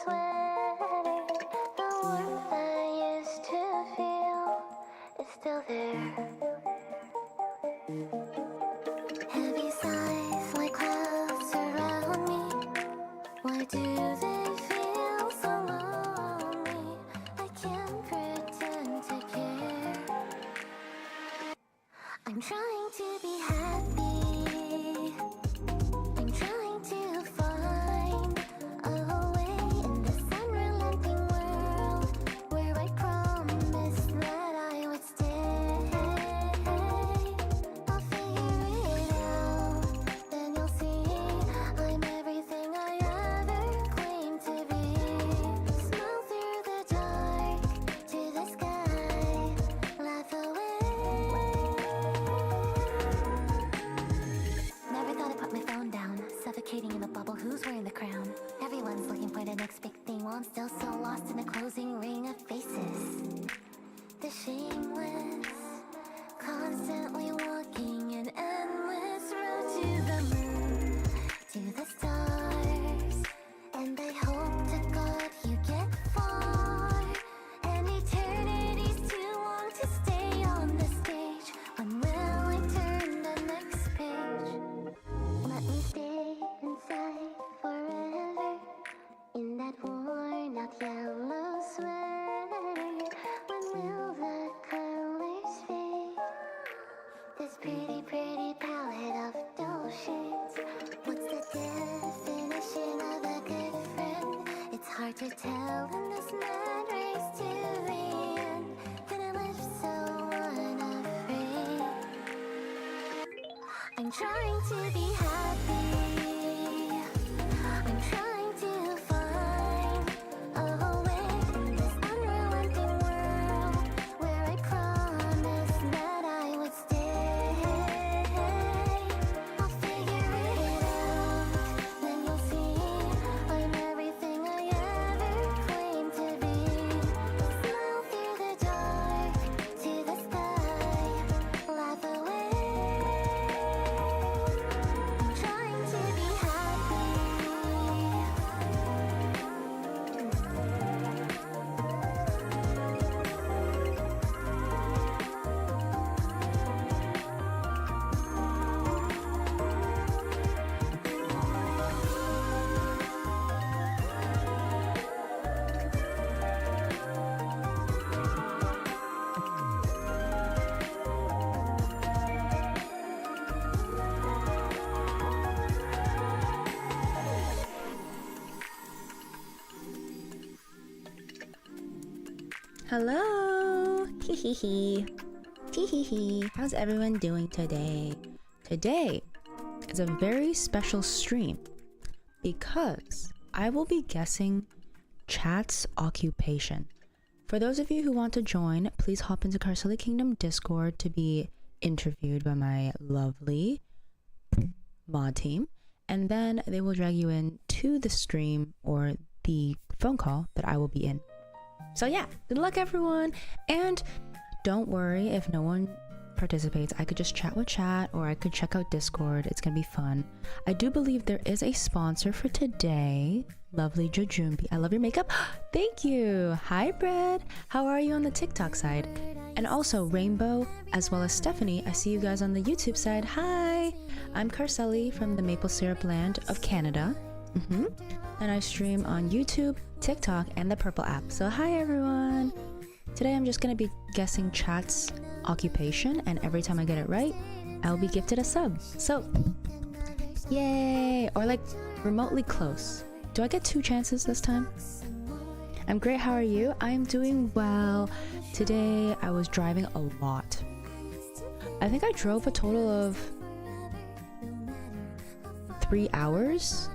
sweater, the warmth I used to feel is still there. Heavy sighs like clouds surround me. Why do they feel so lonely? I can't pretend to care. I'm trying to be happy. I'm trying to find a way in this unrelenting world where I promised that I would stay. I'll figure it out, then you'll see I'm everything I ever claimed to be. Smile through the dark to the sky, laugh away. Never thought I'd put my phone down, suffocating in a bubble. Who's wearing the crown? Everyone's looking for the next big thing while I'm still so lost in the closing ring of faces. The shameless, constantly walking an endless road to the moon, to the stars. And I hope to God you get far. And eternity's too long to stay on the stage. When will I turn the next page? Let me stay inside forever, in that worn out yellow sweater. When will the colors fade? This pretty, pretty palette of dull shades. What's the definition of a good friend? It's hard to tell in this mad race to the end. Can I live so unafraid? I'm trying to be happy. I'm trying to find a way in this unrelenting world where I promised that I would stay. I'll figure it out, then you'll see I'm everything I ever claimed to be. Smile through the dark to the sky, laugh away. I'm trying to be happy. Hello! Hee hee hee. Tee hee hee. How's everyone doing today? Today is a very special stream because I will be guessing chat's occupation. For those of you who want to join, please hop into Carcelli Kingdom Discord to be interviewed by my lovely mod team, and then they will drag you in to the stream or the phone call that I will be in. So yeah, good luck everyone, and don't worry if no one participates. I could just chat with chat, or I could check out Discord. It's gonna be fun. I do believe there is a sponsor for today. Lovely Jujumbi. I love your makeup. Thank you. Hi Bread. How are you on the TikTok side? And also Rainbow, as well as Stephanie. I see you guys on the YouTube side. Hi. I'm Carcelli from the Maple Syrup Land of Canada. And I stream on YouTube, TikTok, and the Purple app. So hi everyone. Today I'm just gonna be guessing chat's occupation, and every time I get it right, I'll be gifted a sub. So yay, or like remotely close. Do I get 2 chances this time? I'm great, how are you? I'm doing well. Today I was driving a lot. I think I drove a total of 3 hours.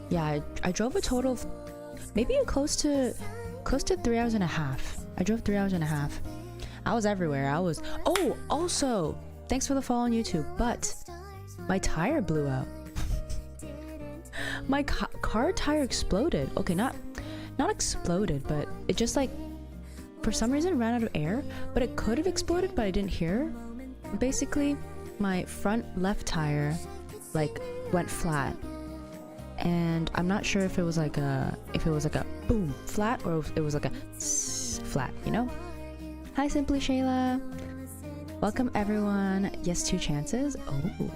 Yeah, I drove a total of maybe close to 3 hours and a half. I drove 3 hours and a half. I was everywhere. Oh, also, thanks for the follow on YouTube, but my tire blew out. My car tire exploded. Okay, not exploded, but it just like, for some reason ran out of air, but it could have exploded, but I didn't hear. Basically, my front left tire like went flat, and I'm not sure if it was like a boom flat or if it was like a flat, you know? Hi Simply Shayla. Welcome everyone. Yes, 2 chances. Oh.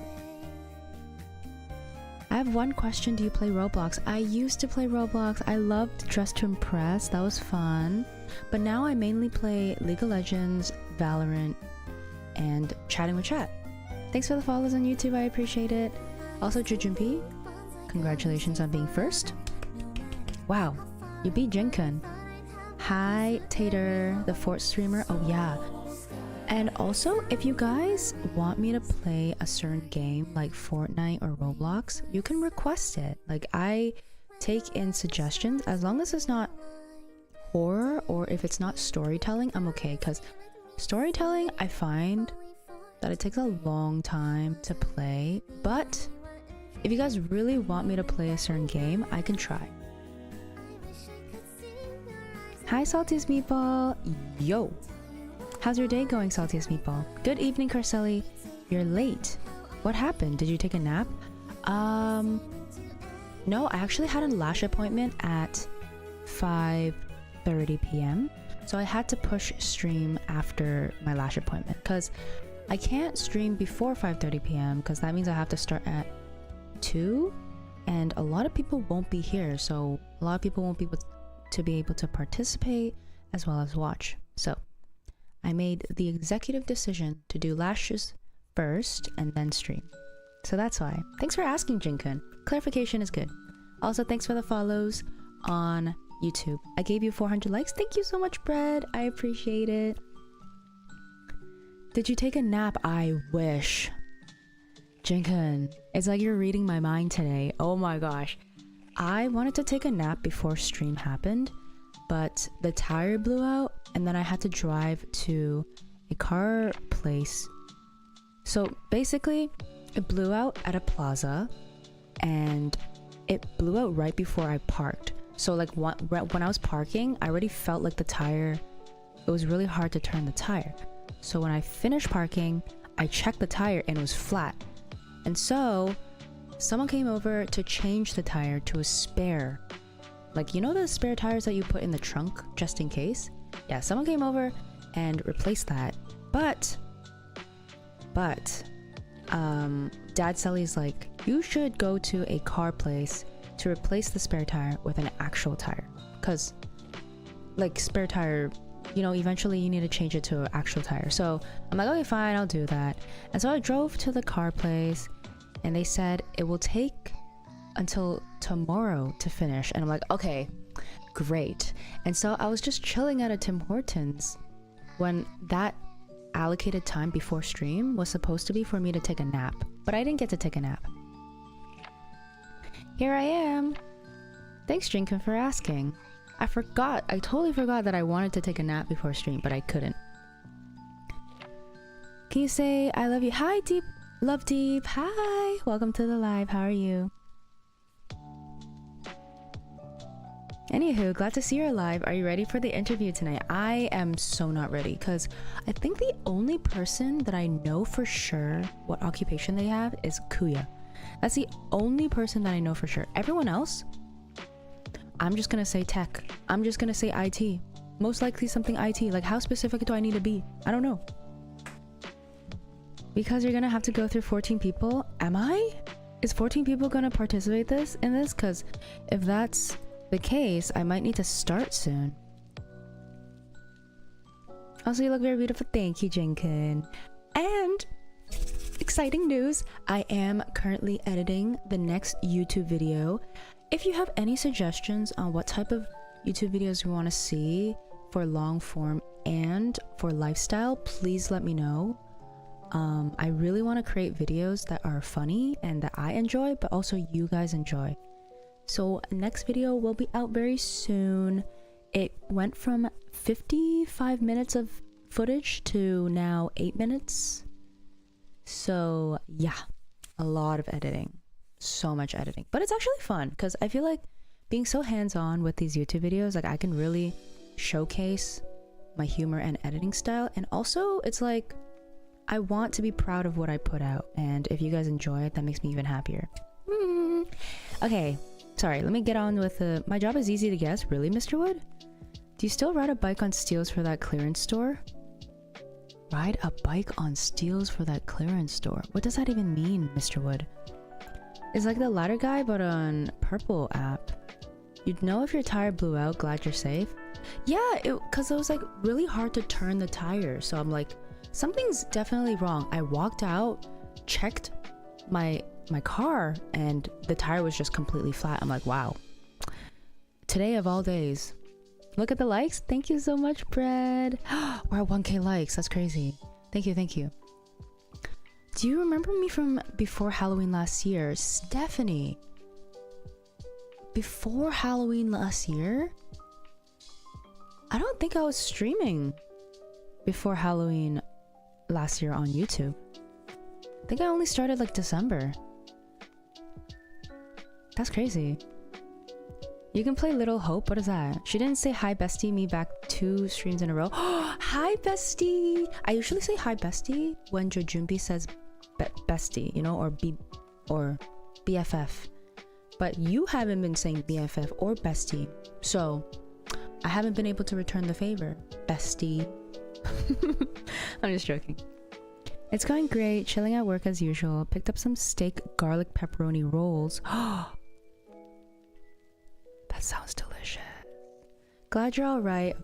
I have one question. Do you play Roblox? I used to play Roblox. I loved Dress to Impress. That was fun. But now I mainly play League of Legends, Valorant, and chatting with chat. Thanks for the follows on YouTube. I appreciate it. Also, Jujumpi, congratulations on being first. Wow, you beat Jinkun. Hi, Tater, the Fort streamer. Oh yeah. And also, if you guys want me to play a certain game like Fortnite or Roblox, you can request it. Like, I take in suggestions as long as it's not horror or if it's not storytelling, I'm okay. Because storytelling, I find that it takes a long time to play. But if you guys really want me to play a certain game, I can try. Hi, Saltiest Meatball. Yo. How's your day going, Saltiest Meatball? Good evening, Carcelli. You're late. What happened? Did you take a nap? No, I actually had a lash appointment at 5:30 p.m. So I had to push stream after my lash appointment because I can't stream before 5:30 p.m. because that means I have to start at 2 and a lot of people won't be here. So a lot of people won't be able to participate as well as watch. So I made the executive decision to do lashes first and then stream. So that's why. Thanks for asking, Jinkun. Clarification is good. Also, thanks for the follows on YouTube. I gave you 400 likes. Thank you so much, Bread. I appreciate it. Did you take a nap? I wish. Jinkun, it's like you're reading my mind today. Oh my gosh. I wanted to take a nap before stream happened, but the tire blew out and then I had to drive to a car place. So basically, it blew out at a plaza and it blew out right before I parked. So like when I was parking, I already felt like the tire, it was really hard to turn the tire. So when I finished parking, I checked the tire and it was flat. And so someone came over to change the tire to a spare. Like, you know the spare tires that you put in the trunk just in case? Yeah, someone came over and replaced that. But Dad Sully's like, you should go to a car place to replace the spare tire with an actual tire. Cause like spare tire, you know, eventually you need to change it to an actual tire. So I'm like, okay, fine, I'll do that. And so I drove to the car place and they said it will take until tomorrow to finish. And I'm like, okay, great. And so I was just chilling at a Tim Hortons when that allocated time before stream was supposed to be for me to take a nap, but I didn't get to take a nap. Here I am. Thanks, Jinkun, for asking. I totally forgot that I wanted to take a nap before stream, but I couldn't. Can you say I love you? Hi, Deep. Love Deep. Hi. Welcome to the live. How are you? Anywho, glad to see you're alive. Are you ready for the interview tonight? I am so not ready because I think the only person that I know for sure what occupation they have is Kuya. That's the only person that I know for sure. Everyone else, I'm just gonna say tech. I'm just gonna say IT. Most likely something IT. Like, how specific do I need to be? I don't know. Because you're gonna have to go through 14 people. Am I? Is 14 people gonna participate in this? Because if that's the case, I might need to start soon. Also, you look very beautiful. Thank you, Jinkun. And exciting news, I am currently editing the next YouTube video. If you have any suggestions on what type of YouTube videos you want to see for long form and for lifestyle, please let me know. I really want to create videos that are funny and that I enjoy, but also you guys enjoy. So next video will be out very soon. It went from 55 minutes of footage to now 8 minutes. So yeah, a lot of editing, so much editing, but it's actually fun because I feel like being so hands-on with these YouTube videos, like I can really showcase my humor and editing style. And also it's like, I want to be proud of what I put out. And if you guys enjoy it, that makes me even happier. Okay. Sorry, let me get on with the... My job is easy to guess. Really, Mr. Wood? Do you still ride a bike on steals for that clearance store? Ride a bike on steals for that clearance store. What does that even mean, Mr. Wood? It's like the ladder guy, but on Purple app. You'd know if your tire blew out, glad you're safe. Yeah, because it was like really hard to turn the tire. So I'm like, something's definitely wrong. I walked out, checked my car, and the tire was just completely flat. I'm like, wow. Today of all days. Look at the likes. Thank you so much, Brad. We're at 1K likes. That's crazy. Thank you, thank you. Do you remember me from before Halloween last year? Stephanie. Before Halloween last year? I don't think I was streaming before Halloween last year on YouTube. I think I only started like December. That's crazy. You can play Little Hope. What is that? She didn't say hi bestie me back 2 streams in a row. Hi bestie. I usually say hi bestie when Jojumbi says bestie, you know, or BFF. But you haven't been saying BFF or bestie, so I haven't been able to return the favor. Bestie. I'm just joking. It's going great. Chilling at work as usual. Picked up some steak garlic pepperoni rolls. That sounds delicious. Glad you're all right.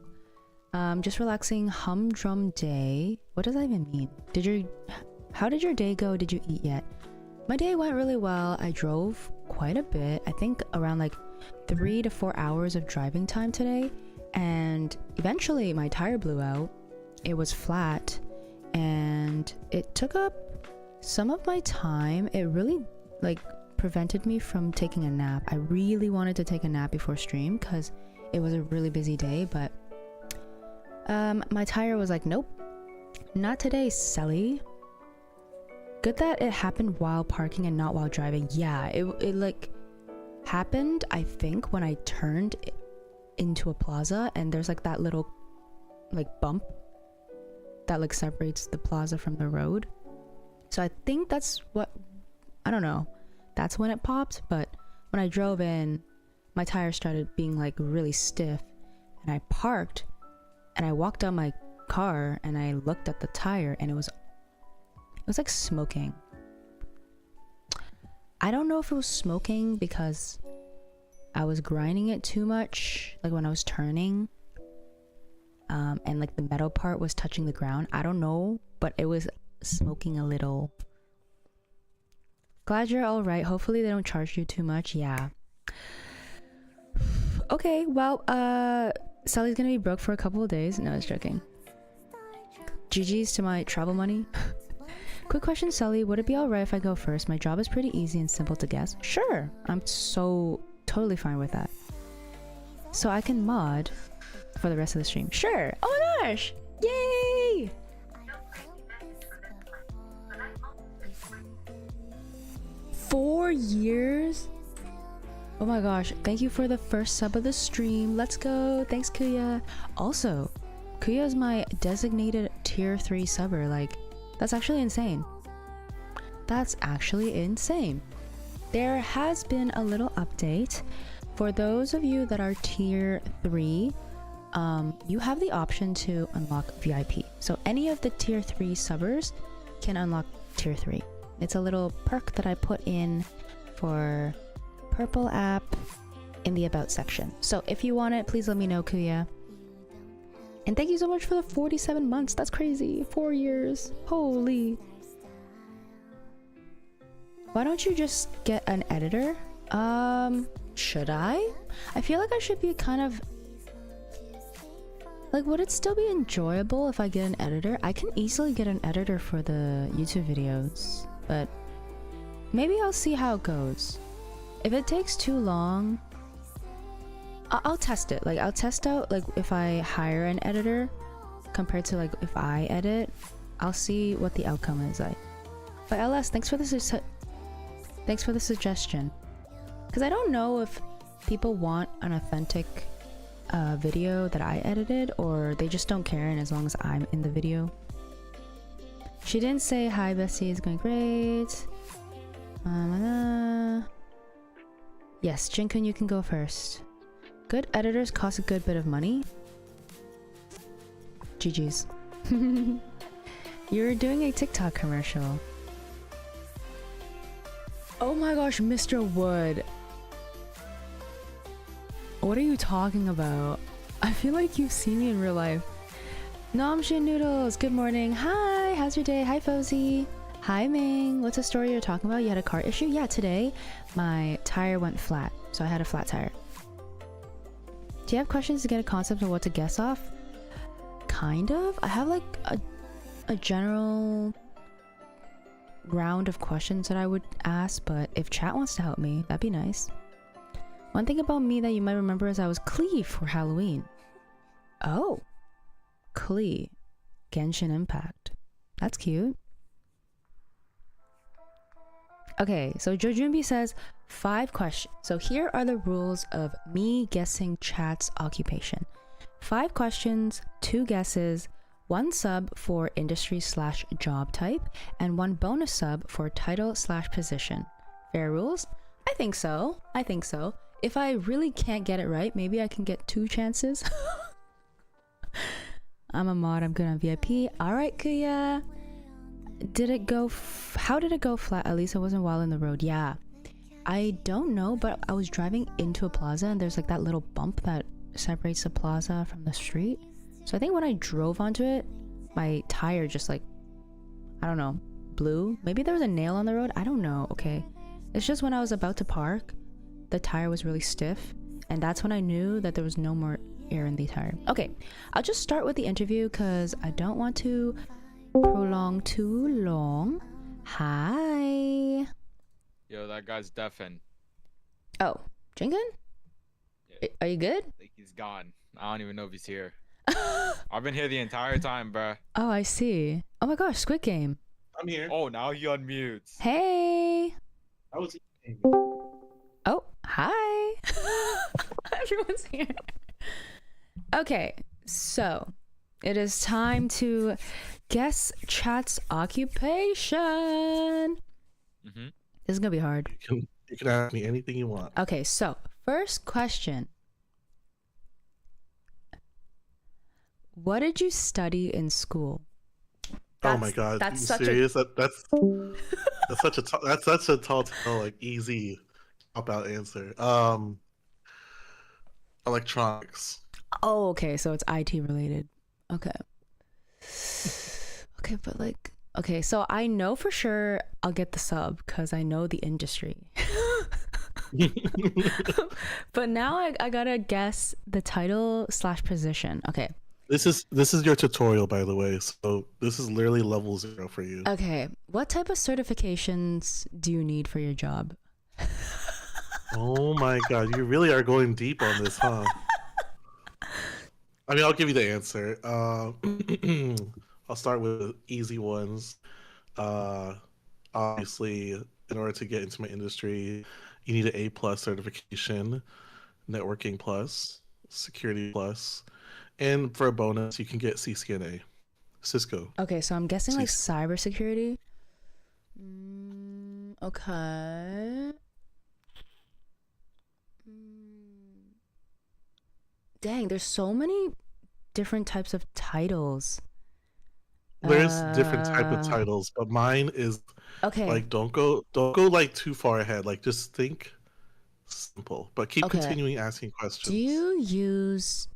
Just relaxing. Humdrum day. What does that even mean? How did your day go? Did you eat yet? My day went really well. I drove quite a bit. I think around like 3 to 4 hours of driving time today. And eventually my tire blew out. It was flat. And it took up some of my time. It really like prevented me from taking a nap. I really wanted to take a nap before stream because it was a really busy day, but my tire was like, nope, not today, Sally. Good that it happened while parking and not while driving. Yeah, it like happened, I think, when I turned into a plaza, and there's like that little like bump that like separates the plaza from the road. So I think that's what, I don't know, that's when it popped. But when I drove in, my tire started being like really stiff, and I parked and I walked out my car and I looked at the tire, and it was like smoking. I don't know if it was smoking because I was grinding it too much, like when I was turning, and like the metal part was touching the ground. I don't know, but it was smoking a little. Glad you're all right. Hopefully they don't charge you too much. Yeah. Okay, well, Sally's gonna be broke for a couple of days. No, I was joking. GG's to my travel money. Quick question, Sally. Would it be alright if I go first? My job is pretty easy and simple to guess. Sure, I'm so totally fine with that. So I can mod for the rest of the stream. Sure. Oh my gosh! Yay! Four years? Oh my gosh, thank you for the first sub of the stream. Let's go. Thanks, Kuya. Also, Kuya is my designated tier 3 subber. Like, that's actually insane. That's actually insane. There has been a little update. For those of you that are tier 3, you have the option to unlock VIP. So any of the tier 3 subbers can unlock tier 3. It's a little perk that I put in for Purple app in the about section. So if you want it, please let me know, Kuya. And thank you so much for the 47 months. That's crazy. 4 years. Holy. Why don't you just get an editor? Should I? I feel like I should be kind of... Like, would it still be enjoyable if I get an editor? I can easily get an editor for the YouTube videos, but maybe I'll see how it goes. If it takes too long, I'll test it. Like, I'll test out like if I hire an editor compared to like if I edit. I'll see what the outcome is like. But LS, thanks for the suggestion. Because I don't know if people want an authentic video that I edited, or they just don't care, and as long as I'm in the video. She didn't say hi, Bessie is going great. Yes, Jinkun, you can go first. Good editors cost a good bit of money. GG's. You're doing a TikTok commercial. Oh my gosh, Mr. Wood. What are you talking about? I feel like you've seen me in real life. Namshin Noodles, good morning. Hi, how's your day? Hi, Fozy. Hi, Ming. What's the story you're talking about? You had a car issue? Yeah, today my tire went flat, so I had a flat tire. Do you have questions to get a concept of what to guess off? Kind of. I have like a general round of questions that I would ask, but if chat wants to help me, that'd be nice. One thing about me that you might remember is I was Klee for Halloween. Oh. Klee. Genshin Impact. That's cute. Okay, so Jojumbi says 5 questions. So here are the rules of me guessing chat's occupation. 5 questions, 2 guesses, 1 sub for industry/job type, and 1 bonus sub for title/position. Fair rules? I think so. I think so. If I really can't get it right, maybe I can get 2 chances. I'm a mod, I'm good on VIP. Alright, Kuya. Did it go how did it go flat? At least it wasn't while in the road. Yeah. I don't know, but I was driving into a plaza and there's like that little bump that separates the plaza from the street. So I think when I drove onto it, my tire just like, I don't know, blew. Maybe there was a nail on the road. I don't know. Okay. It's just when I was about to park, the tire was really stiff. And that's when I knew that there was no more air in the tire. Okay. I'll just start with the interview because I don't want to prolong too long. Hi. Yo, that guy's deafened. Oh, Jingun? Yeah. Are you good? Like he's gone. I don't even know if he's here. I've been here the entire time, bruh. Oh, I see. Oh my gosh, Squid Game. I'm here. Oh, now he unmutes. Hey. I was. Oh, hi. Everyone's here. Okay, so it is time to guess chat's occupation. Mm-hmm. This is gonna be hard. You can ask me anything you want. Okay, so first question. What did you study in school? Oh my god, that's you such serious? That's such a tall, like easy cop out answer. Electronics. Oh, okay, so it's IT related. Okay. Okay, but like, okay, so I know for sure I'll get the sub because I know the industry. But now I gotta guess the title/position. Okay. This is your tutorial, by the way. So this is literally level 0 for you. Okay. What type of certifications do you need for your job? Oh my god, you really are going deep on this, huh? I mean, I'll give you the answer. I'll start with easy ones. Obviously, in order to get into my industry, you need an A+ certification, networking plus, security plus, and for a bonus, you can get CCNA, Cisco. Okay, so I'm guessing like cybersecurity. Okay. Dang, there's so many different types of titles. There's different type of titles, but mine is okay. like don't go like too far ahead. Like just think simple, but keep continuing asking questions. Do you use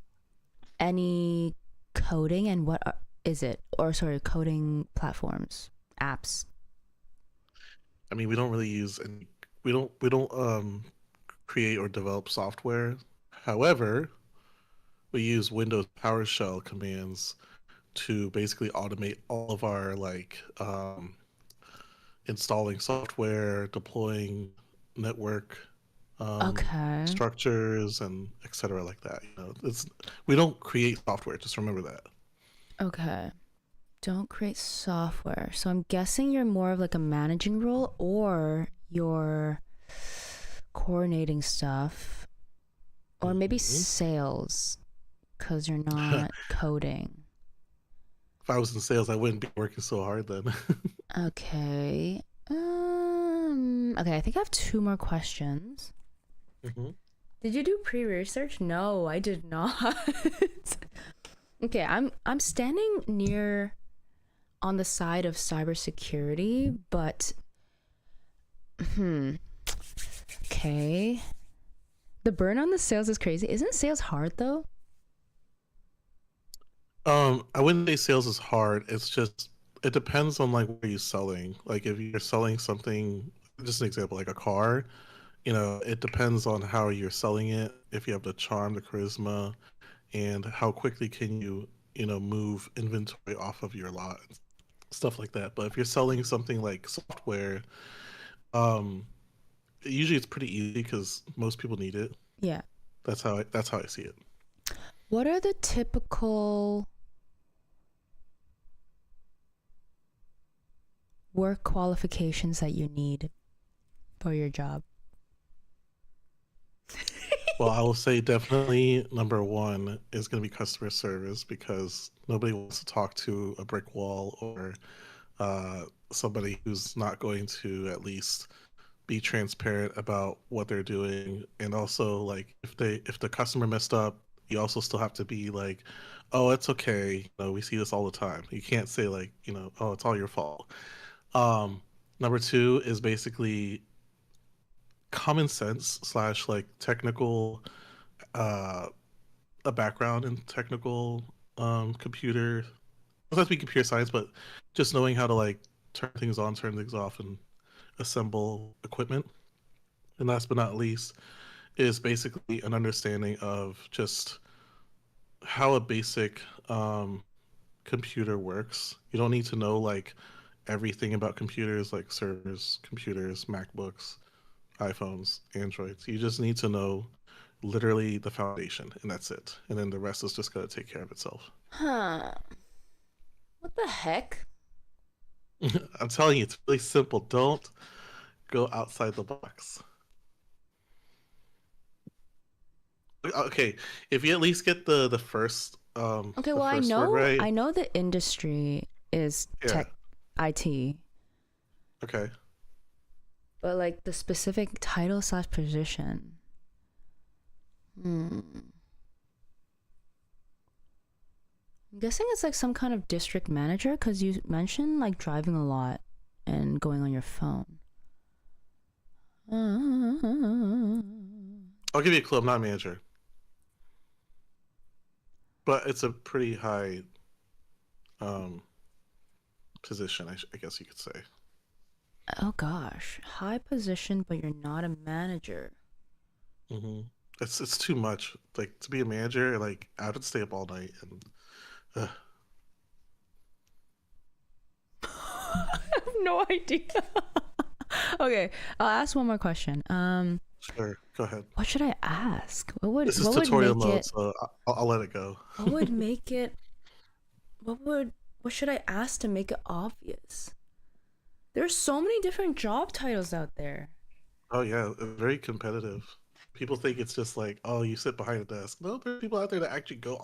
any coding and what is it? Or sorry, coding platforms, apps? I mean, we don't really use any. We don't create or develop software. However, we use Windows PowerShell commands to basically automate all of our like installing software, deploying network structures, and etc. like that. You know, we don't create software. Just remember that. Okay. Don't create software. So I'm guessing you're more of like a managing role, or you're coordinating stuff, or maybe sales, because you're not coding. If I was in sales, I wouldn't be working so hard then. Okay. Okay, I think I have 2 more questions. Mhm. Did you do pre-research? No, I did not. Okay, I'm standing near on the side of cybersecurity, but okay. The burn on the sales is crazy. Isn't sales hard though? I wouldn't say sales is hard. It's just it depends on like what you're selling. Like if you're selling something, just an example, like a car, it depends on how you're selling it. If you have the charm, the charisma, and how quickly can you, move inventory off of your lot, stuff like that. But if you're selling something like software, um, usually it's pretty easy because most people need it. Yeah. That's how I see it. What are the typical work qualifications that you need for your job? Well, I will say definitely number one is going to be customer service because nobody wants to talk to a brick wall or somebody who's not going to at least be transparent about what they're doing. And also, like, if the customer messed up, you also still have to be like, oh, it's okay. We see this all the time. You can't say like, oh, it's all your fault. Um, Number two is basically common sense slash like technical uh a background in technical computer, it doesn't have to be computer science, but just knowing how to like turn things on, turn things off, and assemble equipment. And last but not least is basically an understanding of just how a basic computer works. You don't need to know like everything about computers, like servers, computers, MacBooks, iPhones, Androids. You just need to know literally the foundation, and that's it. And then the rest is just gonna take care of itself. Huh. What the heck? I'm telling you, it's really simple. Don't go outside the box. Okay, if you at least get the first Okay, the well, first word right. I know the industry is Yeah. tech IT, Okay. but like the specific title slash position. I'm guessing it's like some kind of district manager because you mentioned like driving a lot and going on your phone. I'll give you a clue. I'm not a manager, but it's a pretty high um position. I guess you could say. Oh gosh, high position, but you're not a manager. hmm it's too much. Like to be a manager, like I would stay up all night and. I have no idea. Okay, I'll ask one more question. Sure, go ahead. What should I ask? This is what would tutorial make mode, it? so I'll let it go. What would make it? What should I ask to make it obvious? There's so many different job titles out there. Oh yeah, very competitive. People think it's just like, oh, you sit behind a desk. No, there are people out there that actually go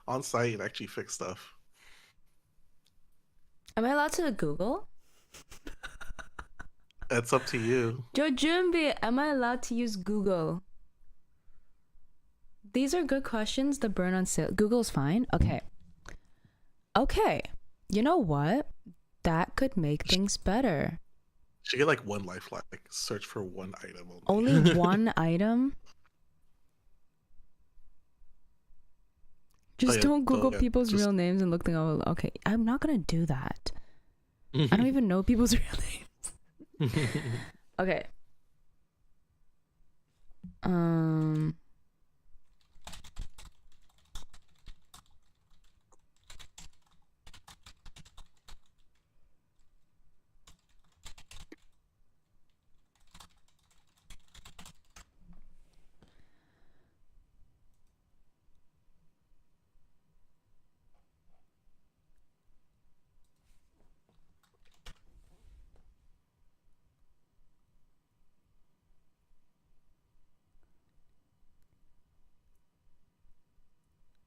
on site and actually fix stuff. Am I allowed to Google? It's up to you. Jojumbi, am I allowed to use Google? These are good questions. The burn on sale. Google's fine. Okay. Okay. You know what? That could make things better. Should get like one lifeline. Like search for one item Only one item? Just yeah, don't Google yeah, people's just- real names and look them up. Okay, I'm not gonna do that. I don't even know people's real names. Okay.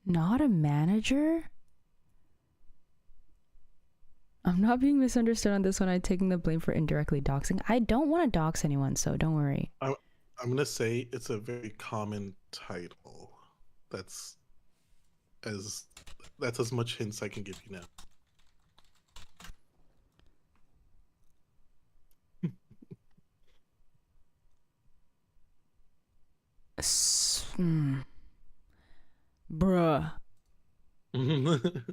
Not a manager? I'm not being misunderstood on this one. I'm taking the blame for indirectly doxing. I don't want to dox anyone, so don't worry. I'm gonna say it's a very common title. That's as that's as much hints I can give you now. Bruh.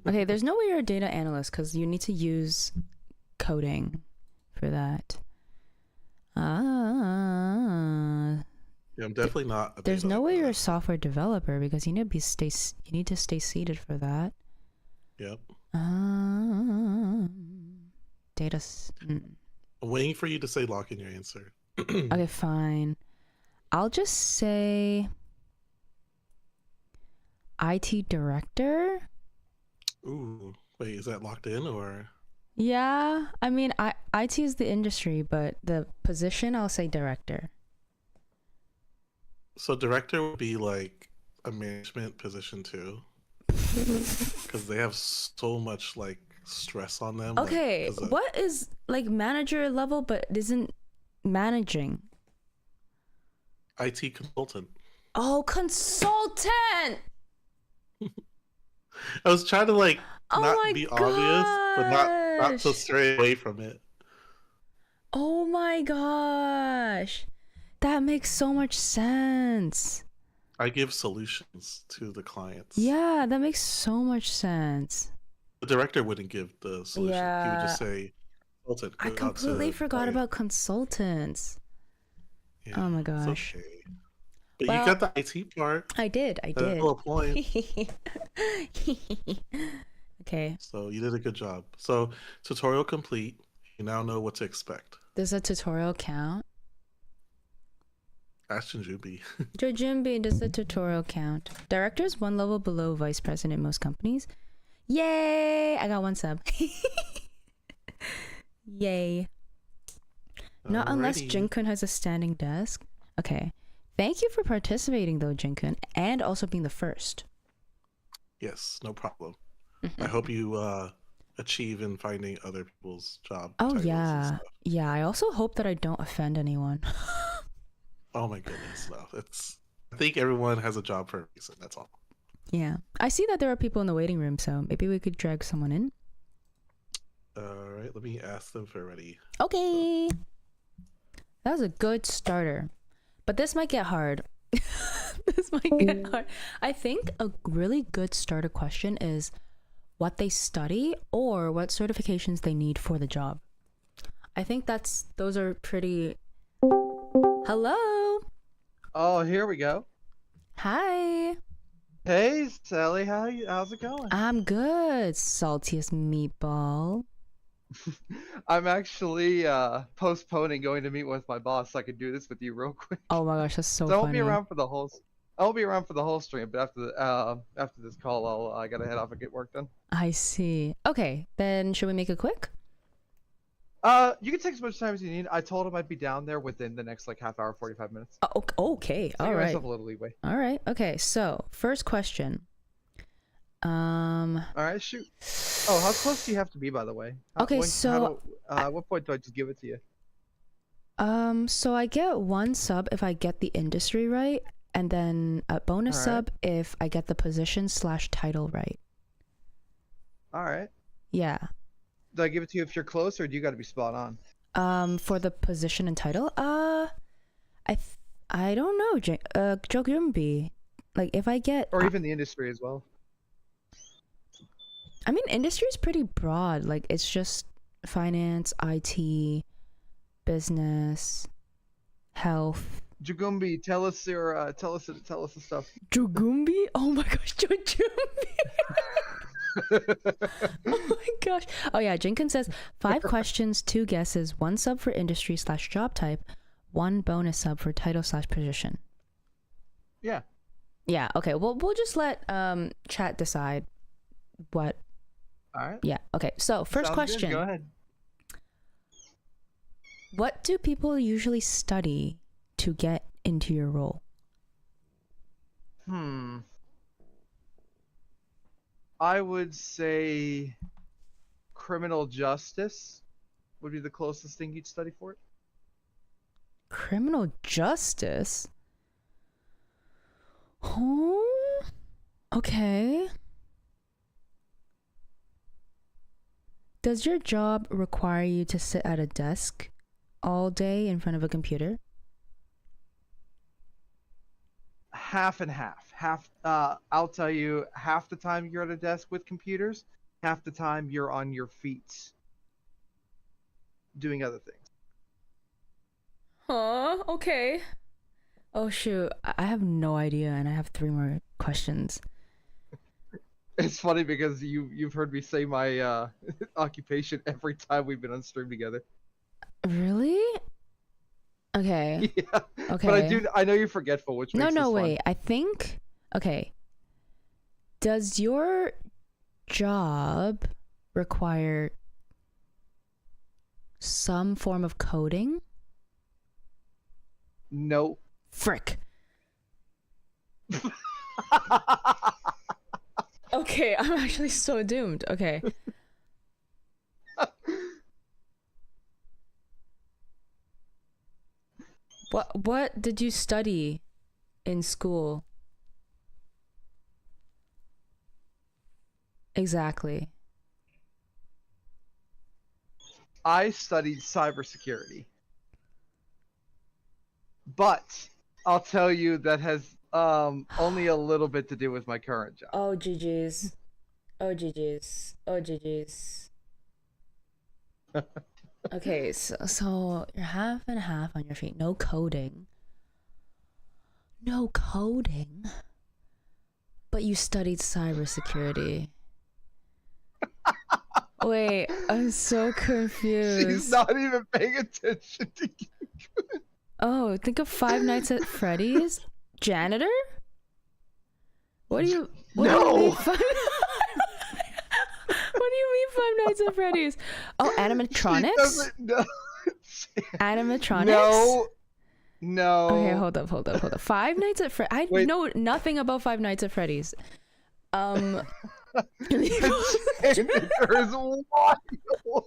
Okay, there's no way you're a data analyst because you need to use coding for that. Yeah, I'm definitely not. There's no way you're a software developer because you need to stay seated for that. Yep. Data. I'm waiting for you to say lock in your answer. Okay, fine. I'll just say IT director. Ooh, wait, is that locked in or? Yeah, I mean, IT is the industry, but the position I'll say director. So director would be like a management position too, because they have so much like stress on them. Okay, like, 'cause of- what is like manager level but isn't managing? IT consultant. Oh, consultant! I was trying to like Oh not my be obvious, but not to gosh. stray away from it. Oh my gosh. That makes so much sense. I give solutions to the clients. Yeah, that makes so much sense. The director wouldn't give the solution. He would just Yeah. say consultant. I go out completely to forgot client. about consultants. Yeah, Oh my it's gosh. okay. But Well, you got the IT part. I did. That's the whole point. Okay. So you did a good job. So tutorial complete. You now know what to expect. Does a tutorial count? Ask Jinjubi. Jojimbi, does the tutorial count? Director is one level below vice president in most companies. Yay! I got one sub. Yay. Not unless Alrighty. Jinkun has a standing desk. Okay. Thank you for participating though, Jinkun, and also being the first. Yes, no problem. I hope you achieve in finding other people's job Oh titles and yeah. stuff. Yeah, I also hope that I don't offend anyone. Oh my goodness, no. I think everyone has a job for a reason, that's all. Yeah. I see that there are people in the waiting room, so maybe we could drag someone in. Alright, let me ask them if they're ready. Okay. That was a good starter. But this might get hard. This might get hard. I think a really good starter question is what they study or what certifications they need for the job. I think those are pretty. Hello. Oh, here we go. Hi. Hey, Sally, how's it going? I'm good, saltiest meatball. I'm actually postponing going to meet with my boss so I could do this with you real quick. Oh my gosh, that's so So I won't funny. be around for the whole. I won't be around for the whole stream, but after this call, I gotta head off and get work done. I see. Okay, then should we make it quick? You can take as much time as you need. I told him I'd be down there within the next like half hour, 45 minutes. Okay. So All give right. myself a little leeway. All right. Okay. So first question. All right, shoot. Oh, how close do you have to be, by the way? Okay, At what point do I just give it to you? So I get one sub if I get the industry right, and then a bonus All right. sub if I get the position / title right. All right. Yeah. Do I give it to you if you're close, or do you got to be spot on? For the position and title, I don't know, Jogyumbi. Like if I get, Or even the industry as well. I mean, industry is pretty broad. Like it's just finance, IT, business, health. Jagumbi, tell us the stuff. Jogumbi? Oh my gosh, Jojumbi. Oh my gosh. Oh yeah, Jenkins says 5 questions, 2 guesses, 1 sub for industry / job type, 1 bonus sub for title / position. Yeah. Yeah, okay. Well, we'll just let chat decide what. All right. Yeah, okay. So, first Sounds good. question. Go ahead. What do people usually study to get into your role? I would say criminal justice would be the closest thing you'd study for it. criminal justice? Oh, okay. Does your job require you to sit at a desk all day in front of a computer? Half and half. I'll tell you, half the time you're at a desk with computers, half the time you're on your feet doing other things. Huh, okay. Oh shoot, I have no idea and I have 3 more questions. It's funny because you've heard me say my occupation every time we've been on stream together. Really? Okay. Yeah. Okay. But I know you're forgetful, which makes No, this fun. wait. I think. Okay. Does your job require some form of coding? No. Frick. Okay, I'm actually so doomed. Okay. What did you study in school? Exactly. I studied cybersecurity. But I'll tell you that has only a little bit to do with my current job. Oh, GG's. Oh, GG's. Oh, GG's. Okay, so you're half and half on your feet. No coding. No coding. But you studied cybersecurity. Wait, I'm so confused. She's not even paying attention to you. Oh, think of Five Nights at Freddy's? Janitor? What do you mean No! What do you mean Five Nights at Freddy's? Oh, She animatronics? doesn't know. Animatronics? No. No. Okay, hold up. Five Nights at Freddy's. I Wait. know nothing about Five Nights at Freddy's. Janitor is wild. Wait.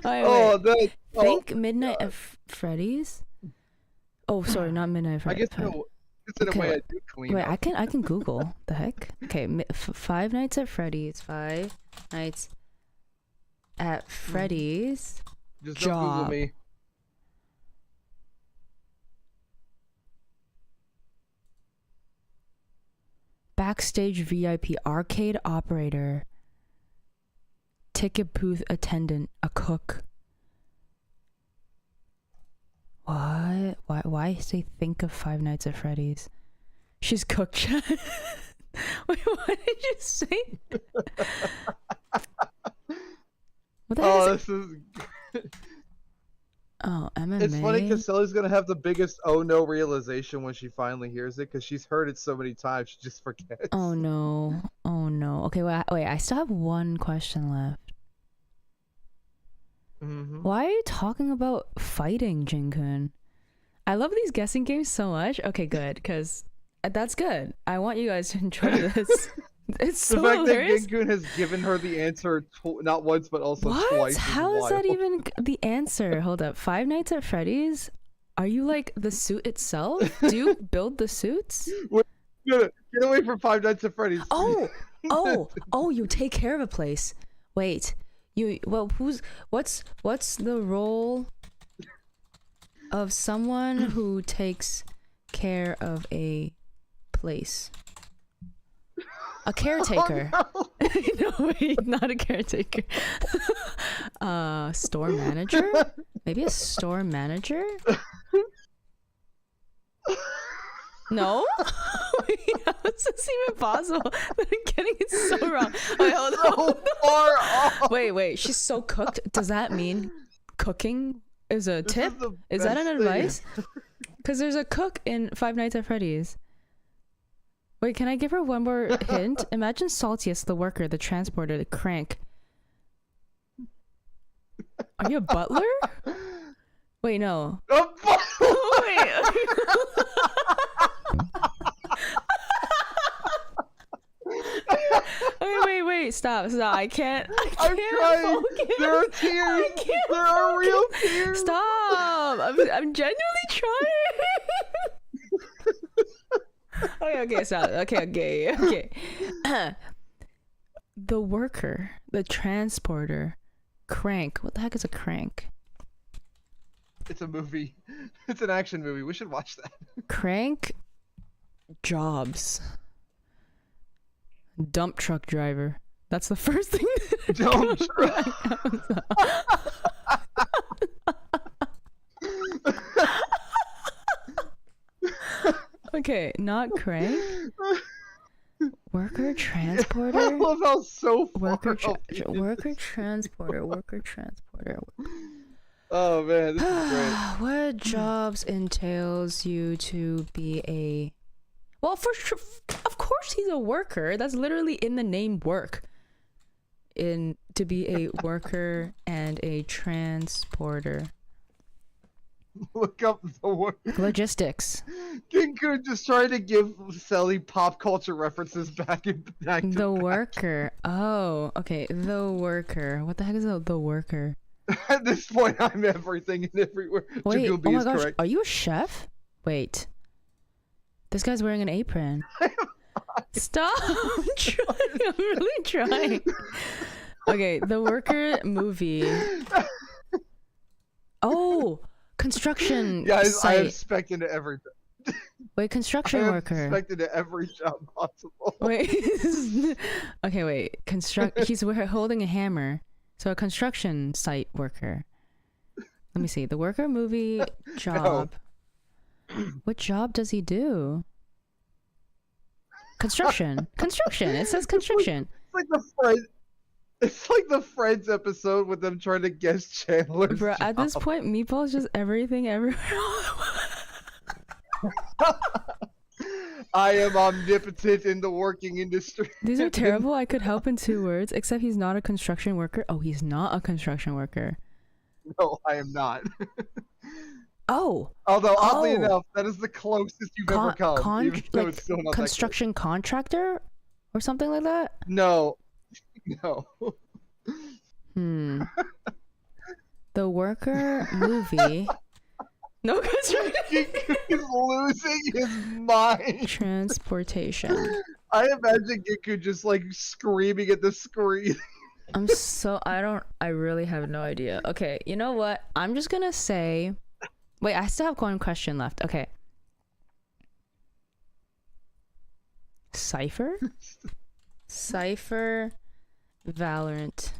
Oh, that's Think Midnight at Freddy's? Oh, sorry, not Midnight at I Freddy's. guess in Okay, a way I do clean Wait, up. I can Google. The heck? Okay, Five Nights at Freddy's. Five Nights at Freddy's. Just don't Google job. me. Backstage VIP, arcade operator, ticket booth attendant, a cook. What? Why say think of Five Nights at Freddy's? She's cooked. Chat. Wait, what did you say? What the heck Oh, is it? this is. Oh, MMA. It's funny because Sully's gonna have the biggest oh no realization when she finally hears it because she's heard it so many times she just forgets. Oh no. Okay, wait. I still have one question left. Mm-hmm. Why are you talking about fighting, Jin-kun? I love these guessing games so much. Okay, good, because that's good. I want you guys to enjoy this. It's The so fact that hilarious. Gengun has given her the answer not once but also What? twice. How is wild. that even the answer? Hold up. Five Nights at Freddy's? Are you like the suit itself? Do you build the suits? Get away from Five Nights at Freddy's. Oh, you take care of a place. Wait. What's the role of someone who takes care of a place? A caretaker. Oh, no. No, wait, not a caretaker. Store manager? Maybe a store manager? No? Wait, how is this even possible? I'm getting it so wrong. Wait, hold on. So far off. Wait, she's so cooked. Does that mean cooking is a This tip? the Is that best an thing. advice? Because there's a cook in Five Nights at Freddy's. Wait, can I give her one more hint? Imagine Saltius, the worker, the transporter, the crank. Are you a butler? Wait, no. Wait, stop. I can't I'm trying. focus. There are tears. I can't There are real focus. tears. Stop. I'm genuinely okay, stop. Okay. The worker, the transporter, crank. What the heck is a crank? It's a movie. It's an action movie. We should watch that. Crank jobs. Dump truck driver. That's the first thing. Dump Okay, not crank. Worker I transporter. love how so far Worker off you- worker transporter. Oh man, this is great. What jobs entails you to be a? Well, of course he's a worker. That's literally in the name work. In to be a worker and a transporter. Look up the word. Logistics. Ginko just trying to give Sally pop culture references back to The back. worker. Oh, okay. The worker. What the heck is the worker? At this point, I'm everything and everywhere. Wait, Jacoby oh my is gosh, correct. are you a chef? Wait. This guy's wearing an apron. Stop! I'm trying. I'm really trying. Okay, the worker movie. Oh, construction Guys, I have site. spec'd into every. Wait, I construction have worker. spec'd into every job possible. Wait. Okay, wait. He's holding a hammer. So a construction site worker. Let me see. The worker movie job. What job does he do? Construction. Construction. It says construction. It's like the Friends. It's like the Friends episode with them trying to guess Chandler's Bro, at this job. point, Meatball's just everything everywhere. I am omnipotent in the working industry. These are terrible. I could help in 2 words, except he's not a construction worker. Oh, he's not a construction worker. No, I am not. Oh, Although oddly Oh. enough, that is the closest you've ever come. Even though like it's still not that construction contractor or something like that. close. No, no. The worker movie. No construction. He's losing his mind. Transportation. I imagine Giku just like screaming at the screen. I really have no idea. Okay, you know what? I'm just gonna say, wait, I still have one question left. Okay. Cypher? Cypher Valorant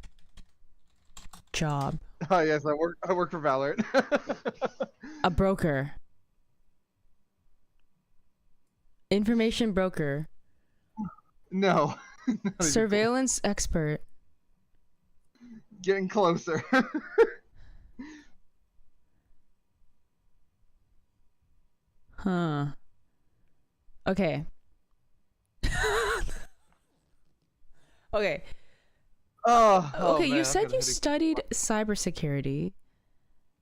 job. Oh yes, I work for Valorant. A broker. Information broker. No. Not even Surveillance expert. Getting closer. Huh. Okay. Okay. Oh, Okay, man, you I'm said gonna you hit a- studied cybersecurity.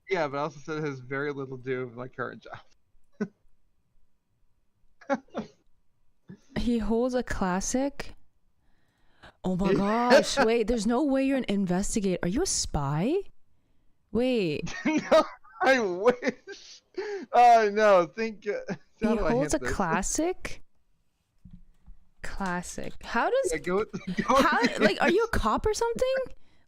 Yeah, but I also said it has very little to do with my current job. He holds a classic. Oh my gosh. Wait, there's no way you're an investigator. Are you a spy? Wait. No, I wish. No, think. He How do I holds a hit this? classic. Classic. How does Yeah, go, how like are you a cop or something?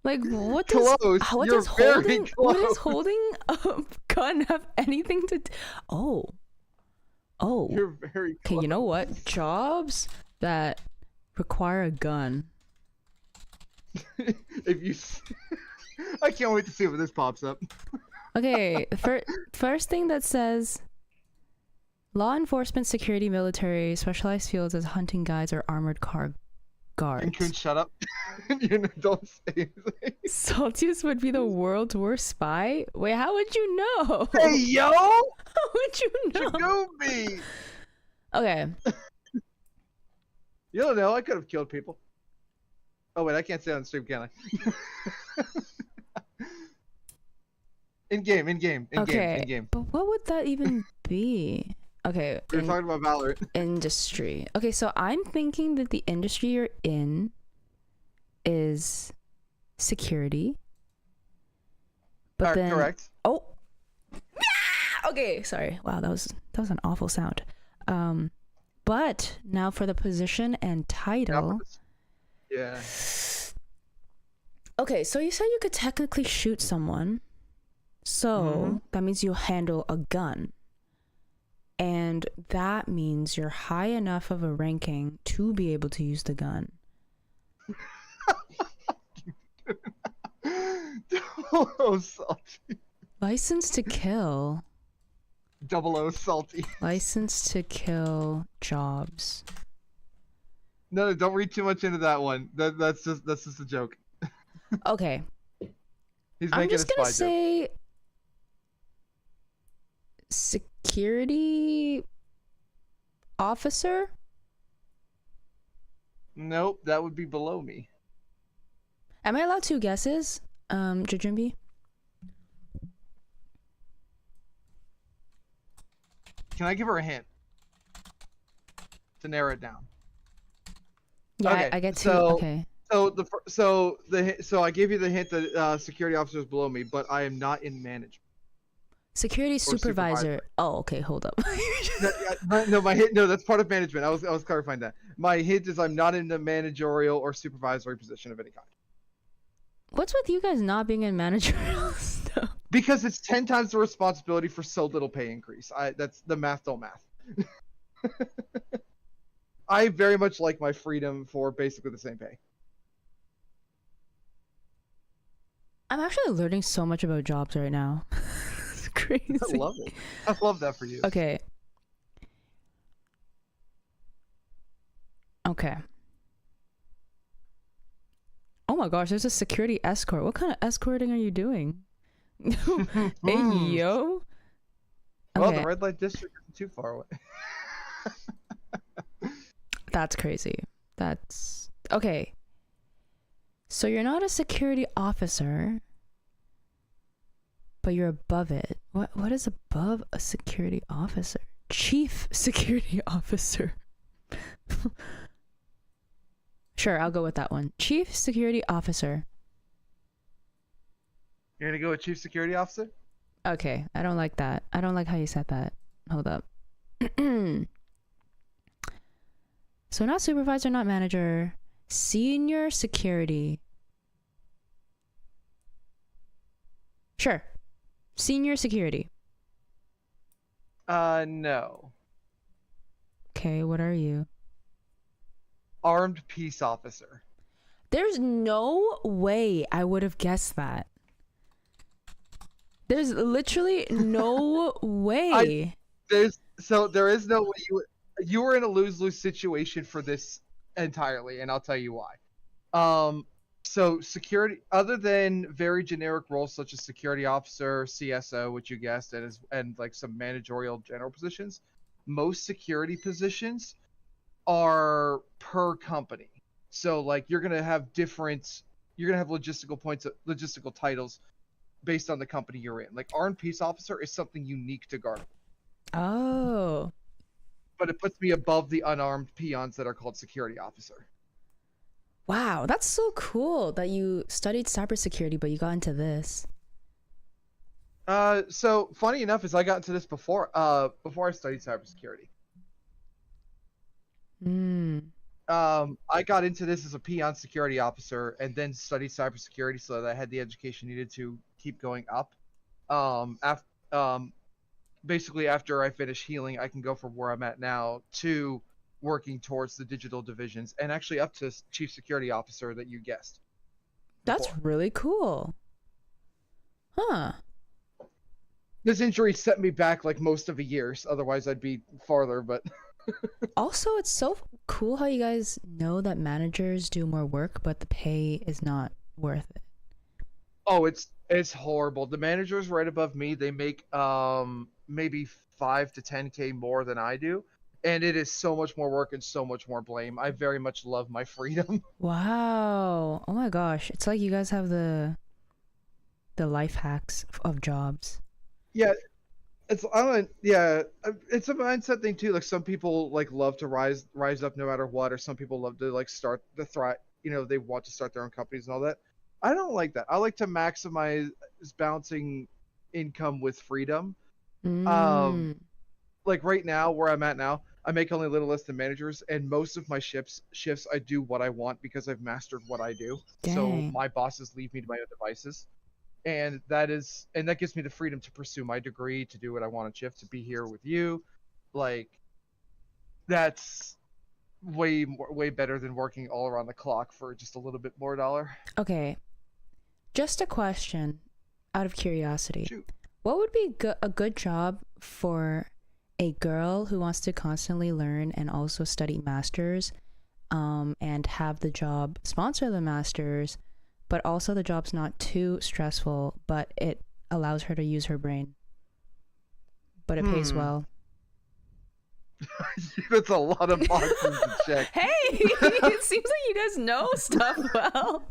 Like what does Close. what You're does very holding what does close. holding a gun have anything to Oh. Oh. You're very Okay, close. you know what? Jobs that require a gun. If you, I can't wait to see when this pops up. Okay, first thing that says law enforcement, security, military, specialized fields as hunting guides or armored car And guards. Kun, shut up. You know, don't say anything. Saltius would be the world's worst spy? Wait, how would you know? Hey yo, How would you know? Jacoby. Okay. You don't know. I could have killed people. Oh wait, I can't say it on stream, can I? in game. Okay. But what would that even be? Okay. We were talking about Valorant. Industry. Okay, so I'm thinking that the industry you're in is security. But then Correct. Oh. Ah! Okay, sorry. Wow, that was an awful sound. But now for the position and title. Yeah. Okay, so you said you could technically shoot someone. So that means you handle a gun. And that means you're high enough of a ranking to be able to use the gun. Oh, salty. License to kill. 00 salty. License to kill jobs. No, don't read too much into that one. That's just a joke. Okay. He's I'm making just a gonna spy joke. say security officer. Nope, that would be below me. Am I allowed 2 guesses, Jujumbi? Can I give her a hint to narrow it down? Yeah, Okay, I get 2. so- Okay. So I gave you the hint that security officer is below me, but I am not in management. Security supervisor. supervisor. Oh, okay, hold up. No, my hint. No, that's part of management. I was clarifying that. My hint is I'm not in a managerial or supervisory position of any kind. What's with you guys not being in managerial stuff? Because it's 10 times the responsibility for so little pay increase. That's the math don't math. I very much like my freedom for basically the same pay. I'm actually learning so much about jobs right now. It's crazy. I love it. I love that for you. Okay. Okay. Oh my gosh, there's a security escort. What kind of escorting are you doing? Hey, yo. Well, Okay, the red light district isn't too far away. that's crazy. That's okay. So you're not a security officer, but you're above it. What is above a security officer? Chief security officer. Sure, I'll go with that one. Chief security officer. You're gonna go with chief security officer? Okay, I don't like that. I don't like how you said that. Hold up. So not supervisor, not manager. Senior security. Sure. Senior security. No. Okay, what are you? Armed peace officer. There's no way I would have guessed that. There's literally no way. There is no way you were in a lose-lose situation for this entirely, and I'll tell you why. So security, other than very generic roles such as security officer, CSO, which you guessed, and like some managerial general positions, most security positions are per company. So like you're gonna have logistical titles based on the company you're in. Like armed peace officer is something unique to Garden, Oh. but it puts me above the unarmed peons that are called security officer. Wow, that's so cool that you studied cybersecurity, but you got into this. So funny enough is I got into this before I studied cybersecurity. I got into this as a peon security officer and then studied cybersecurity so that I had the education needed to keep going up. Basically after I finish healing, I can go from where I'm at now to working towards the digital divisions and actually up to chief security officer that you guessed. That's before. really cool. Huh. This injury set me back like most of a year, otherwise I'd be farther, but Also, it's so cool how you guys know that managers do more work, but the pay is not worth it. oh, it's horrible. The managers right above me, they make maybe 5 to 10K more than I do, and it is so much more work and so much more blame. I very much love my freedom. Wow. Oh my gosh. It's like you guys have the life hacks of jobs. Yeah, it's it's a mindset thing too. Like some people like love to rise up no matter what, or some people love to like start the thrive. You know, they want to start their own companies and all that. I don't like that. I like to maximize balancing income with freedom. Mm. Like right now, where I'm at now, I make only a little less than managers, and most of my shifts I do what I want because I've mastered what I do. So Dang. my bosses leave me to my own devices, and that gives me the freedom to pursue my degree, to do what I want on shift, to be here with you. Like, that's way better than working all around the clock for just a little bit more dollar. Okay. Just a question out of curiosity. Shoot. What would be a good job for a girl who wants to constantly learn and also study masters, and have the job sponsor the masters, but also the job's not too stressful, but it allows her to use her brain, but it pays well? That's a lot of boxes to check. Hey, it seems like you guys know stuff well.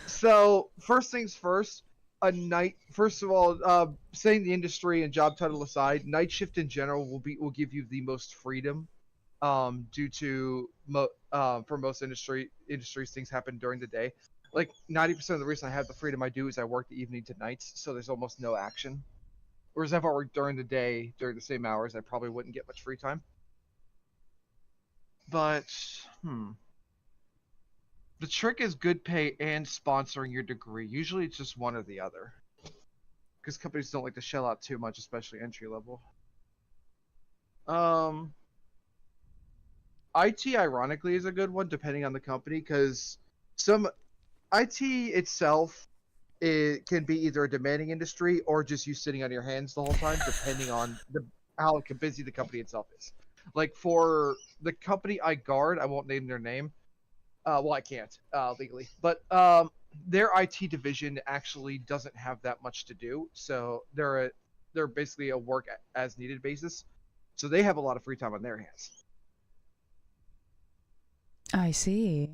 So first things first, first of all, saying the industry and job title aside, night shift in general will give you the most freedom, due to for most industries things happen during the day. Like 90% of the reason I have the freedom I do is I work the evening to nights, so there's almost no action. Whereas if I worked during the day during the same hours, I probably wouldn't get much free time. But the trick is good pay and sponsoring your degree. Usually it's just one or the other, because companies don't like to shell out too much, especially entry level. IT ironically is a good one depending on the company, because some IT itself, it can be either a demanding industry or just you sitting on your hands the whole time, depending on how busy the company itself is. Like for the company I guard, I won't name their name. Well, I can't legally, but their IT division actually doesn't have that much to do, so they're basically a work as needed basis, so they have a lot of free time on their hands. I see.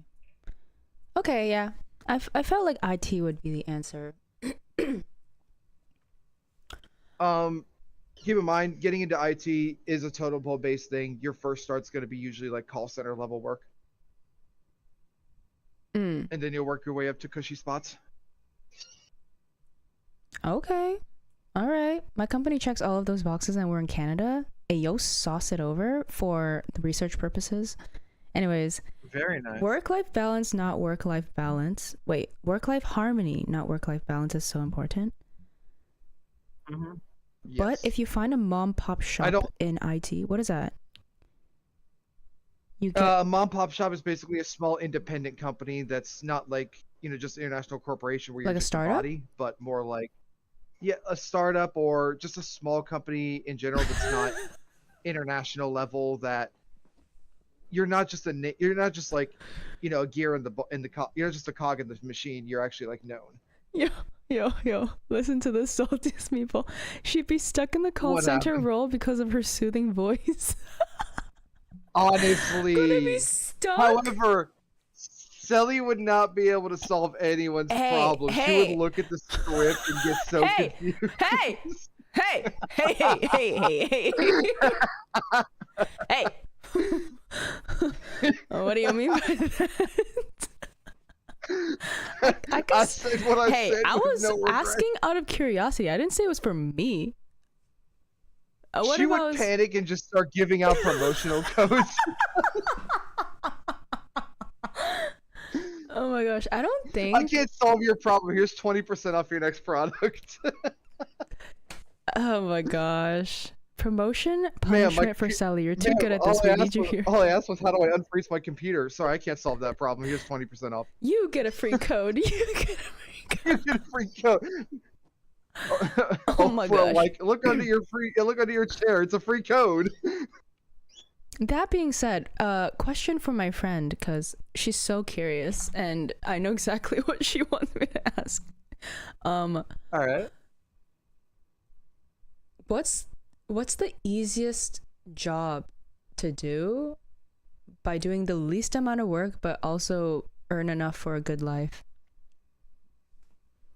Okay, yeah. I felt like IT would be the answer. Keep in mind, getting into IT is a totem pole based thing. Your first start's going to be usually like call center level work, and then you'll work your way up to cushy spots. Okay. All right. My company checks all of those boxes and we're in Canada. Hey, yo, sauce it over for the research purposes. Anyways, Very nice. work-life balance, not work-life balance. Wait, work-life harmony, not work-life balance is so important. Mm-hmm. But if you find a mom-pop shop don't- in IT, what is that? You get Mom Pop Shop is basically a small independent company that's not like, just an international corporation where you're Like a just startup? body, but more like, a startup or just a small company in general that's not international level. That you're not just you're not just like, a gear in the you're not just a cog in the machine. You're actually like known. Yo, listen to this saltiest meatball. She'd be stuck in the call What center happened? role because of her soothing voice. Honestly, Gonna be stuck. however, Sally would not be able to solve anyone's Hey, problems. She hey. would look at the script and get so Hey, confused. hey, hey. Oh, what do you mean by that? I I guess. said what I Hey, said. I with was no regret. asking out of curiosity. I didn't say it was for me. What She if I would was... panic and just start giving out promotional codes. Oh my gosh, I don't think. I can't solve your problem. Here's 20% off your next product. Oh my gosh. Promotion Ma'am, punishment for Sally. You're too good at this. We need you here. All I asked was, how do I unfreeze my computer? Sorry, I can't solve that problem. Here's 20% off. You get a free code. You get a free code. You get a free code. Oh my for gosh. Like, look under your chair. It's a free code. That being said, question for my friend, because she's so curious and I know exactly what she wants me to ask. All right. What's the easiest job to do by doing the least amount of work but also earn enough for a good life?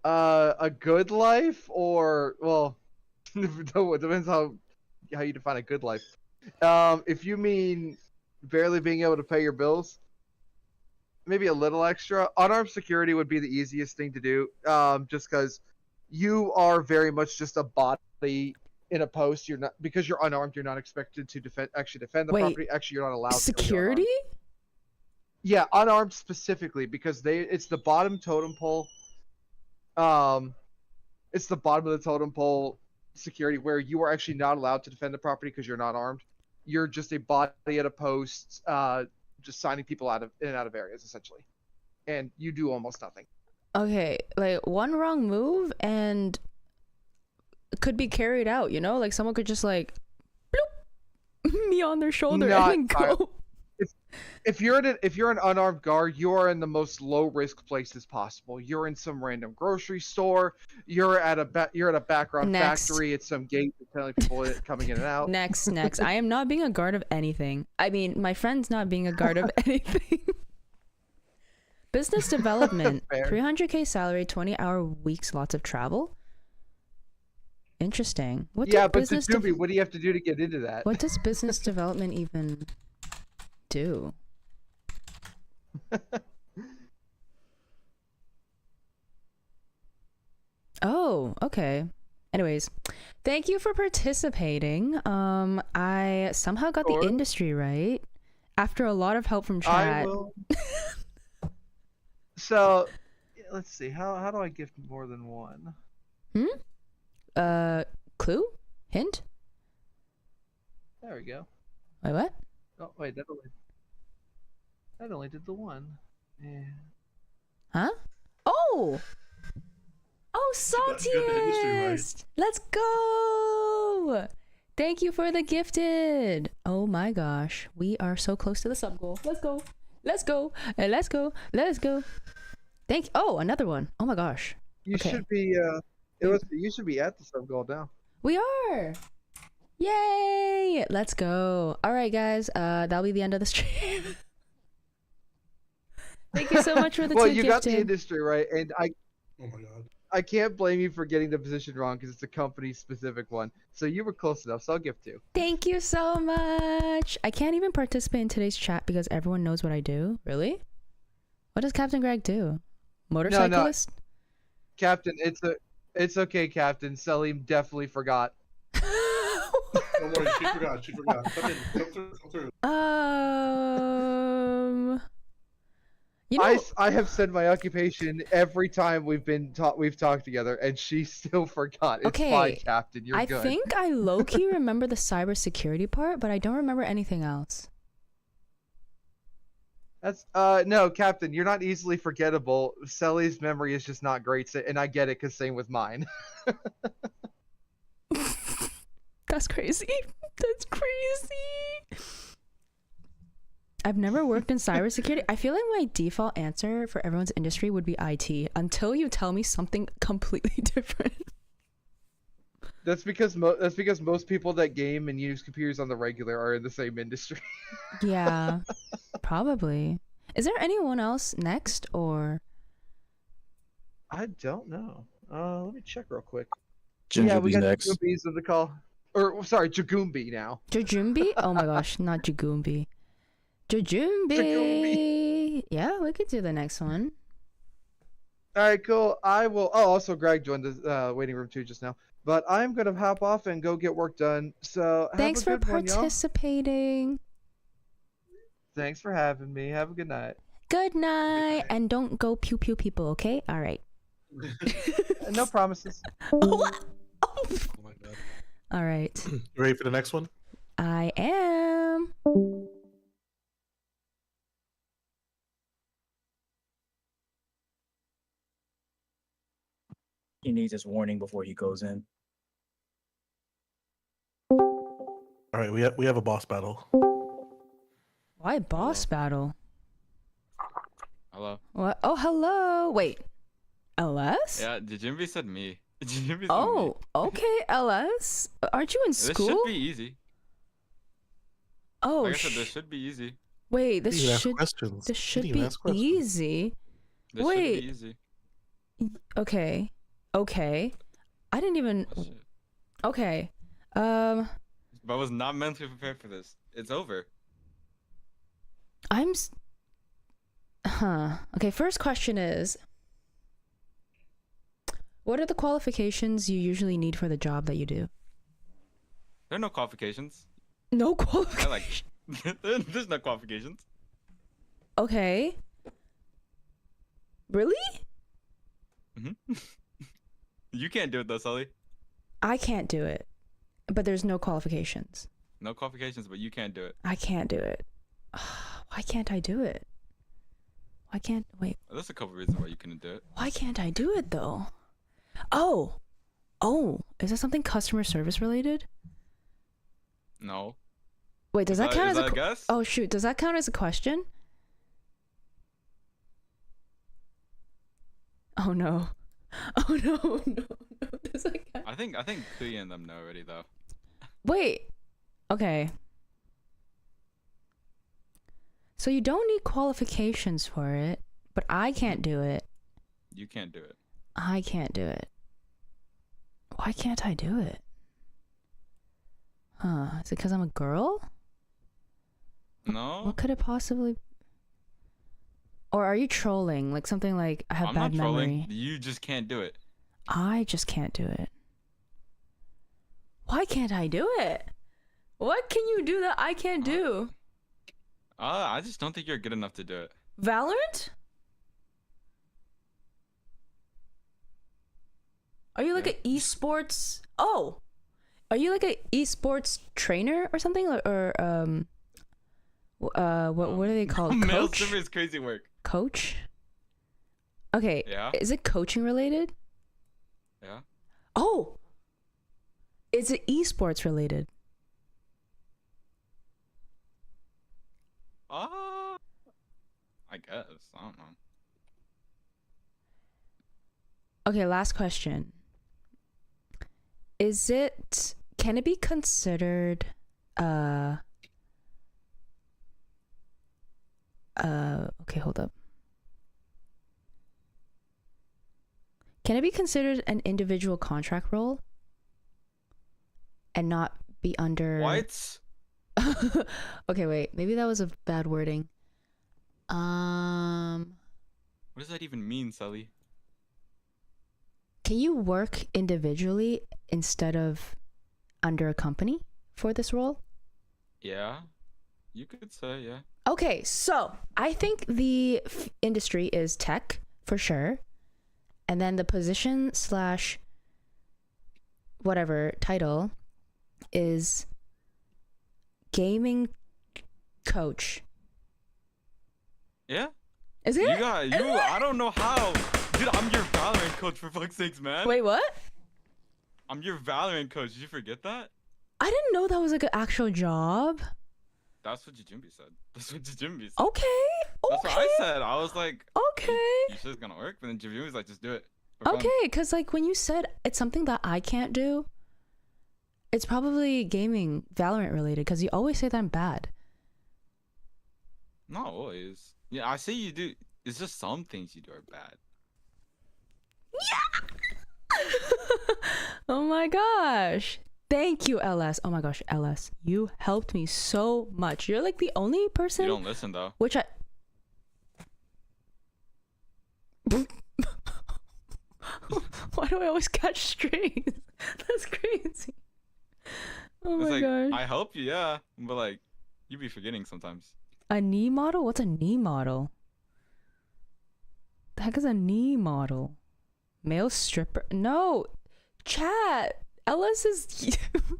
A good life, or well, it depends how you define a good life. If you mean barely being able to pay your bills, maybe a little extra. Unarmed security would be the easiest thing to do, just because you are very much just a body in a post, you're not because you're unarmed. You're not expected to defend the Wait, property. Actually, you're not allowed. Security? Yeah, unarmed specifically because it's the bottom totem pole. It's the bottom of the totem pole security where you are actually not allowed to defend the property because you're not armed. You're just a body at a post, just signing people in and out of areas essentially, and you do almost nothing. Okay, like one wrong move and it could be carried out, you know? Like someone could just like bloop me on their shoulder Not and then go. If you're an unarmed guard, you are in the most low risk places possible. You're in some random grocery store. You're at a background Next. factory at some gate telling people coming in and out. Next. I am not being a guard of anything. I mean, my friend's not being a guard of anything. Business development, Fair. 300k salary, 20-hour weeks, lots of travel. Interesting. What Yeah, did but business Tsubiri, what do you have to do to get into that? what does business development even do? Oh, okay. Anyways, thank you for participating. I somehow got Sure. the industry right after a lot of help from I chat. will. So, let's see. How do I gift more than one? Clue? Hint? There we go. Wait, what? Oh wait, that only did the one. Yeah. Huh? Oh! Oh, got the industry right. saltiest! Let's go! Thank you for the gifted. Oh my gosh, we are so close to the sub goal. Let's go. Let's go. And let's go. Let's go. Oh, another one. Oh my gosh. You Okay. should be. You should be at the sub goal now. We are. Yay! Let's go. All right, guys. That'll be the end of the stream. Thank you so much for the Well, two you got the gifted. industry right, and Oh my god. I can't blame you for getting the position wrong because it's a company specific one. So you were close enough. So I'll gift you. Thank you so much. I can't even participate in today's chat because everyone knows what I do. Really? What does Captain Greg do? Motorcyclist? Captain, it's okay, Captain. Selim definitely forgot. Don't worry, she forgot. Come in, come through. You know, I have said my occupation every time we've talked together, and she still forgot. It's Okay, fine, Captain. You're I good. think I low-key remember the cybersecurity part, but I don't remember anything else. That's no, Captain. You're not easily forgettable. Selly's memory is just not great, and I get it. Cause same with mine. That's crazy. That's crazy. I've never worked in cybersecurity. I feel like my default answer for everyone's industry would be IT until you tell me something completely different. That's because most people that game and use computers on the regular are in the same industry. Yeah, probably. Is there anyone else next or? I don't know. Let me check real quick. Ginger yeah, we Bee's got next. Jagoombies of the call. Or sorry, Jagoombi now. Jajumbi? Oh my gosh, not Jagoombi. Jajumbi. Yeah, we could do the next one. All right, cool. I will. Oh, also Greg joined the waiting room too just now. But I'm gonna hop off and go get work done. So have Thanks a for good one, y'all. participating. Thanks for having me. Have a good night. Good night. And don't go pew pew people, okay? All right. No promises. Oh, Oh my god. all right. You ready for the next one? I am. He needs his warning before he goes in. All right, we have a boss battle. Why boss battle? Hello. What? Oh, hello. Wait. LS? Yeah, Jimby said me. Jimby said me. Oh, okay, LS. Aren't you in This school? should be easy. Oh, Like I said, this should be easy. wait. You This didn't ask should questions. this You should didn't be ask questions. easy. This Wait. should be easy. Okay. Okay. I didn't even. Oh, shit. Okay. But I was not mentally prepared for this. It's over. Huh. Okay, first question is, what are the qualifications you usually need for the job that you do? There are no qualifications. No I qualification. like. There's no qualifications. Okay. Really? You can't do it though, Sully. I can't do it. But there's no qualifications. No qualifications, but you can't do it. I can't do it. Why can't I do it? Why can't wait? There's a couple reasons why you couldn't do it. Why can't I do it though? Oh, is that something customer service related? No. Wait, does Is that count is as a that a guess? Oh shoot, does that count as a question? Oh no. Oh no. Does that count? I think Kuya and them know already though. Wait. Okay. So you don't need qualifications for it, but I can't do it. You can't do it. I can't do it. Why can't I do it? Huh? Is it because I'm a girl? No. What could it possibly? Or are you trolling? Like something like I have I'm bad not trolling. memory. You just can't do it. I just can't do it. Why can't I do it? What can you do that I can't do? I just don't think you're good enough to do it. Valorant? Are you like Yeah. an esports? Oh, are you like an esports trainer or something? Or what do they call it? Male Coach? streamer is crazy work. Coach? Okay. Yeah. Is it coaching related? Yeah. Oh, is it esports related? I guess. I don't know. Okay, last question. Can it be considered okay, hold up. Can it be considered an individual contract role and not be under What? Okay, wait. Maybe that was a bad wording. What does that even mean, Sully? Can you work individually instead of under a company for this role? Yeah. You could say, yeah. Okay, so I think the industry is tech for sure. And then the position / whatever title is gaming coach. Yeah. Is it? I don't know how. Dude, I'm your Valorant coach for fuck's sakes, man. Wait, what? I'm your Valorant coach. Did you forget that? I didn't know that was like an actual job. That's what Jajumbi said. That's what Jajumbi said. Okay. That's what I said. I was like, Okay. you sure it's gonna work? But then Jajumbi's like, just do it. for fun. Okay, because like when you said it's something that I can't do, it's probably gaming Valorant related because you always say that I'm bad. Not always. Yeah, I say you do. It's just some things you do are bad. Oh my gosh. Thank you, LS. Oh my gosh, LS. You helped me so much. You're like the only person You don't listen though. which I Why do I always catch strings? That's crazy. Oh It's my like gosh. I help you, yeah, but like you be forgetting sometimes. A knee model? What's a knee model? The heck is a knee model? Male stripper? No, chat. Ellis is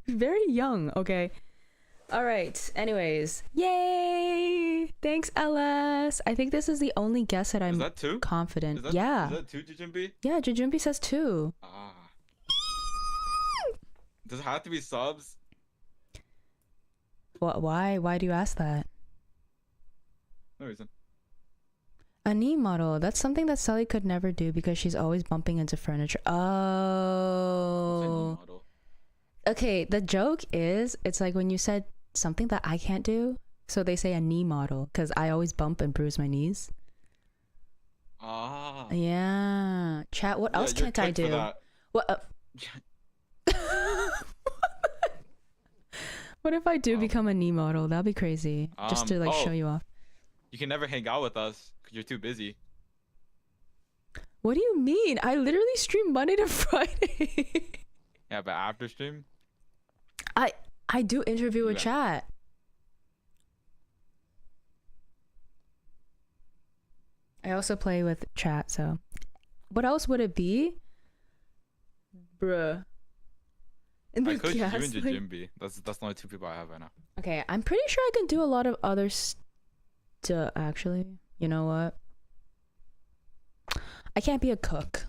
very young. Okay. All right. Anyways, yay! Thanks, Ellis. I think this is the only guess that I'm Is that two? confident. Is that, Yeah. Is that two, Jajumbi? Yeah. Jajumbi says 2. Ah. Does it have to be subs? What? Why? Why do you ask that? No reason. A knee model. That's something that Sully could never do because she's always bumping into furniture. It's a new Oh. model. Okay, the joke is it's like when you said something that I can't do, so they say a knee model because I always bump and bruise my knees. Ah. Yeah. Chat, what Yeah, else you're can't I cooked for do? that. What What if I do become a knee model? That'd be crazy. Just to like show you off. You can never hang out with us because you're too busy. What do you mean? I literally stream Monday to Friday. Yeah, but after stream, I I do interview with Yeah. chat. I also play with chat, so what else would it be? Bruh. In I the coach you and gaslight- Jajimbi. That's the only two people I have right now. Okay, I'm pretty sure I can do a lot of other stuff, actually. You know what? I can't be a cook.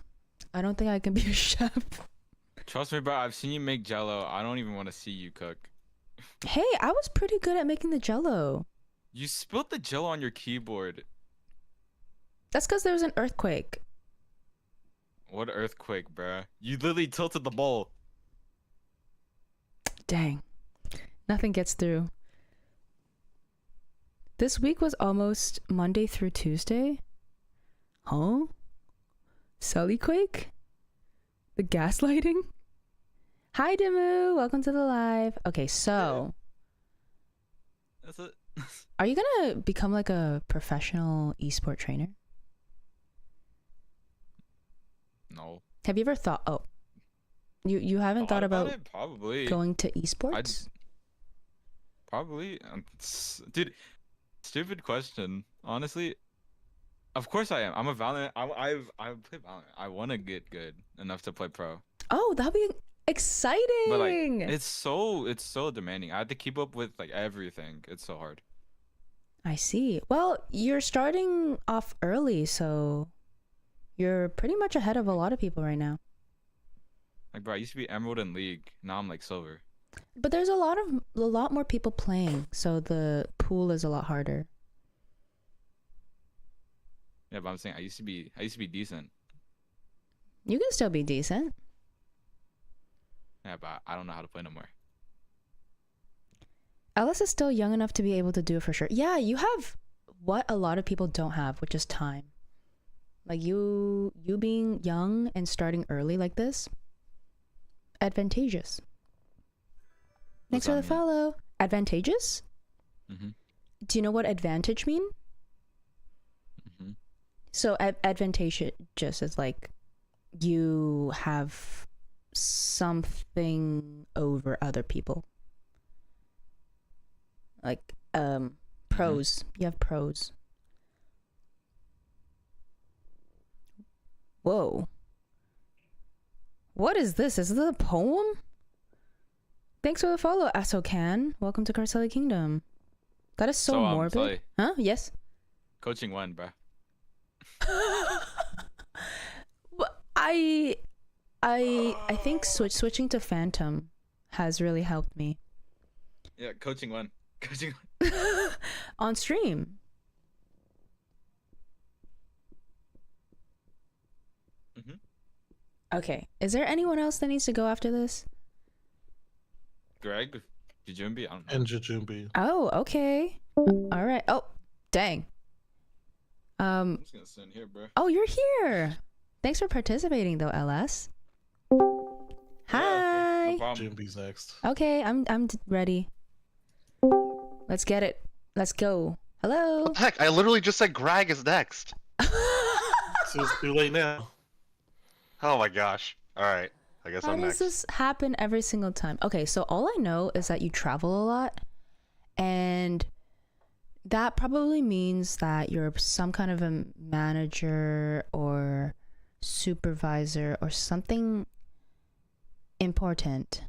I don't think I can be a chef. Trust me, bro. I've seen you make Jello. I don't even want to see you cook. Hey, I was pretty good at making the jello. You spilled the Jello on your keyboard. That's because there was an earthquake. What earthquake, bruh? You literally tilted the bowl. Dang. Nothing gets through. This week was almost Monday through Tuesday. Huh? Sullyquake? The gaslighting? Hi, Dimu. Welcome to the live. Okay, so That's it. are you gonna become like a professional esport trainer? No. Have you ever thought? Oh, you haven't thought about it? Probably. going to esports? Probably. Dude, stupid question. Honestly, of course I am. I'm a Valorant. I play Valorant. I want to get good enough to play pro. Oh, that'll be exciting. But like, it's so demanding. I have to keep up with like everything. It's so hard. I see. Well, you're starting off early, so you're pretty much ahead of a lot of people right now. Like, bro, I used to be Emerald in League. Now I'm like Silver. But there's a lot more people playing, so the pool is a lot harder. Yeah, but I'm saying I used to be decent. You can still be decent. Yeah, but I don't know how to play no more. Ellis is still young enough to be able to do it for sure. Yeah, you have what a lot of people don't have, which is time. Like you being young and starting early like this, advantageous. Thanks for the What's that mean? follow. Advantageous? Mm-hmm. Do you know what advantage mean? Mm-hmm. So advantageous is like you have something over other people. Like pros. You have pros. Whoa. What is this? Is this a poem? Thanks for the follow, Asokan. Welcome to Carcelli Kingdom. That is so morbid. Sully, Huh? Yes. coaching one, bro. But I think switching to Phantom has really helped me Yeah, coaching one. Coaching. on stream. Mhm. Okay. Is there anyone else that needs to go after this? Greg, Jujumbi, I don't know. And Jajumbi. Oh, okay. All right. Oh, dang. I'm just gonna sit in here, bro. Oh, you're here. Thanks for participating, though, LS. Hi. No problem. Jajumbi's next. Okay, I'm ready. Let's get it. Let's go. Hello. What the heck? I literally just said Greg is next. So it's too late now. Oh my gosh. Alright. I guess How I'm does next. this happen every single time? Okay, so all I know is that you travel a lot, and that probably means that you're some kind of a manager or supervisor or something important,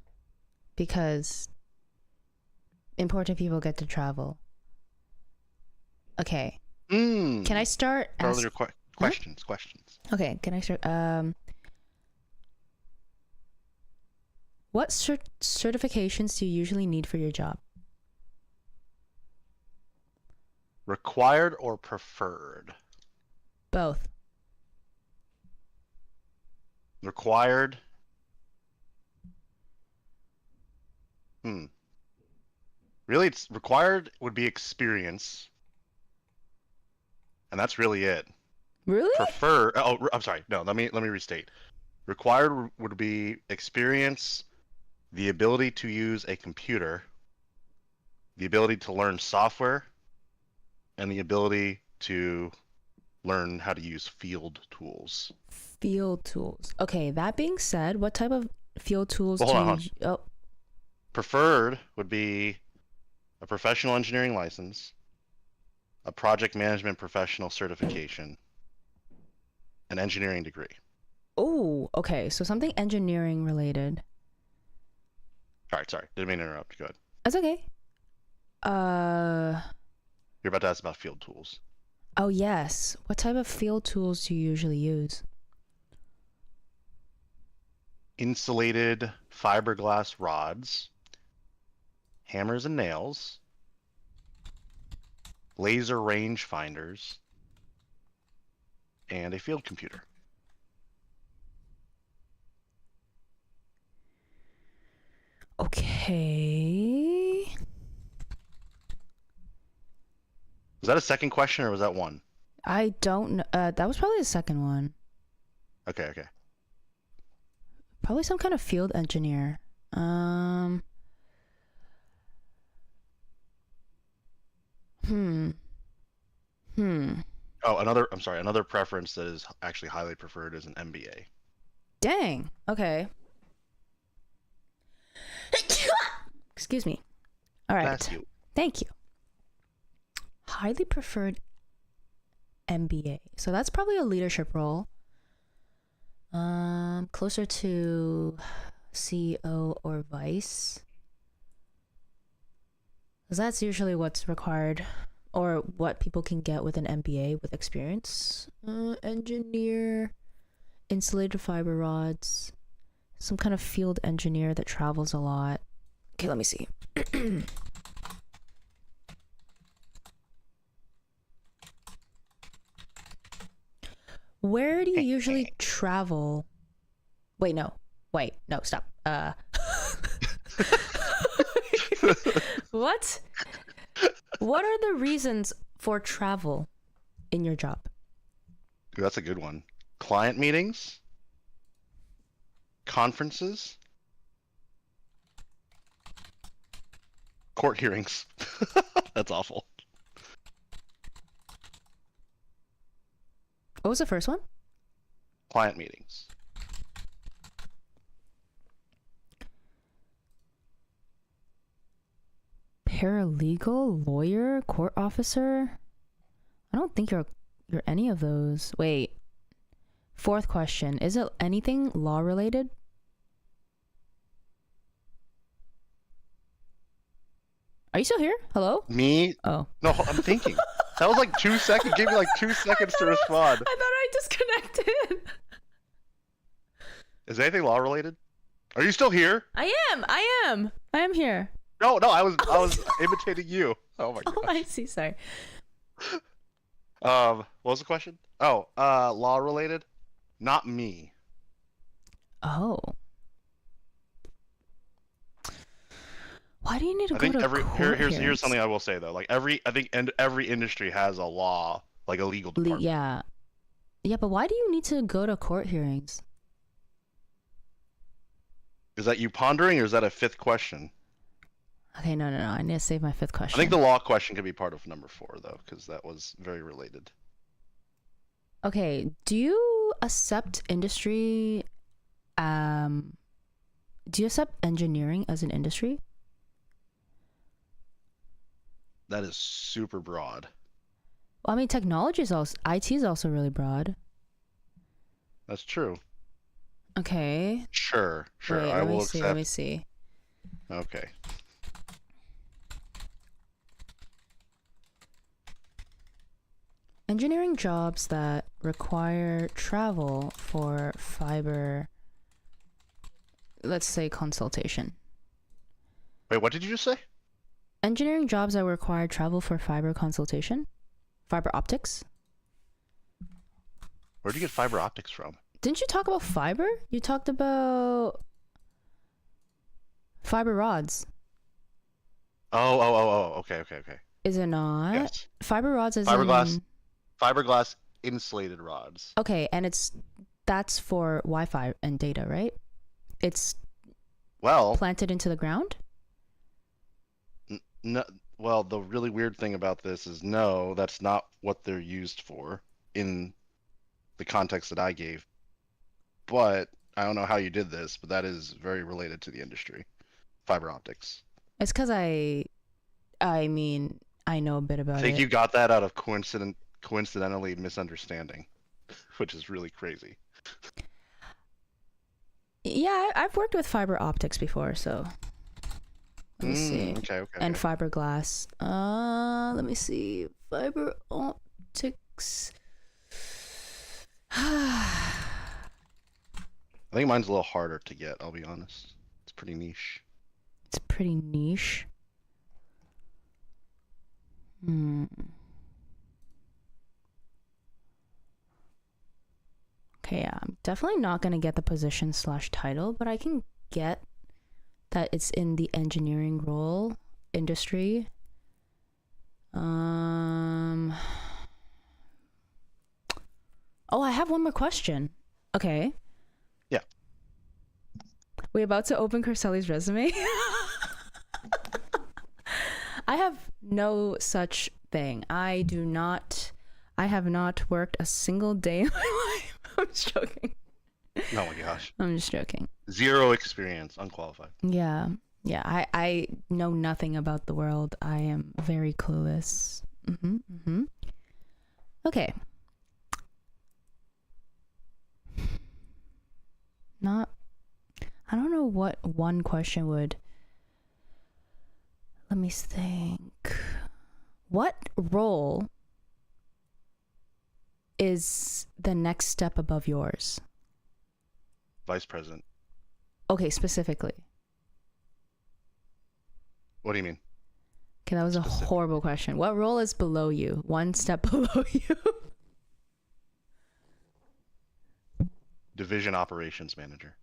because important people get to travel. Okay, can I start? Earlier questions. Okay, can I start? What certifications do you usually need for your job? Required or preferred? Both. Required. Really, it's required would be experience. And that's really it. Really? Prefer. Oh, I'm sorry. No, let me restate. Required would be experience, the ability to use a computer, the ability to learn software, and the ability to learn how to use field tools. Field tools. Okay, that being said, what type of field tools Well, do hold you on. Oh, Preferred would be a professional engineering license, a project management professional certification, an engineering degree. Oh, okay. So something engineering related. All right, sorry, didn't mean to interrupt. Go ahead. That's okay. You're about to ask about field tools. Oh yes. What type of field tools do you usually use? Insulated fiberglass rods, hammers and nails, laser range finders, and a field computer. Okay. Was that a second question or was that one? I don't know. That was probably the second one. Okay, okay. Probably some kind of field engineer. Oh, another preference that is actually highly preferred is an MBA. Dang. Okay. Excuse me. All right. Bless you. Thank you. Highly preferred MBA. So that's probably a leadership role. Closer to CEO or vice. Because that's usually what's required, or what people can get with an MBA with experience. Engineer, insulated fiber rods, some kind of field engineer that travels a lot. Okay, let me see. Where do you usually travel? Wait, no, stop. What? What are the reasons for travel in your job? Ooh, that's a good one. Client meetings, conferences, court hearings. That's awful. What was the first one? Client meetings. Paralegal, lawyer, court officer? I don't think you're any of those. Wait. Fourth question. Is it anything law related? Are you still here? Hello? Me? Oh. No, I'm thinking. That was like 2 seconds. Give me like 2 seconds to respond. I thought I disconnected. Is anything law related? Are you still here? I am here. No, I was imitating you. Oh my god. Oh, I see. Sorry. What was the question? Oh, law related? Not me. Oh. Why do you need to I go think to court here's hearings? something I will say though. Like every industry has a law, like a legal department. Yeah. Yeah, but why do you need to go to court hearings? Is that you pondering, or is that a fifth question? Okay, no. I need to save my fifth question. I think the law question could be part of number 4 though, because that was very related. Okay, do you accept industry? Do you accept engineering as an industry? That is super broad. Well, I mean, technology is also IT is also really broad. That's true. Okay. Sure. Wait, I will see. accept. Let me see. Okay. Engineering jobs that require travel for fiber, let's say consultation. Wait, what did you just say? Engineering jobs that require travel for fiber consultation? Fiber optics? Where do you get fiber optics from? Didn't you talk about fiber? You talked about fiber rods. Oh. Okay. Is it not? Yes. Fiber rods is Fiberglass. in... Fiberglass insulated rods. Okay, and that's for Wi-Fi and data, right? It's Well, planted into the ground? no. Well, the really weird thing about this is no, that's not what they're used for in the context that I gave. But I don't know how you did this, but that is very related to the industry. fiber optics. It's because I mean, I know a bit about I think it. you got that out of coincidentally misunderstanding, which is really crazy. Yeah, I've worked with fiber optics before, so let me see. Okay. And fiberglass. Let me see. Fiber optics. I think mine's a little harder to get, I'll be honest. It's pretty niche. It's pretty niche. Okay, yeah, I'm definitely not gonna get the position / title, but I can get that it's in the engineering role industry. Oh, I have one more question. Okay. Yeah. We about to open Carcelli's resume. I have no such thing. I have not worked a single day in my life. I'm just joking. Oh my gosh. I'm just joking. 0 experience, unqualified. Yeah. I know nothing about the world. I am very clueless. Okay. I don't know what one question would. Let me think. What role is the next step above yours? Vice president. Okay, specifically. What do you mean? Okay, that was a horrible question. What role is below you? One step below you? Division operations manager.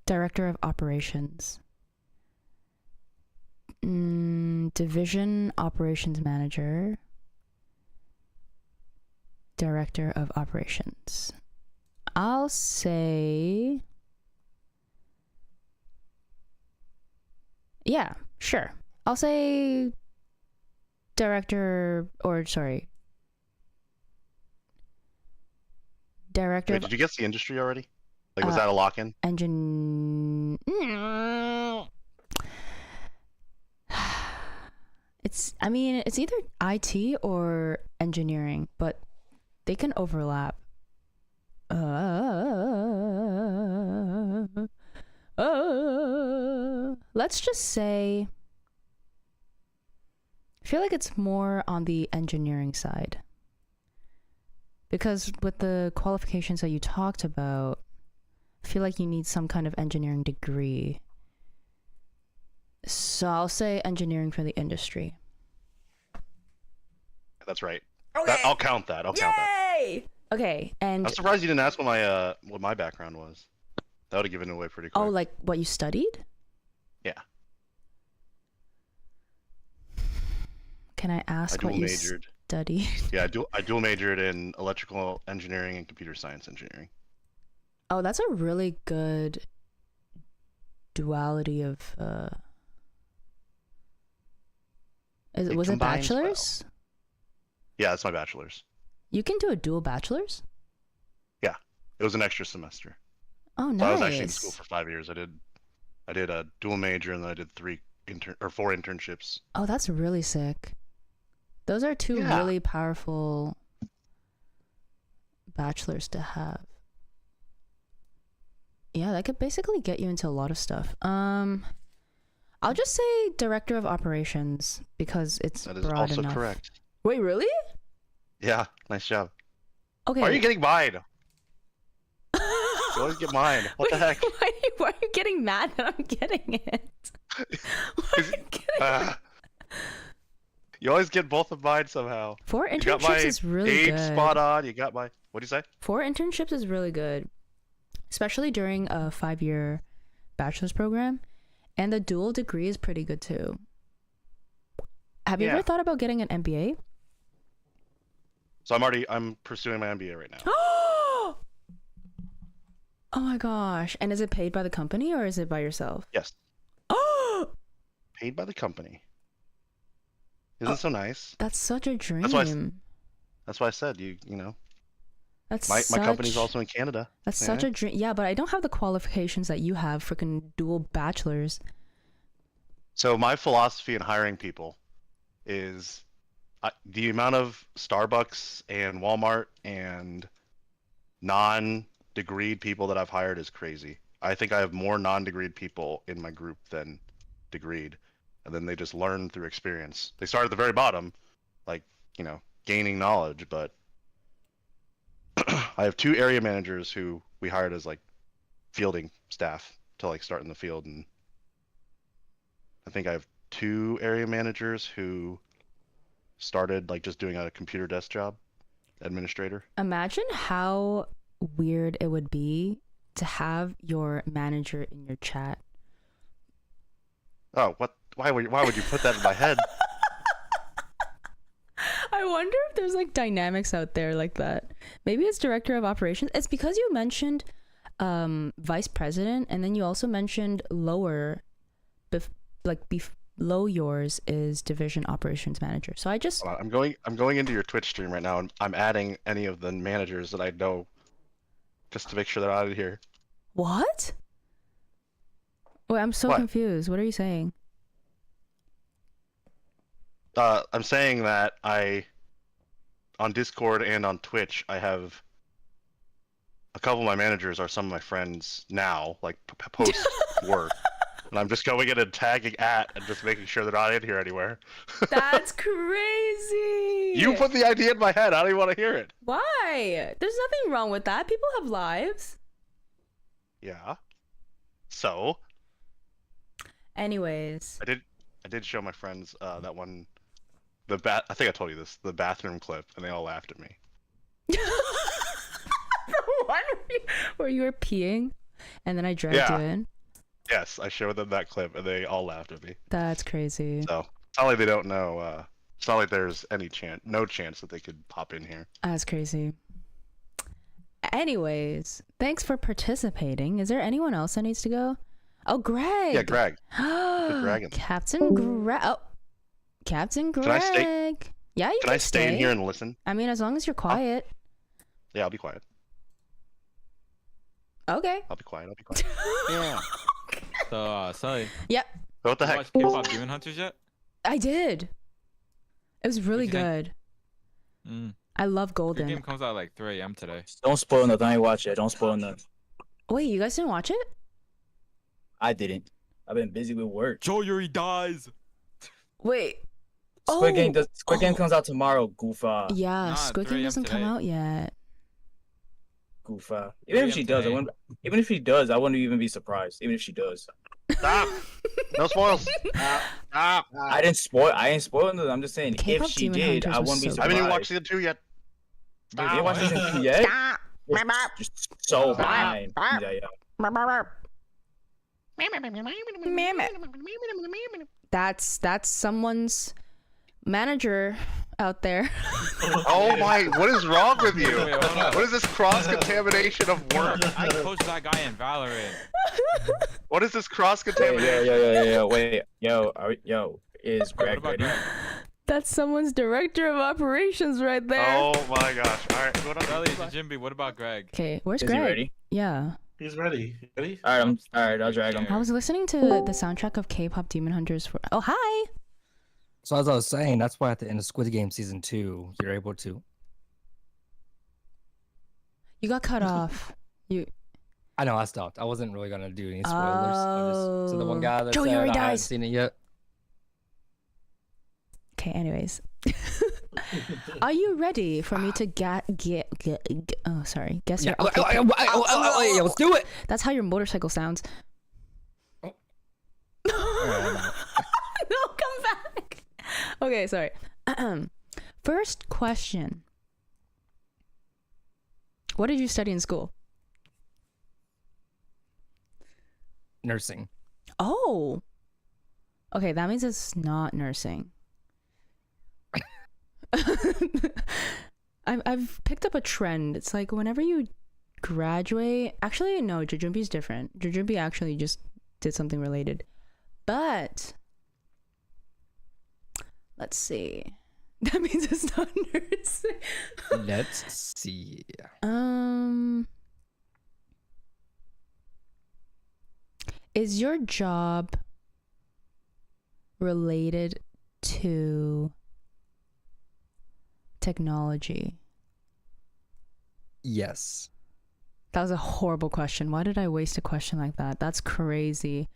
Director of operations. Division operations manager. Director of operations. I'll say... Yeah, sure. I'll say director, or sorry. Director Wait, of did you guess the industry already? Like, was that a lock-in? engine... it's either IT or engineering, but they can overlap. Let's just say, I feel like it's more on the engineering side. Because with the qualifications that you talked about, I feel like you need some kind of engineering degree. So I'll say engineering for the industry. That's right. Okay. I'll count that. I'll count that. Yay! Okay, and I'm surprised you didn't ask what my background was. That would have given it away pretty quick. oh, like what you studied? Yeah. Can I ask I what you dual-majored. studied? Yeah, I dual majored in electrical engineering and computer science engineering. Oh, that's a really good duality of. Was it combines bachelor's? Yeah, that's my bachelor's. You can do a dual bachelor's? Yeah, it was an extra semester. Oh, nice. So I was actually in school for 5 years. I did a dual major and then I did 4 internships. Oh, that's really sick. Those are two Yeah. really powerful bachelors to have. Yeah, that could basically get you into a lot of stuff. I'll just say director of operations because it's That is broad also enough. correct. Wait, really? Yeah, nice job. Okay. Why are you getting mine? You always get mine. What the heck? Why are you getting mad that I'm getting it? Why are you getting You always get both of mine somehow. 4 You got my internships is really age good. spot on. You got my... What'd you say? 4 internships is really good, especially during a 5-year bachelor's program, and the dual degree is pretty good too. Have you Yeah. ever thought about getting an MBA? So I'm pursuing my MBA right now. Oh my gosh. And is it paid by the company or is it by yourself? Yes, Oh, paid by the company. Isn't so nice? that's such a dream. That's why That's why I said you know That's my company's such- also in Canada. That's Yeah. such a dream. Yeah, but I don't have the qualifications that you have. Freaking dual bachelors. So my philosophy in hiring people is the amount of Starbucks and Walmart and non-degreed people that I've hired is crazy. I think I have more non-degreed people in my group than degreed, and then they just learn through experience. They start at the very bottom, like, you know, gaining knowledge, but I have 2 area managers who we hired as like fielding staff to like start in the field, and I think I have 2 area managers who started like just doing a computer desk job, administrator. Imagine how weird it would be to have your manager in your chat. Oh, what? Why would you put that in my head? I wonder if there's like dynamics out there like that. Maybe it's director of operations. It's because you mentioned vice president, and then you also mentioned lower, below yours is division operations manager. So I just Hold on, I'm going into your Twitch stream right now, and I'm adding any of the managers that I know, just to make sure they're out of here. what? Wait, I'm so What? confused. What are you saying? I'm saying that on Discord and on Twitch, I have a couple of my managers are some of my friends now, like post work, and I'm just going in and tagging at and just making sure they're not in here anywhere. That's crazy. You put the idea in my head. I don't even want to hear it. Why? There's nothing wrong with that. People have lives. Yeah. So Anyways. I did show my friends that one. I think I told you this. The bathroom clip, and they all laughed at me. The one where you were peeing and then I dragged Yeah. you in? Yes, I showed them that clip, and they all laughed at me. That's crazy. So it's not like they don't know. It's not like there's no chance that they could pop in here. That's crazy. Anyways, thanks for participating. Is there anyone else that needs to go? Oh, Greg. Yeah, Greg. dragon. Captain Greg. Oh, Captain Greg. I stay- Yeah, you Can I stay in here and listen? I mean, as long as you're quiet. Yeah, I'll be quiet. Okay. I'll be quiet. I'll be quiet. Yeah. So, Sully, Yep, But what the you heck? watched K-pop Demon Hunters yet? I did. It was really What'd you think? good. Mm. I love Your Golden. game comes out at like 3 a.m. today. Don't spoil nothing. I ain't watch it. Don't spoil nothing. Wait, you guys didn't watch it? I didn't. I've been busy with work. Joe Yuri dies. Wait. Squid Game Oh, Squid Game oh. comes out tomorrow. Goofa. Yeah, Nah, Squid 3 Game a.m. doesn't come today. out yet. Goofa. Even if 3 she does, today. even if she does, I wouldn't even be surprised. Even if she does. Stop! No spoils. Stop! I didn't spoil nothing. I'm just saying, K-pop if she Demon did, Hunters I was wouldn't be so I surprised. haven't even watched season 2 yet. You didn't watch season 2 yet? Just so behind. Yeah. That's someone's manager out there. Oh my! What is wrong with you? Wait, hold on. What is this cross contamination of work? I coached that guy in Valorant. What is this cross Wait, contamination? wait. Yo, is What Greg about ready? Greg? That's someone's director of operations right there. Oh my gosh! All right, what Sully, Jimby, what about Greg? Okay, where's Is Greg? he ready? Yeah. He's ready. Ready? All right, I'll drag him. I was listening to the soundtrack of K-pop Demon Hunters for. Oh, hi. So as I was saying, that's why at the end of Squid Game season 2, you're able to. You got cut off. You. I know I stopped. I wasn't really gonna do any spoilers. So the one guy that Joe said Yuri I hadn't dies. seen it yet. Okay. Anyways, are you ready for me to get? Oh, sorry. Guess your. outfit pick? Yeah, let's do it. That's how your motorcycle sounds. Oh. No, come back. Okay, sorry. First question. What did you study in school? Nursing. Oh. Okay, that means it's not nursing. I've picked up a trend. It's like whenever you graduate. Actually, no, Jujumbi's different. Jujumbi actually just did something related. But let's see. That means it's not nursing. Let's see. Is your job related to technology? Yes. That was a horrible question. Why did I waste a question like that? That's crazy.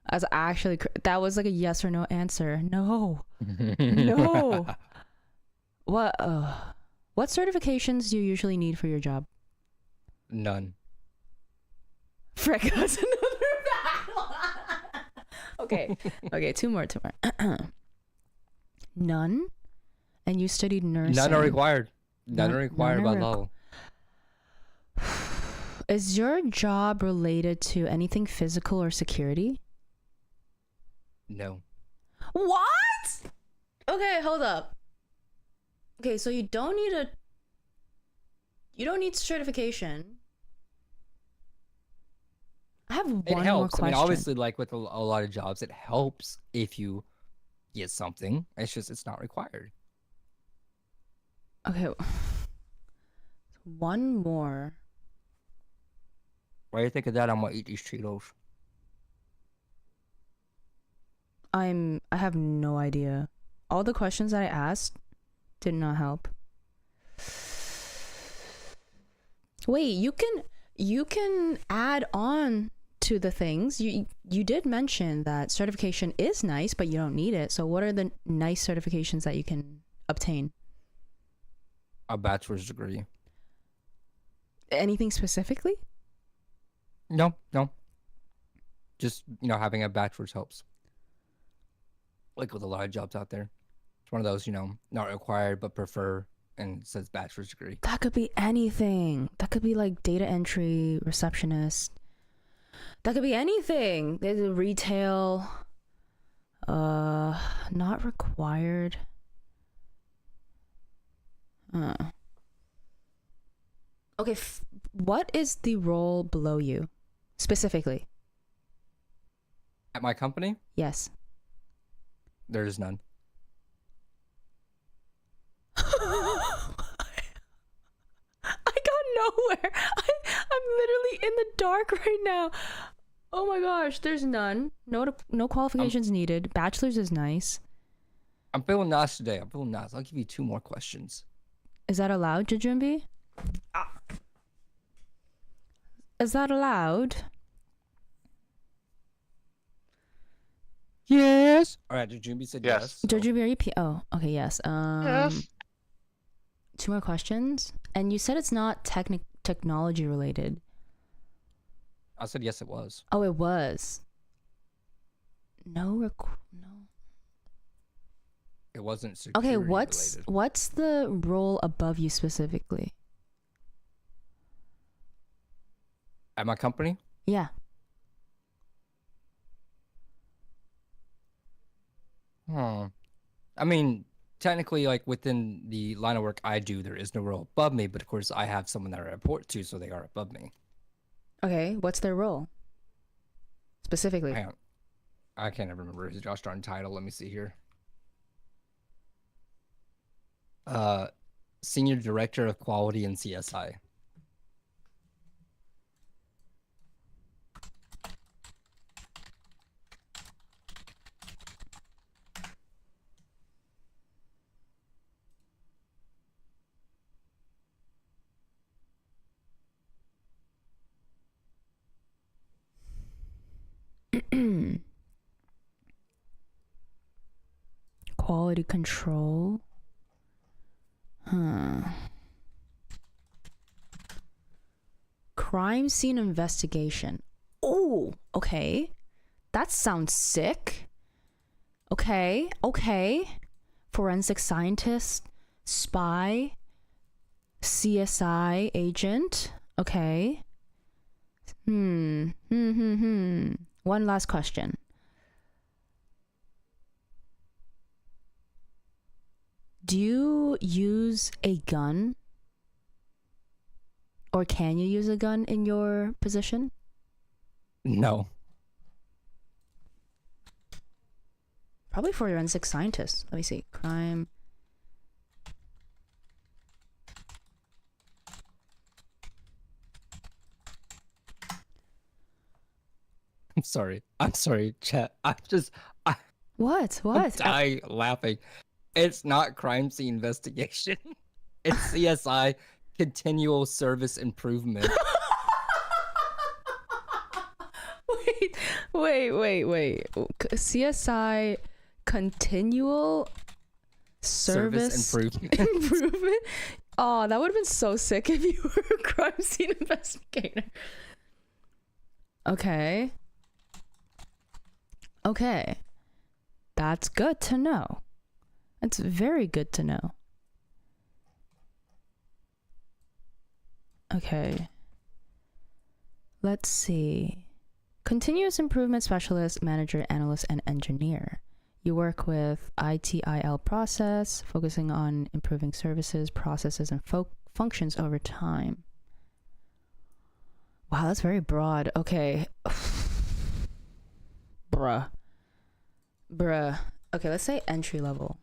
That's actually that was like a yes or no answer. No. No. What certifications do you usually need for your job? None. Frick, that's another battle. Okay, two more. None? And you studied nursing. None are required. None are None required by are law. Is your job related to anything physical or security? No. What? Okay, hold up. Okay, so you don't need certification. I have It one more helps. I question. mean, obviously, like with a lot of jobs, it helps if you get something. It's just it's not required. Okay. One more. Why do you think of that? I'm gonna eat these Cheetos. I have no idea. All the questions that I asked did not help. Wait, you can add on to the things. You did mention that certification is nice, but you don't need it. So what are the nice certifications that you can obtain? A bachelor's degree. Anything specifically? No. Just having a bachelor's helps. Like with a lot of jobs out there, it's one of those not required but prefer, and it says bachelor's degree. That could be anything. That could be like data entry, receptionist. That could be anything. There's a retail. Not required. Okay, what is the role below you, specifically? At my company, Yes. there is none. I got nowhere. I'm literally in the dark right now. Oh my gosh, there's none. No qualifications needed. Bachelor's is nice. I'm feeling nice today. I'm feeling nice. I'll give you 2 more questions. Is that allowed, Jujumbi? Is that allowed? Yes. All right, Jujumbi said Yes. yes. so- Jujumbi, are you Oh, okay, yes. Yes. 2 more questions. And you said it's not technology related. I said yes, it was. Oh, it was. No. It wasn't security Okay, related. what's the role above you specifically? At my company? Yeah. I mean, technically, like within the line of work I do, there is no role above me, but of course I have someone that I report to, so they are above me. Okay, what's their role? Specifically. Hang on. I can't even remember his job starting title. Let me see here. Senior Director of Quality and CSI. Quality control. Crime scene investigation. Oh, okay. That sounds sick. Okay. Forensic scientist, spy, CSI agent. Okay. One last question. Do you use a gun? Or can you use a gun in your position? No. Probably forensic scientists. Let me see. Crime. I'm sorry, chat. What? I'm What? dying laughing. It's not crime scene investigation. It's CSI, continual service improvement. Wait. CSI continual service improvement. Oh, that would have been so sick if you were a crime scene investigator. Okay. That's good to know. That's very good to know. Okay. Let's see. Continuous improvement specialist, manager, analyst, and engineer. You work with ITIL process, focusing on improving services, processes, and functions over time. Wow, that's very broad. Okay. Bruh. Okay, let's say entry level.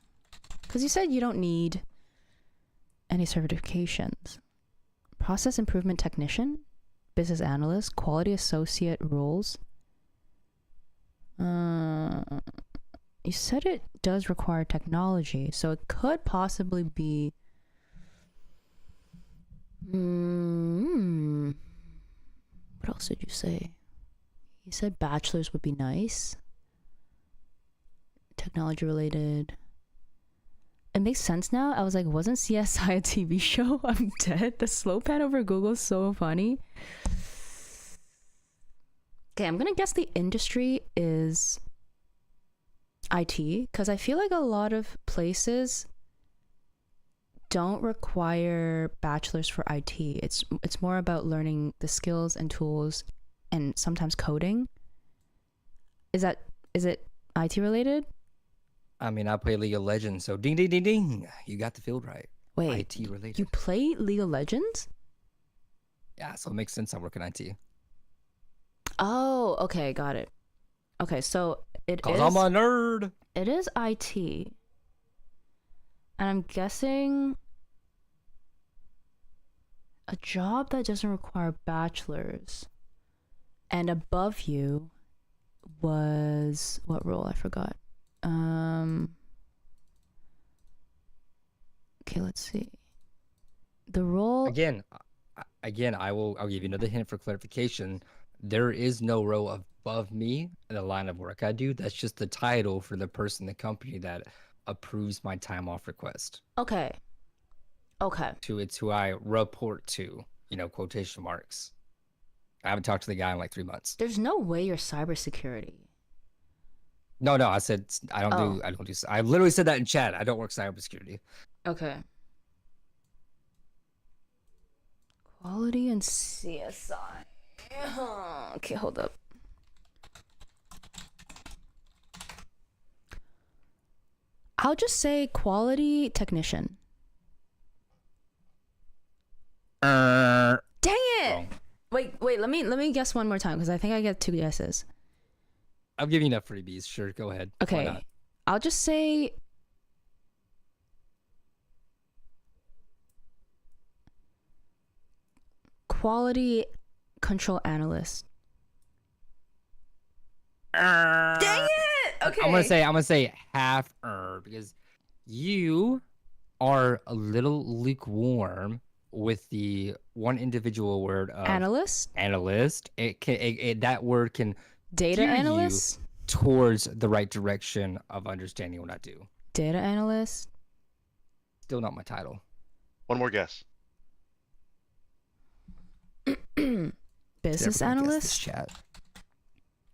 Because you said you don't need any certifications. Process improvement technician, business analyst, quality associate roles. You said it does require technology, so it could possibly be. What else did you say? You said bachelor's would be nice. Technology related. It makes sense now. I was like, wasn't CSI a TV show? I'm dead. The slow pan over Google is so funny. Okay, I'm gonna guess the industry is IT, because I feel like a lot of places don't require bachelors for IT. It's more about learning the skills and tools and sometimes coding. Is it IT related? I mean, I play League of Legends, so ding ding ding ding. You got the field right. Wait, IT related. you play League of Legends? Yeah, so it makes sense I work in IT. Oh, okay, got it. Okay, so Cause I'm a nerd. It is IT. And I'm guessing a job that doesn't require bachelors and above you was what role? I forgot. Okay, let's see. The role Again, I'll give you another hint for clarification. There is no row above me in the line of work I do. That's just the title for the person in the company that approves my time off request. Okay. It's who I report to, quotation marks. I haven't talked to the guy in like 3 months. There's no way you're cybersecurity. No, I said I don't do. I literally said that in chat. I don't work cybersecurity. Okay. Quality and CSI. Okay, hold up. I'll just say quality technician. Dang it! Wrong. Wait, let me guess one more time because I think I get 2 guesses. I'm giving you enough freebies. Sure, go ahead. Why Okay. not? I'll just say quality control analyst. Dang it! Okay. I'm gonna say half because you are a little lukewarm with the one individual word of Analyst? Analyst. That word can Data steer you analyst? towards the right direction of understanding what I do. Data analyst? Still not my title. One more guess. Business Everyone gets this analyst? Chat.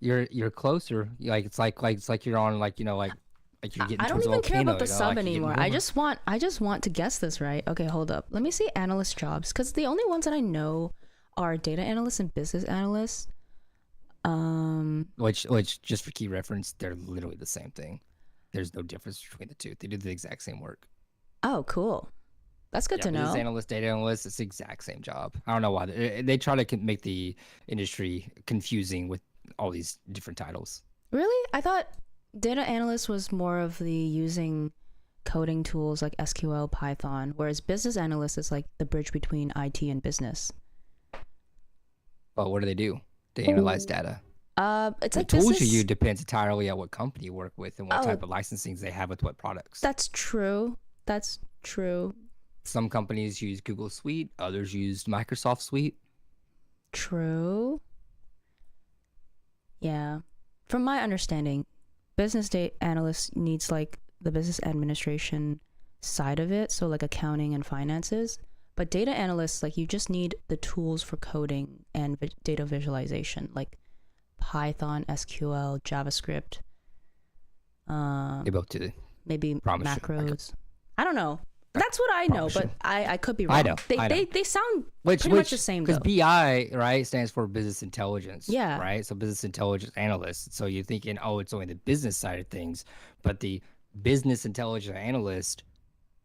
You're closer. Like it's like you're on like you're getting I don't towards a even care volcano, about the like sub you're getting anymore. warmer. I just want to guess this right. Okay, hold up. Let me see analyst jobs because the only ones that I know are data analysts and business analysts. Which just for key reference, they're literally the same thing. There's no difference between the two. They do the exact same work. Oh, cool. That's good to Business know. analyst, data analyst, it's the exact same job. I don't know why they try to make the industry confusing with all these different titles. Really? I thought data analyst was more of the using coding tools like SQL, Python, whereas business analyst is like the bridge between IT and business. But what do? They analyze data. It's The like tools business. you use depends entirely on what company you work with and what Oh. type of licensings they have with what products. That's true. That's true. Some companies use Google Suite, others use Microsoft Suite. True. Yeah. From my understanding, business data analyst needs like the business administration side of it, so like accounting and finances. But data analysts, like you just need the tools for coding and data visualization, like Python, SQL, JavaScript. They both do. Maybe Promise you, macros. I don't know. That's what I know, Promise but you. I could be wrong. I know, They, I know. they sound pretty much the same because though. BI, right, stands for business intelligence. Yeah. Right. So business intelligence analyst. So you're thinking, oh, it's only the business side of things, but the business intelligence analyst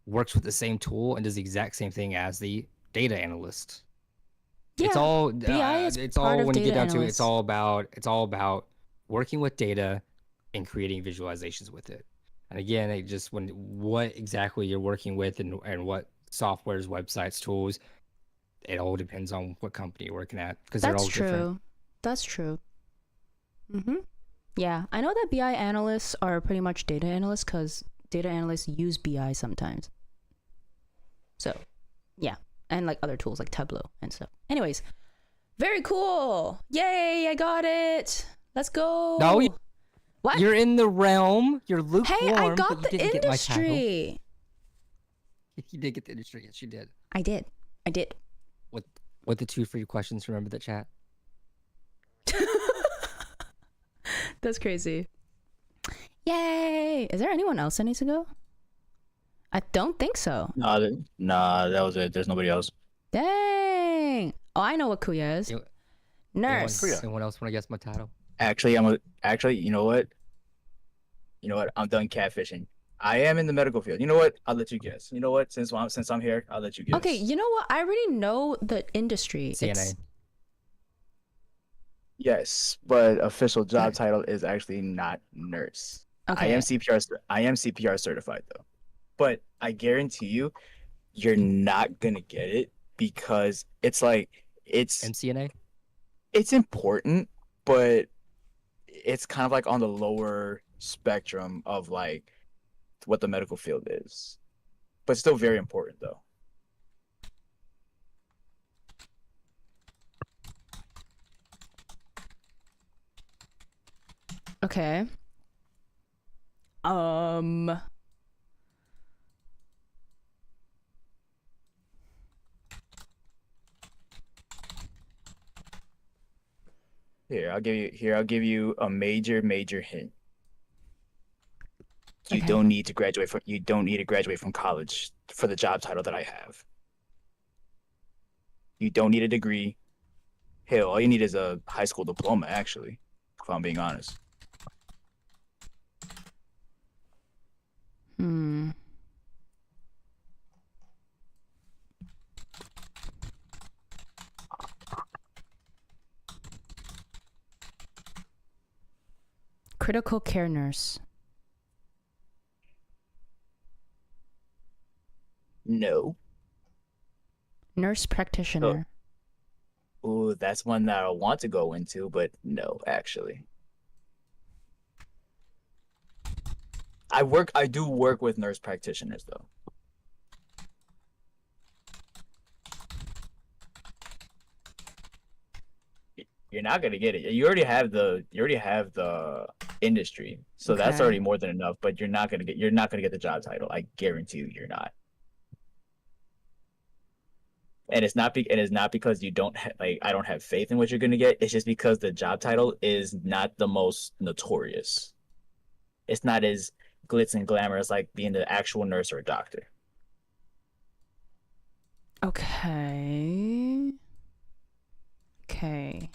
works with the same tool and does the exact same thing as the data analyst. It's Yeah, all BI is it's part all of when you get data down to it, analysts. it's all about working with data and creating visualizations with it. And again, it just what exactly you're working with and what softwares, websites, tools, it all depends on what company you're working at because they're That's all true. different. That's true. Yeah, I know that BI analysts are pretty much data analysts because data analysts use BI sometimes. So, yeah, and like other tools like Tableau and stuff. Anyways, very cool. Yay, I got it. Let's go. No, what? You're in the realm. You're lukewarm. Hey, I but got you the didn't get my title. industry. You did get the industry. Yes, you did. I did. What the 2 free questions? Remember the chat. That's crazy. Yay! Is there anyone else that needs to go? I don't think so. Nah, that was it. There's nobody else. Dang. Oh, I know what Kuya is. You- Nurse. Anyone else want to guess my title? Actually, you know what? I'm done catfishing. I am in the medical field. You know what? I'll let you guess. You know what? Since I'm here, I'll let you guess. Okay, you know what? I already know the industry. CNA. It's- Yes, but official job title is actually not nurse. Okay. I am CPR certified though. But I guarantee you're not gonna get it because it's MCNA. it's important, but it's kind of like on the lower spectrum of like what the medical field is. But still very important though. Okay. I'll give you a major hint. You Okay. don't need to graduate from college for the job title that I have. You don't need a degree. Hell, all you need is a high school diploma, actually, if I'm being honest. Critical care nurse. No. Nurse practitioner. Ooh, that's one that I want to go into, but no, actually. I do work with nurse practitioners though. You're not gonna get it. You already have the industry, so that's Okay. already more than enough. But you're not gonna get the job title. I guarantee you're not. And it's not because you don't I don't have faith in what you're gonna get. It's just because the job title is not the most notorious. It's not as glitz and glamorous like being the actual nurse or a doctor. Okay. Okay.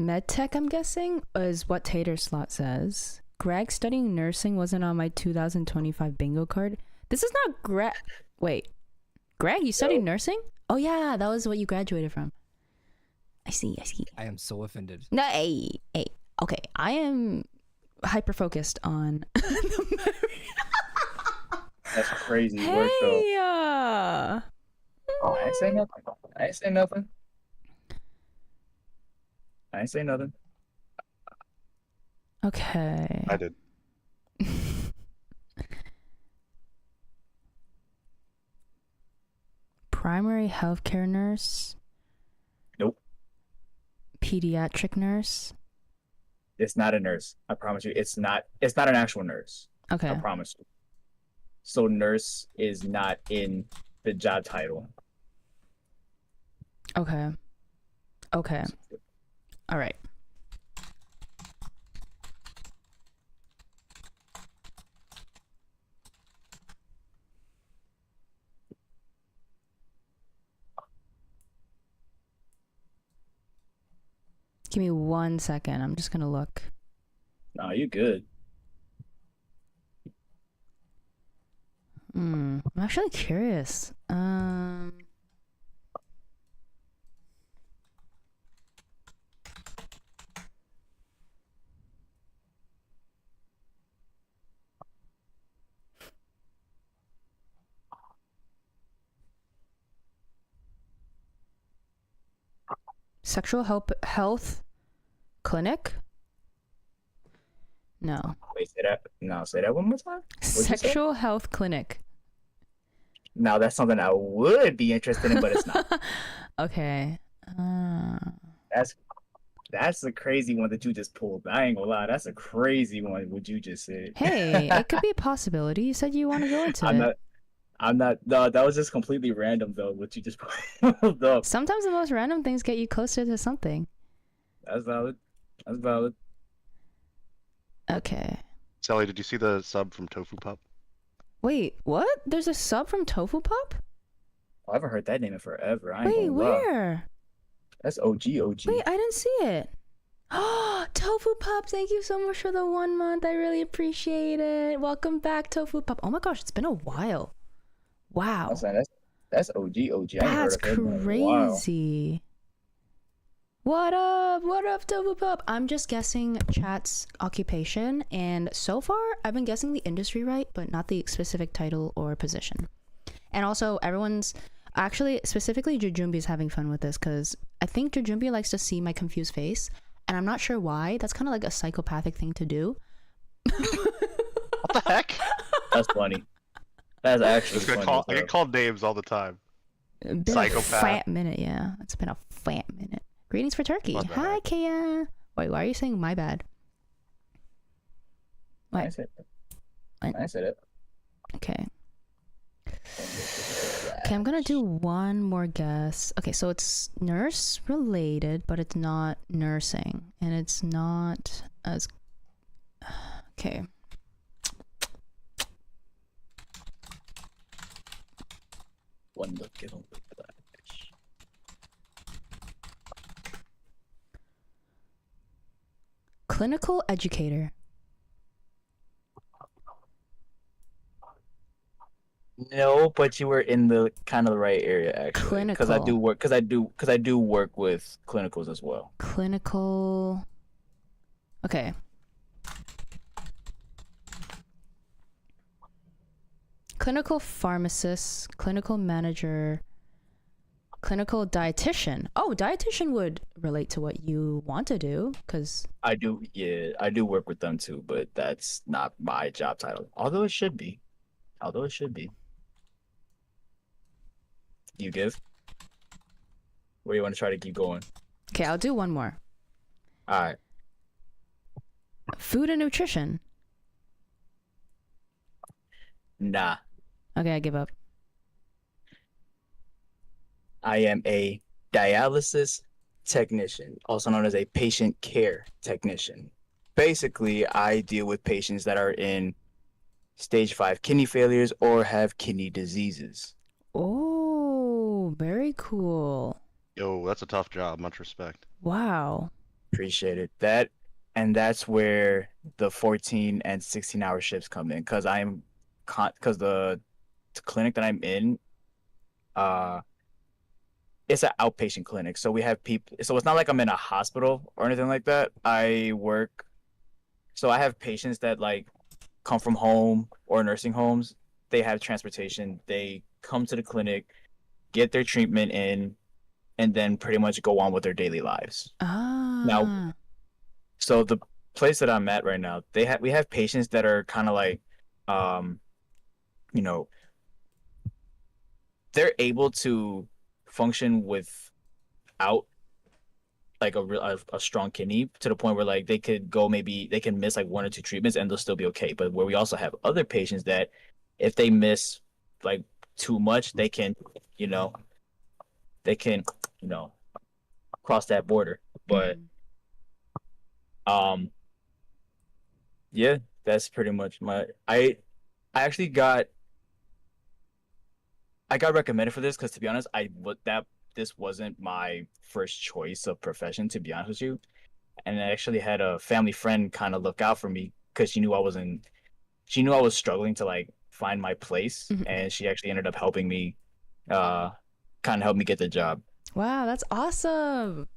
medtech, I'm guessing, is what Tater Slot says. Greg studying nursing wasn't on my 2025 bingo card. This is not Greg. Wait, Greg, you studied nursing? Oh yeah, that was what you graduated from. I see. I am so offended. No, hey. Okay, I am hyper focused on the memory. That's crazy work, though. Hey, Oh, I ain't say nothing. I ain't say nothing. I ain't say nothing. Okay. I did. Primary healthcare nurse. Nope. Pediatric nurse. It's not a nurse. I promise you. It's not an actual nurse. Okay. I promise you. So nurse is not in the job title. Okay. All right. Give me 1 second. I'm just gonna look. No, you good. I'm actually curious. Sexual health clinic? No. Wait, say that. No, say that one more time. What'd you say? Sexual health clinic. Now that's something I would be interested in, but it's not. Okay. That's a crazy one that you just pulled. I ain't gonna lie, that's a crazy one. What you just said. Hey, it could be a possibility. You said you want to go into it. I'm not. No, that was just completely random though. What you just pulled up. Sometimes the most random things get you closer to something. That's valid. That's valid. Okay. Sally, did you see the sub from Tofu Pup? Wait, what? There's a sub from Tofu Pup? I haven't heard that name in forever. I ain't Wait, gonna lie. where? That's OG. Wait, I didn't see it. Oh, Tofu Pup, thank you so much for the 1 month. I really appreciate it. Welcome back, Tofu Pup. Oh my gosh, it's been a while. Wow. That's OG. I ain't That's heard of him in a while. crazy. What up? What up, Tofu Pup? I'm just guessing chat's occupation, and so far I've been guessing the industry right, but not the specific title or position. And also, everyone's actually, specifically Jujumbi's having fun with this because I think Jujumbi likes to see my confused face, and I'm not sure why. That's kind of like a psychopathic thing to do. What the heck? That's funny. That's actually funny. I get called names all the time. Been Psychopath. a fat minute, yeah. It's been a fat minute. Greetings for Turkey. My bad. Hi, Kaya. Wait, why are you saying my bad? I What? said it. What? I said it. Okay. Okay, I'm gonna do one more guess. Okay, so it's nurse related, but it's not nursing, and it's not as. Okay. One look at him. Clinical educator. No, but you were in the kind of the right area actually. Because I do work with clinicals as well. Clinical. Okay. Clinical pharmacist, clinical manager, clinical dietitian. Oh, dietitian would relate to what you want to do, because I do work with them too, but that's not my job title. Although it should be. You give? Where you want to try to keep going? okay, I'll do one more. All right. Food and nutrition. Nah. Okay, I give up. I am a dialysis technician, also known as a patient care technician. Basically, I deal with patients that are in stage 5 kidney failures or have kidney diseases. Oh, very cool. Yo, that's a tough job. Much respect. Wow. Appreciate it. That's where the 14 and 16-hour shifts come in, because because the clinic that I'm in, it's an outpatient clinic, so we have people. So it's not like I'm in a hospital or anything like that. So I have patients that like come from home or nursing homes. They have transportation. They come to the clinic, get their treatment in, and then pretty much go on with their daily lives. Ah. So the place that I'm at right now, we have patients that are kind of like, you know, they're able to function without like a strong kidney, to the point where like they can miss like 1 or 2 treatments and they'll still be okay. But where we also have other patients that if they miss like too much, they can, you know, cross that border. But yeah, that's pretty much I actually got recommended for this because, to be honest, this wasn't my first choice of profession, to be honest with you. And I actually had a family friend kind of look out for me because she knew I was struggling to like find my place, and she actually ended up helping me, kind of help me get the job. Wow, that's awesome.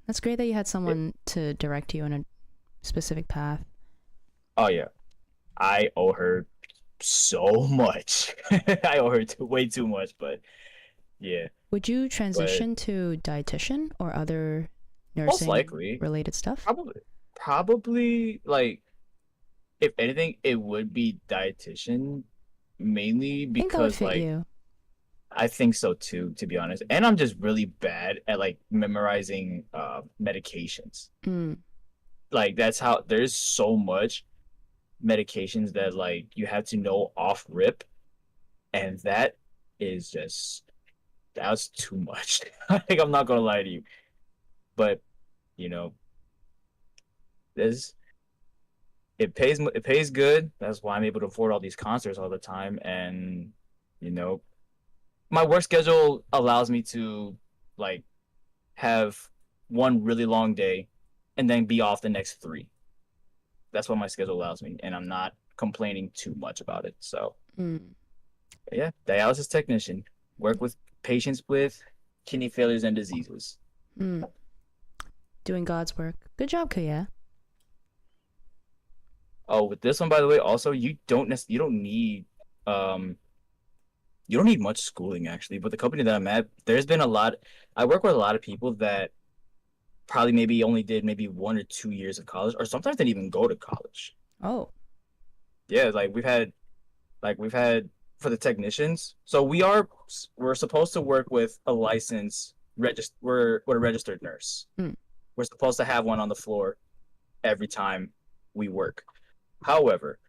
That's great that you had someone to direct you in a specific path. Oh yeah, I owe her so much. I owe her way too much, but yeah. Would you transition to dietitian or other Most nursing likely related stuff? Probably like, if anything, it would be dietitian, mainly I think that would because fit like you. I think so too, to be honest. And I'm just really bad at like memorizing medications. Like that's how there's so much medications that like you have to know off rip, and that's too much. Like, I'm not gonna lie to you, but you know, it pays good. That's why I'm able to afford all these concerts all the time. And you know, my work schedule allows me to like have one really long day and then be off the next 3. That's what my schedule allows me, and I'm not complaining too much about it. So yeah, dialysis technician, work with patients with kidney failures and diseases. Doing God's work. Good job, Kuya. Oh, with this one, by the way, also you don't need much schooling actually. But the company that I'm at, I work with a lot of people that probably maybe only did maybe 1 or 2 years of college, or sometimes didn't even go to college. Oh. Yeah, like we've had for the technicians. So we're supposed to work with a licensed we're a registered nurse. We're supposed to have one on the floor every time we work. However,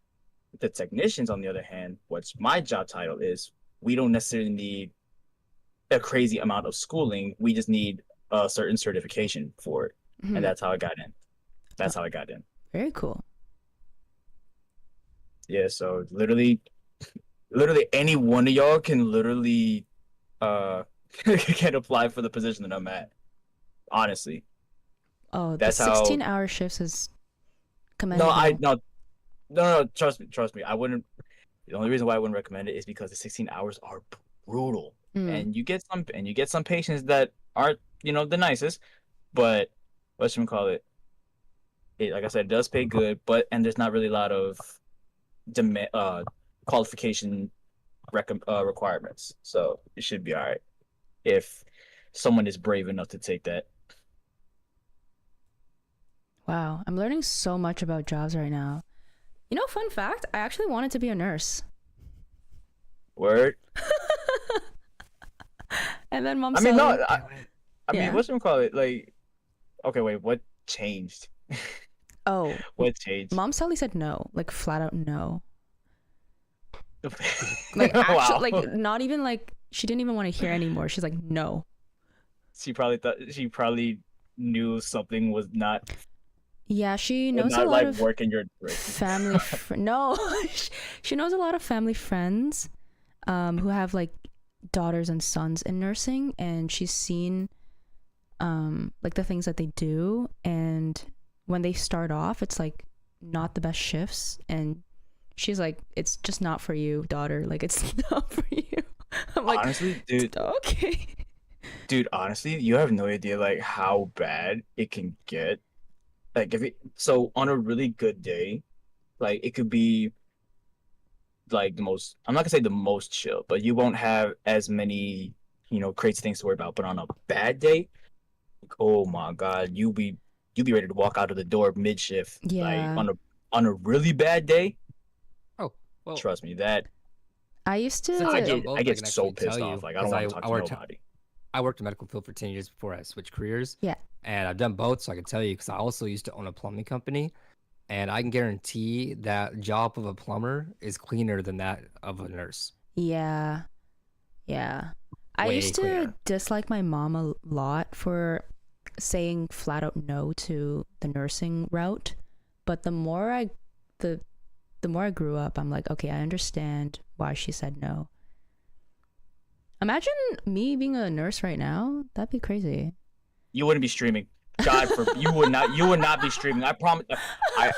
the technicians, on the other hand, what's my job title is, we don't necessarily need a crazy amount of schooling. We just need a certain certification for it. And that's how I got in. Very cool. Yeah, so literally any one of y'all can literally can apply for the position that I'm at. Honestly. Oh, that's the 16-hour shifts is commendable. No, trust me. I wouldn't. The only reason why I wouldn't recommend it is because the 16 hours are brutal. And you get some patients that aren't, the nicest, but whatchamacallit, like I said, it does pay good, and there's not really a lot of qualification requirements, so it should be all right if someone is brave enough to take that. Wow, I'm learning so much about jobs right now. Fun fact, I actually wanted to be a nurse. Word. And then mom I said, mean, no, I Yeah. mean, whatchamacallit, like, okay, wait, what changed? oh, What changed? Mom Sally said no, like flat out no. Wow. Like not even like, she didn't even want to hear anymore. She's like, no. She probably knew something was not. Yeah, she Would knows not a lot like of work in your direction. family. No, she knows a lot of family friends, who have like daughters and sons in nursing, and she's seen like the things that they do, and when they start off, it's like not the best shifts, and she's like, it's just not for you, daughter. Like, it's not for you. I'm like, Honestly, dude, okay. honestly, you have no idea like how bad it can get. Like so on a really good day, like it could be like the most, I'm not gonna say the most chill, but you won't have as many, crazy things to worry about. But on a bad day, like, oh my God, you be ready to walk out of the door mid shift. Like Yeah. on a really bad day, Oh, well, trust me, that I used Since to. I I done get both, I I get can so actually tell pissed you, off. Like I don't 'cause want to talk I to worked- nobody. I worked in the medical field for 10 years before I switched careers. Yeah. And I've done both, so I can tell you because I also used to own a plumbing company. And I can guarantee that job of a plumber is cleaner than that of a nurse. Yeah. Yeah. I Way used to cleaner. dislike my mom a lot for saying flat out no to the nursing route. But the more I grew up, I'm like, okay, I understand why she said no. Imagine me being a nurse right now. That'd be crazy. You wouldn't be streaming. God, you would not be streaming. I promise. I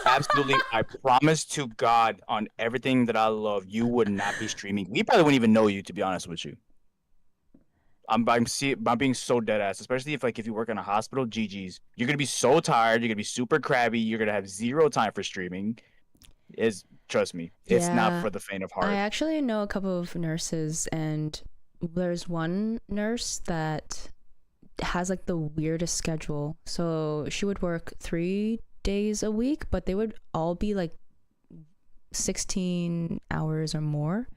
promise to God on everything that I love, you would not be streaming. We probably wouldn't even know you, to be honest with you. I'm being so dead ass, especially if you work in a hospital. GG's. You're gonna be so tired. You're gonna be super crabby. You're gonna have zero time for streaming. Trust me, it's Yeah. not for the faint of heart. I actually know a couple of nurses, and there's one nurse that has like the weirdest schedule. So she would work 3 days a week, but they would all be like 16 hours or more.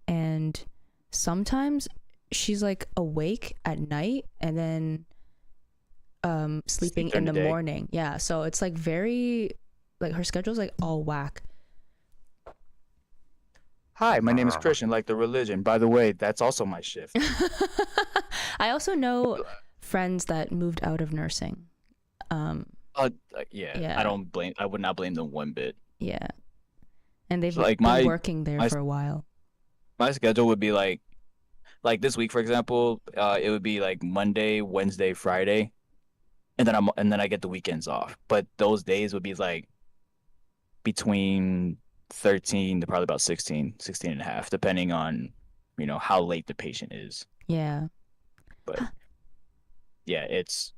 And sometimes she's like awake at night and then sleeping during in the the day. morning. Yeah, so it's like very, like, her schedule's like all whack. Hi, my name is Christian, like the religion. By the way, that's also my shift. I also know friends that moved out of nursing. Yeah, Yeah. I would not blame them one bit. Yeah. And they've So, like, been working there my- for a while. My schedule would be like this week, for example, it would be like Monday, Wednesday, Friday, and then I get the weekends off. But those days would be like between 13 to probably about 16 and a half, depending on, how late the patient is. Yeah. But yeah, it's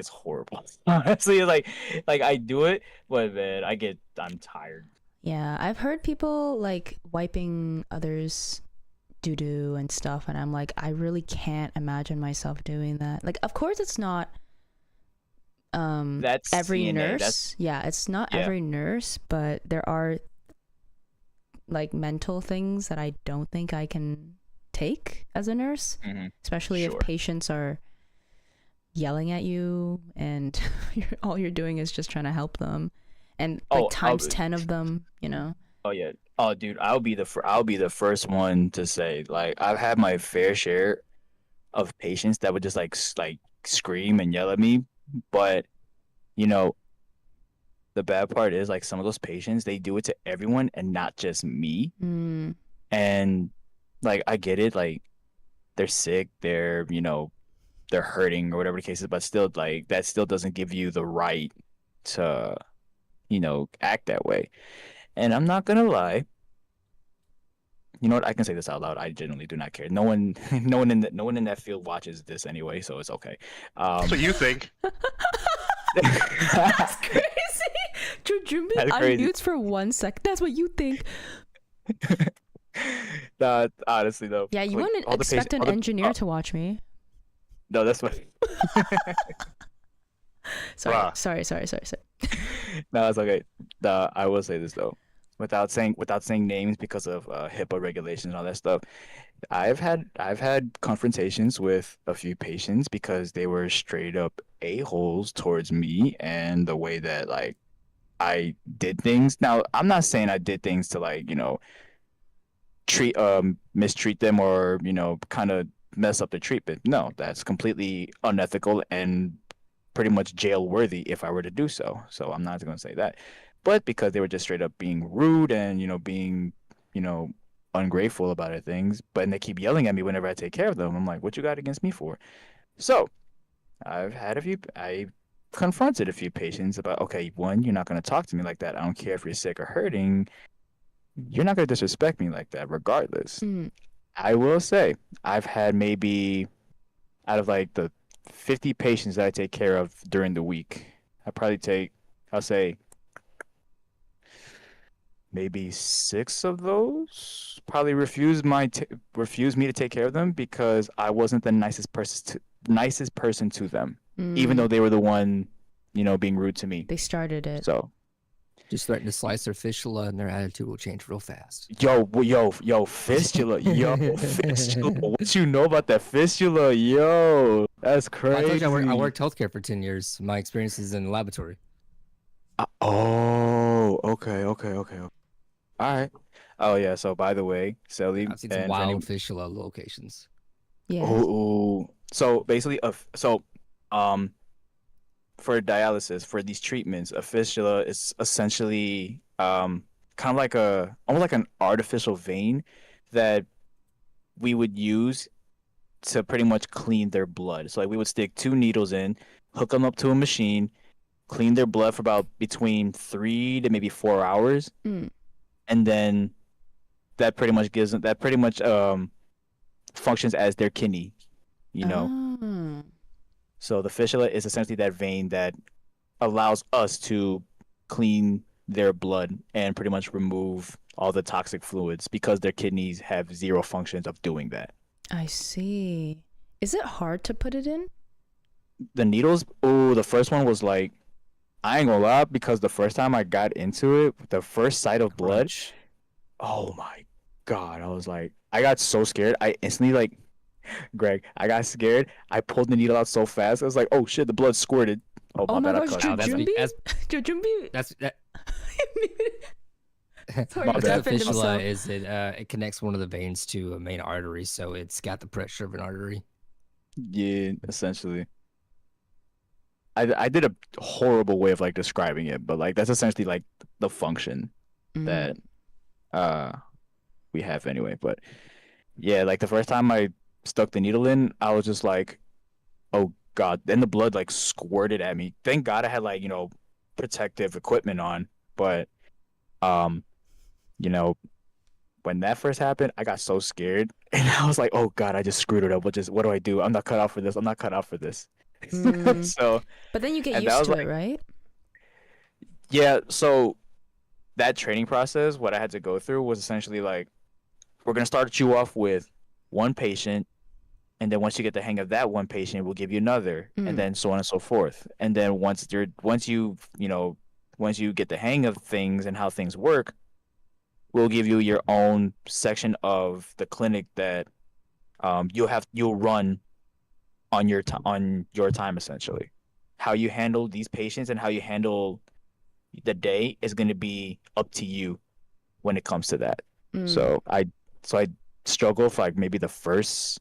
horrible. Honestly, like I do it, but man, I'm tired. Yeah. I've heard people like wiping others' doo-doo and stuff, and I'm like, I really can't imagine myself doing that. Like, of course it's not That's every CNA, nurse. that's- Yeah, it's not Yeah. every nurse, but there are like mental things that I don't think I can take as a nurse, Mhm. especially if Sure. patients are yelling at you and all you're doing is just trying to help them, and like Oh, times 10 of them, you know. Oh yeah. Oh dude, I'll be the first one to say, like, I've had my fair share of patients that would just like scream and yell at me, but the bad part is, like, some of those patients, they do it to everyone and not just me. Mm, And like, I get it, like, they're sick, they're hurting or whatever the case is, but still, like, that still doesn't give you the right to act that way. And I'm not gonna lie, you know what, I can say this out loud, I genuinely do not care. No one no one in that field watches this anyway, so it's okay. That's what you think. that's crazy. Jujumbi That's crazy. unmutes for 1 second. That's what you think. Nah, honestly though. Yeah, you like, wouldn't all the expect patient- an all the- engineer to watch me. No, that's what. Sorry, Bruh. sorry. No, it's okay. I will say this though, without saying names because of HIPAA regulations and all that stuff. I've had confrontations with a few patients because they were straight up a-holes towards me and the way that, like, I did things. Now, I'm not saying I did things to, like, mistreat them or, kind of mess up the treatment. No, that's completely unethical and pretty much jail worthy if I were to do so. So I'm not going to say that. But because they were just straight up being rude and, being, ungrateful about things, but and they keep yelling at me whenever I take care of them, I'm like, what you got against me for? So I confronted a few patients about, okay, one, you're not going to talk to me like that. I don't care if you're sick or hurting. You're not going to disrespect me like that, regardless. Mm. I will say, I've had maybe out of like the 50 patients that I take care of during the week, I'll say, maybe 6 of those probably refused me to take care of them because I wasn't the nicest person to them, even though they were the one, being rude to me. They started it. So, Just threaten to slice their fistula, and their attitude will change real fast. yo, fistula, fistula. What you know about that fistula, yo? That's Well, I crazy. told you I worked healthcare for 10 years. My experience is in the laboratory. Oh, okay. All right. Oh yeah. So by the way, Sally, I've seen some and wild fistula locations. Yeah. So basically, for dialysis, for these treatments, a fistula is essentially kind of like almost like an artificial vein that we would use to pretty much clean their blood. So like we would stick 2 needles in, hook them up to a machine, clean their blood for about between 3 to maybe 4 hours, Mm. and then that pretty much functions as their kidney, Oh. So the fistula is essentially that vein that allows us to clean their blood and pretty much remove all the toxic fluids because their kidneys have 0 functions of doing that. I see. Is it hard to put it in? The needles, the first one was like, I ain't gonna lie, because the first time I got into it, the first sight of blood, oh my God, I got so scared. I instantly Greg, I got scared. I pulled the needle out so fast. I was like, oh shit, the blood squirted. Oh my bad, I gosh, cut out. Jujumbi? That's that. Sorry, My to bad. defend Fistula myself. is it connects one of the veins to a main artery, so it's got the pressure of an artery. Yeah, essentially. I did a horrible way of describing it, but that's essentially the function Mm. that we have anyway. But yeah, the first time I stuck the needle in, I was just like, oh God. Then the blood squirted at me. Thank God I had protective equipment on. But when that first happened, I got so scared and I was like, oh God, I just screwed it up. What do I do? I'm not cut out for this. I'm not cut out for this. Mm. So But then you get and that used was to it, right? yeah, so that training process, what I had to go through was essentially we're gonna start you off with one patient, and then once you get the hang of that one patient, we'll give you another, Mm. and then so on and so forth. And then once you get the hang of things and how things work, we'll give you your own section of the clinic that you'll run on your time essentially. How you handle these patients and how you handle the day is going to be up to you when it comes to that. Mm. So I struggled for maybe the first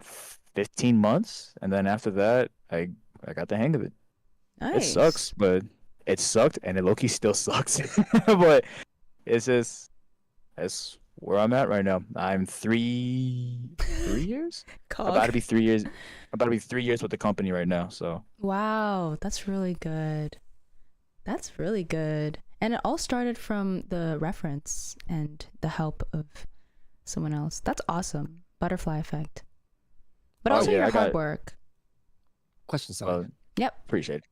15 months, and then after that I got the hang of it. It Nice. sucks, but it sucked, and it low-key still sucks. But it's where I'm at right now. I'm 3 years? About to be 3 years. About to be 3 years with the company right now. So Wow, that's really good. That's really good. And it all started from the reference and the help of someone else. That's awesome. Butterfly effect. But Oh, also yeah, your I hard got- work. Question, Sally. Yep. appreciate it.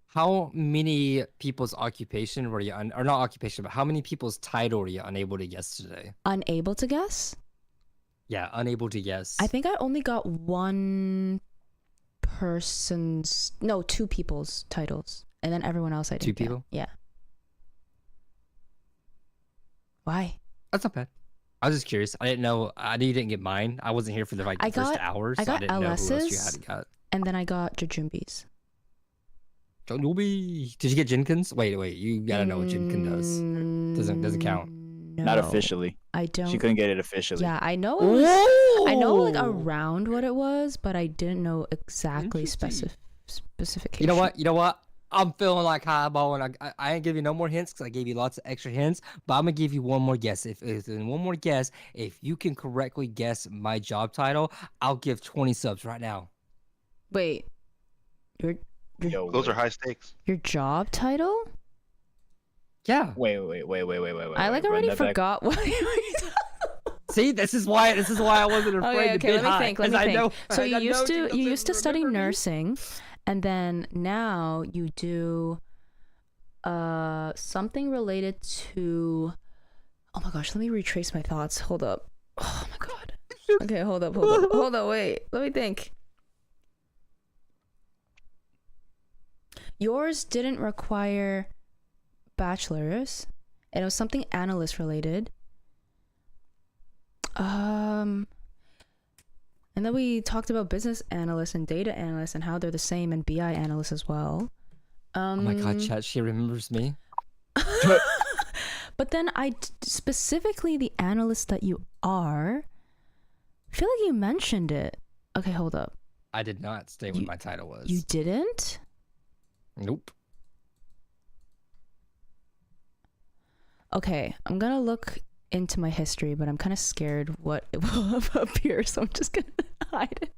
How many people's occupation were you or not occupation, but how many people's title were you unable to guess today? Unable to guess? Yeah, unable to guess. I think I only got two people's titles. And then everyone else I didn't 2 get. people? Yeah. Why? That's not bad. I was just curious. I didn't know. I knew you didn't get mine. I wasn't here for the I first got- hours. I so got didn't know who else you LS's. had got. And then I got Jujumbi's. Don't Did you get Jenkins? Wait. You gotta know what Jenkin does. Doesn't count. Not No, officially. I don't. She couldn't get it officially. Yeah, I know it was. I know Ooh. around what it was, but I didn't know exactly Interesting. specification. You know what? I'm feeling like highball, and I ain't give you no more hints because I gave you lots of extra hints. But I'm gonna give you one more guess. If you can correctly guess my job title, I'll give 20 subs right now. Wait, Your Yo, Those are wait. high stakes. your job title? Yeah. Wait. I Run already that back. forgot what. See, this is why I wasn't afraid Okay, to bid let me high. think. Let 'cause me I think. know- So I you know used she to doesn't you used to study remember me. nursing, and then now you do something related to. Oh my gosh, let me retrace my thoughts. Hold up. Oh my god. Okay, hold up. Wait. Let me think. Yours didn't require bachelor's, and it was something analyst related. And then we talked about business analysts and data analysts and how they're the same, and BI analysts as well. Oh my god, chat, she remembers me. But then specifically the analyst that you are, I feel like you mentioned it. Okay, hold up. I did not stay what my title was. You didn't? Nope. Okay, I'm gonna look into my history, but I'm kind of scared what it will appear, so I'm just gonna hide it.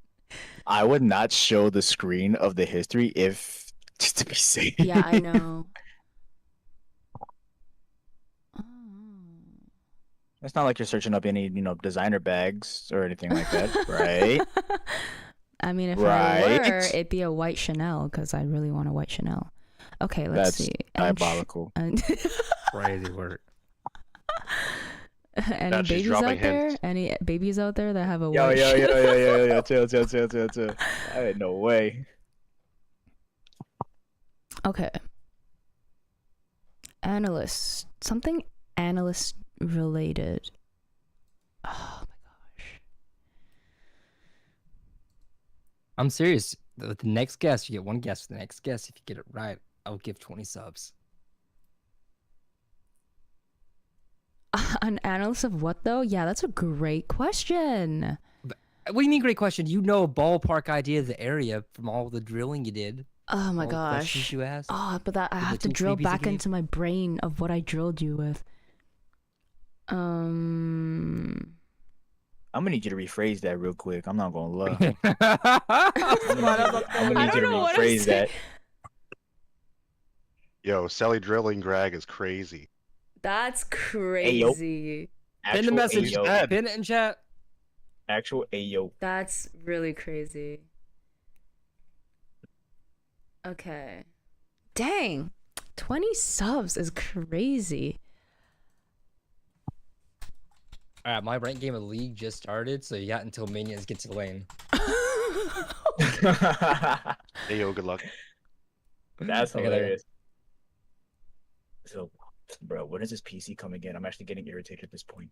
I would not show the screen of the history if just to be safe. Yeah, I know. It's not like you're searching up any, designer bags or anything like that, right? I mean, if I Right. were, it'd be a white Chanel because I really want a white Chanel. Okay, let's That's see. diabolical. Crazy work. Any Now she's babies dropping out there? hints. Any babies out there that have a Yo, white chill. I had no way. Okay. Analyst. Something analyst related. Oh my gosh. I'm serious. The next guess, you get one guess. The next guess, if you get it right, I'll give 20 subs. An analyst of what though? Yeah, that's a great question. What do you mean, great question? You know a ballpark idea of the area from all the drilling you did. Oh my all the questions gosh. you asked. Oh, but that I With the have to two drill freebies I back gave? into my brain of what I drilled you with. I'm gonna need you to rephrase that real quick. I'm not gonna lie. Come on, I'm gonna I need you to don't know what I'm rephrase saying. that. Yo, Sally drilling Greg is crazy. That's yo. crazy. Pin the message. Ayo. Pin it in chat. Actual ayo. That's really crazy. Okay. Dang. 20 subs is crazy. All right, my rank game of League just started, so you got until minions get to lane. Hey, yo, good luck. That's Look at that. hilarious. So, bro, when does this PC come again? I'm actually getting irritated at this point.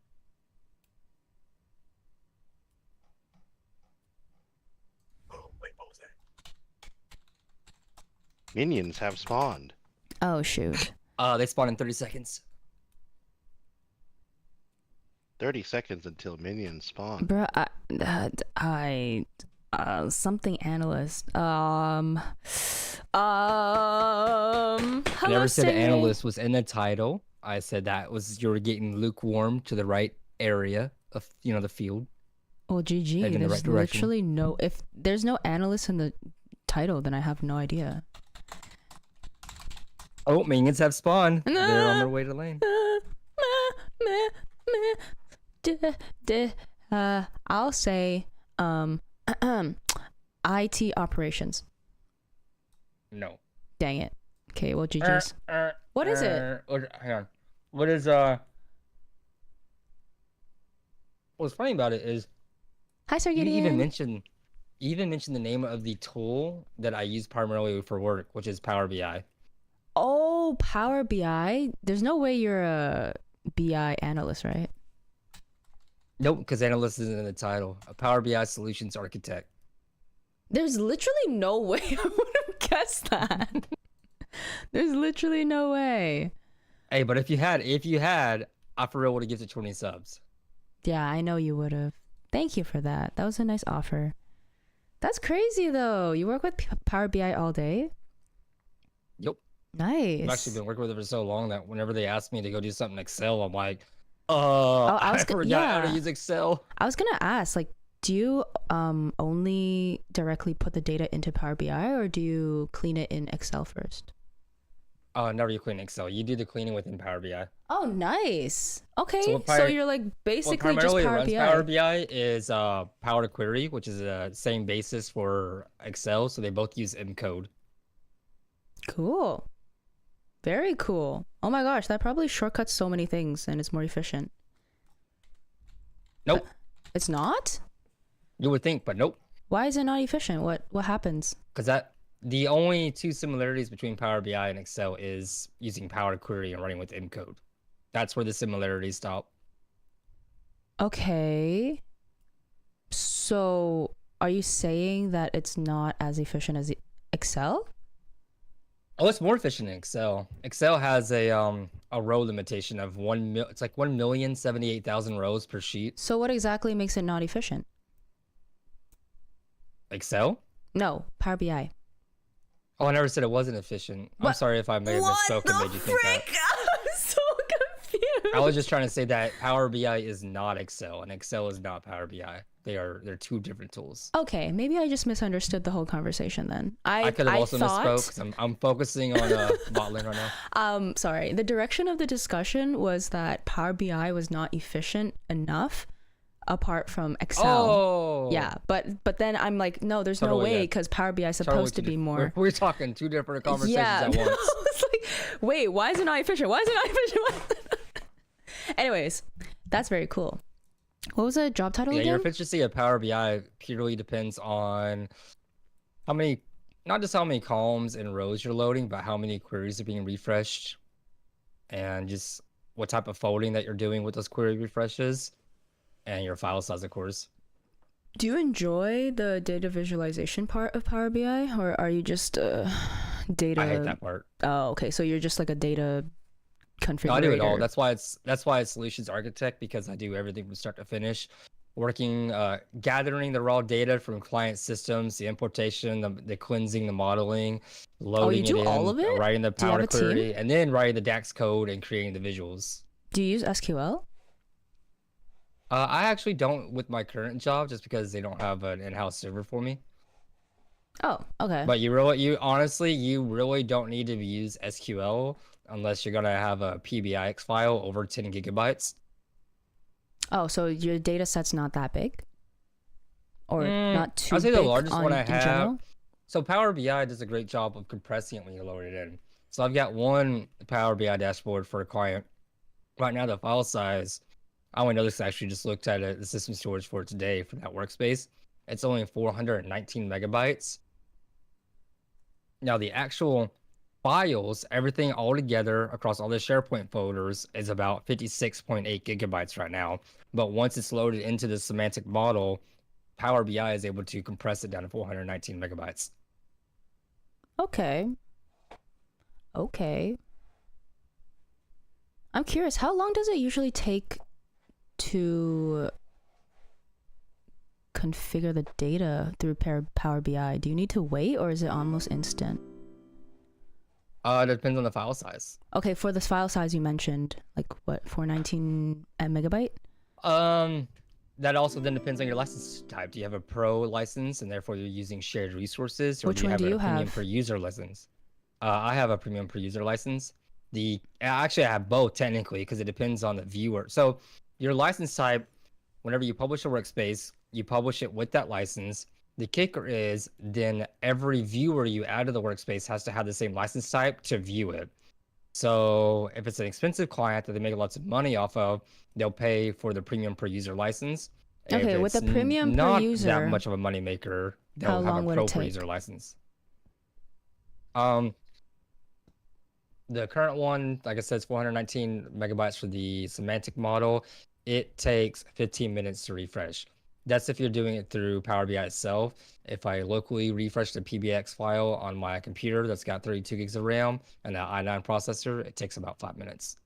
Oh, wait, what was that? Minions have spawned. Oh shoot. They spawn in 30 seconds. 30 seconds until minions spawn. Bruh, something analyst. I Hello, never said Sydney. analyst was in the title. I said that was you were getting lukewarm to the right area of the field. Well, GG. Heading in the There's right direction. literally no. If there's no analyst in the title, then I have no idea. Oh, minions have spawned. They're on their way to lane. I'll say IT operations. No. Dang it. Okay, well, GG's. What is it? Hang on. What is What's funny about it is Hi, Sir you Gideon. even mentioned the name of the tool that I use primarily for work, which is Power BI. Oh, Power BI. There's no way you're a BI analyst, right? Nope, because analyst isn't in the title. A Power BI solutions architect. There's literally no way I would have guessed that. There's literally no way. Hey, but if you had, I for real would have given it 20 subs. Yeah, I know you would have. Thank you for that. That was a nice offer. That's crazy though. You work with Power BI all day? Yep. Nice. I've actually been working with it for so long that whenever they ask me to go do something in Excel, I'm like, I was I forgot how to yeah. use Excel. I was gonna ask, like, do you only directly put the data into Power BI, or do you clean it in Excel first? Never you clean Excel. You do the cleaning within Power BI. Oh, nice. Okay, So so, what you're like What basically just primarily Power runs BI. Power BI is Power Query, which is the same basis for Excel. So they both use M code. Cool. Very cool. Oh my gosh, that probably shortcuts so many things and it's more efficient. Nope. It's not? You would think, but nope. Why is it not efficient? What happens? Because the only two similarities between Power BI and Excel is using Power Query and running with M code. That's where the similarities stop. Okay. So, are you saying that it's not as efficient as Excel? Oh, it's more efficient in Excel. Excel has a row limitation of it's like 1,078,000 rows per sheet. So what exactly makes it not efficient? Excel? No, Power BI. Oh, I never said it wasn't efficient. I'm What? sorry if I may have misspoken and made you think that. I'm so confused. I was just trying to say that Power BI is not Excel and Excel is not Power BI. They're two different tools. Okay, maybe I just misunderstood the whole conversation then. I could have also thought... misspoke because I'm focusing on Botlin right now. Sorry. The direction of the discussion was that Power BI was not efficient enough apart from Excel. Oh. Yeah, but then I'm like, no, there's no Totally, way yeah. because Power BI is Totally supposed to two be di- more. We're talking two different conversations Yeah, at once. it's like, wait, why is it not efficient? Why is it not efficient? Anyways, that's very cool. What was the job title Yeah, again? your efficiency of Power BI purely depends on how many, not just how many columns and rows you're loading, but how many queries are being refreshed, and just what type of folding that you're doing with those query refreshes, and your file size, of course. Do you enjoy the data visualization part of Power BI, or are you just data? I hate that part. Oh, okay. So you're just like a data configurator. No, I do it all. That's why it's solutions architect, because I do everything from start to finish, working, gathering the raw data from client systems, the importation, the cleansing, the modeling, loading do it in, all of it? writing the Do you have Power a team? Query, and then writing the DAX code and creating the visuals. Do you use SQL? I actually don't with my current job, just because they don't have an in-house server for me. Oh, okay. But you honestly don't need to use SQL unless you're gonna have a PBIX file over 10 gigabytes. Oh, so your data set's not that big, or not too I'd say big the largest one I in have. general? So Power BI does a great job of compressing it when you load it in. So I've got one Power BI dashboard for a client. Right now, the file size, I only know this, I actually just looked at it, the system storage for today for that workspace. It's only 419 megabytes. Now the actual files, everything all together across all the SharePoint folders, is about 56.8 gigabytes right now. But once it's loaded into the semantic model, Power BI is able to compress it down to 419 megabytes. Okay. I'm curious, how long does it usually take to configure the data through Power BI? Do you need to wait, or is it almost instant? It depends on the file size. Okay, for the file size you mentioned, like what, 419 megabyte? That also then depends on your license type. Do you have a pro license and therefore you're using shared resources, or Which do you one have do a you premium have? per user license? I have a premium per user license. Actually, I have both technically, because it depends on the viewer. So your license type, whenever you publish a workspace, you publish it with that license. The kicker is then every viewer you add to the workspace has to have the same license type to view it. So if it's an expensive client that they make lots of money off of, they'll pay for the premium per user license. Okay, If with the it's premium per not user, that much of a money maker, they'll how have long a would pro it per take? user license. The current one, like I said, is 419 megabytes for the semantic model. It takes 15 minutes to refresh. That's if you're doing it through Power BI itself. If I locally refresh the PBX file on my computer that's got 32 gigs of RAM and that i9 processor, it takes about 5 minutes.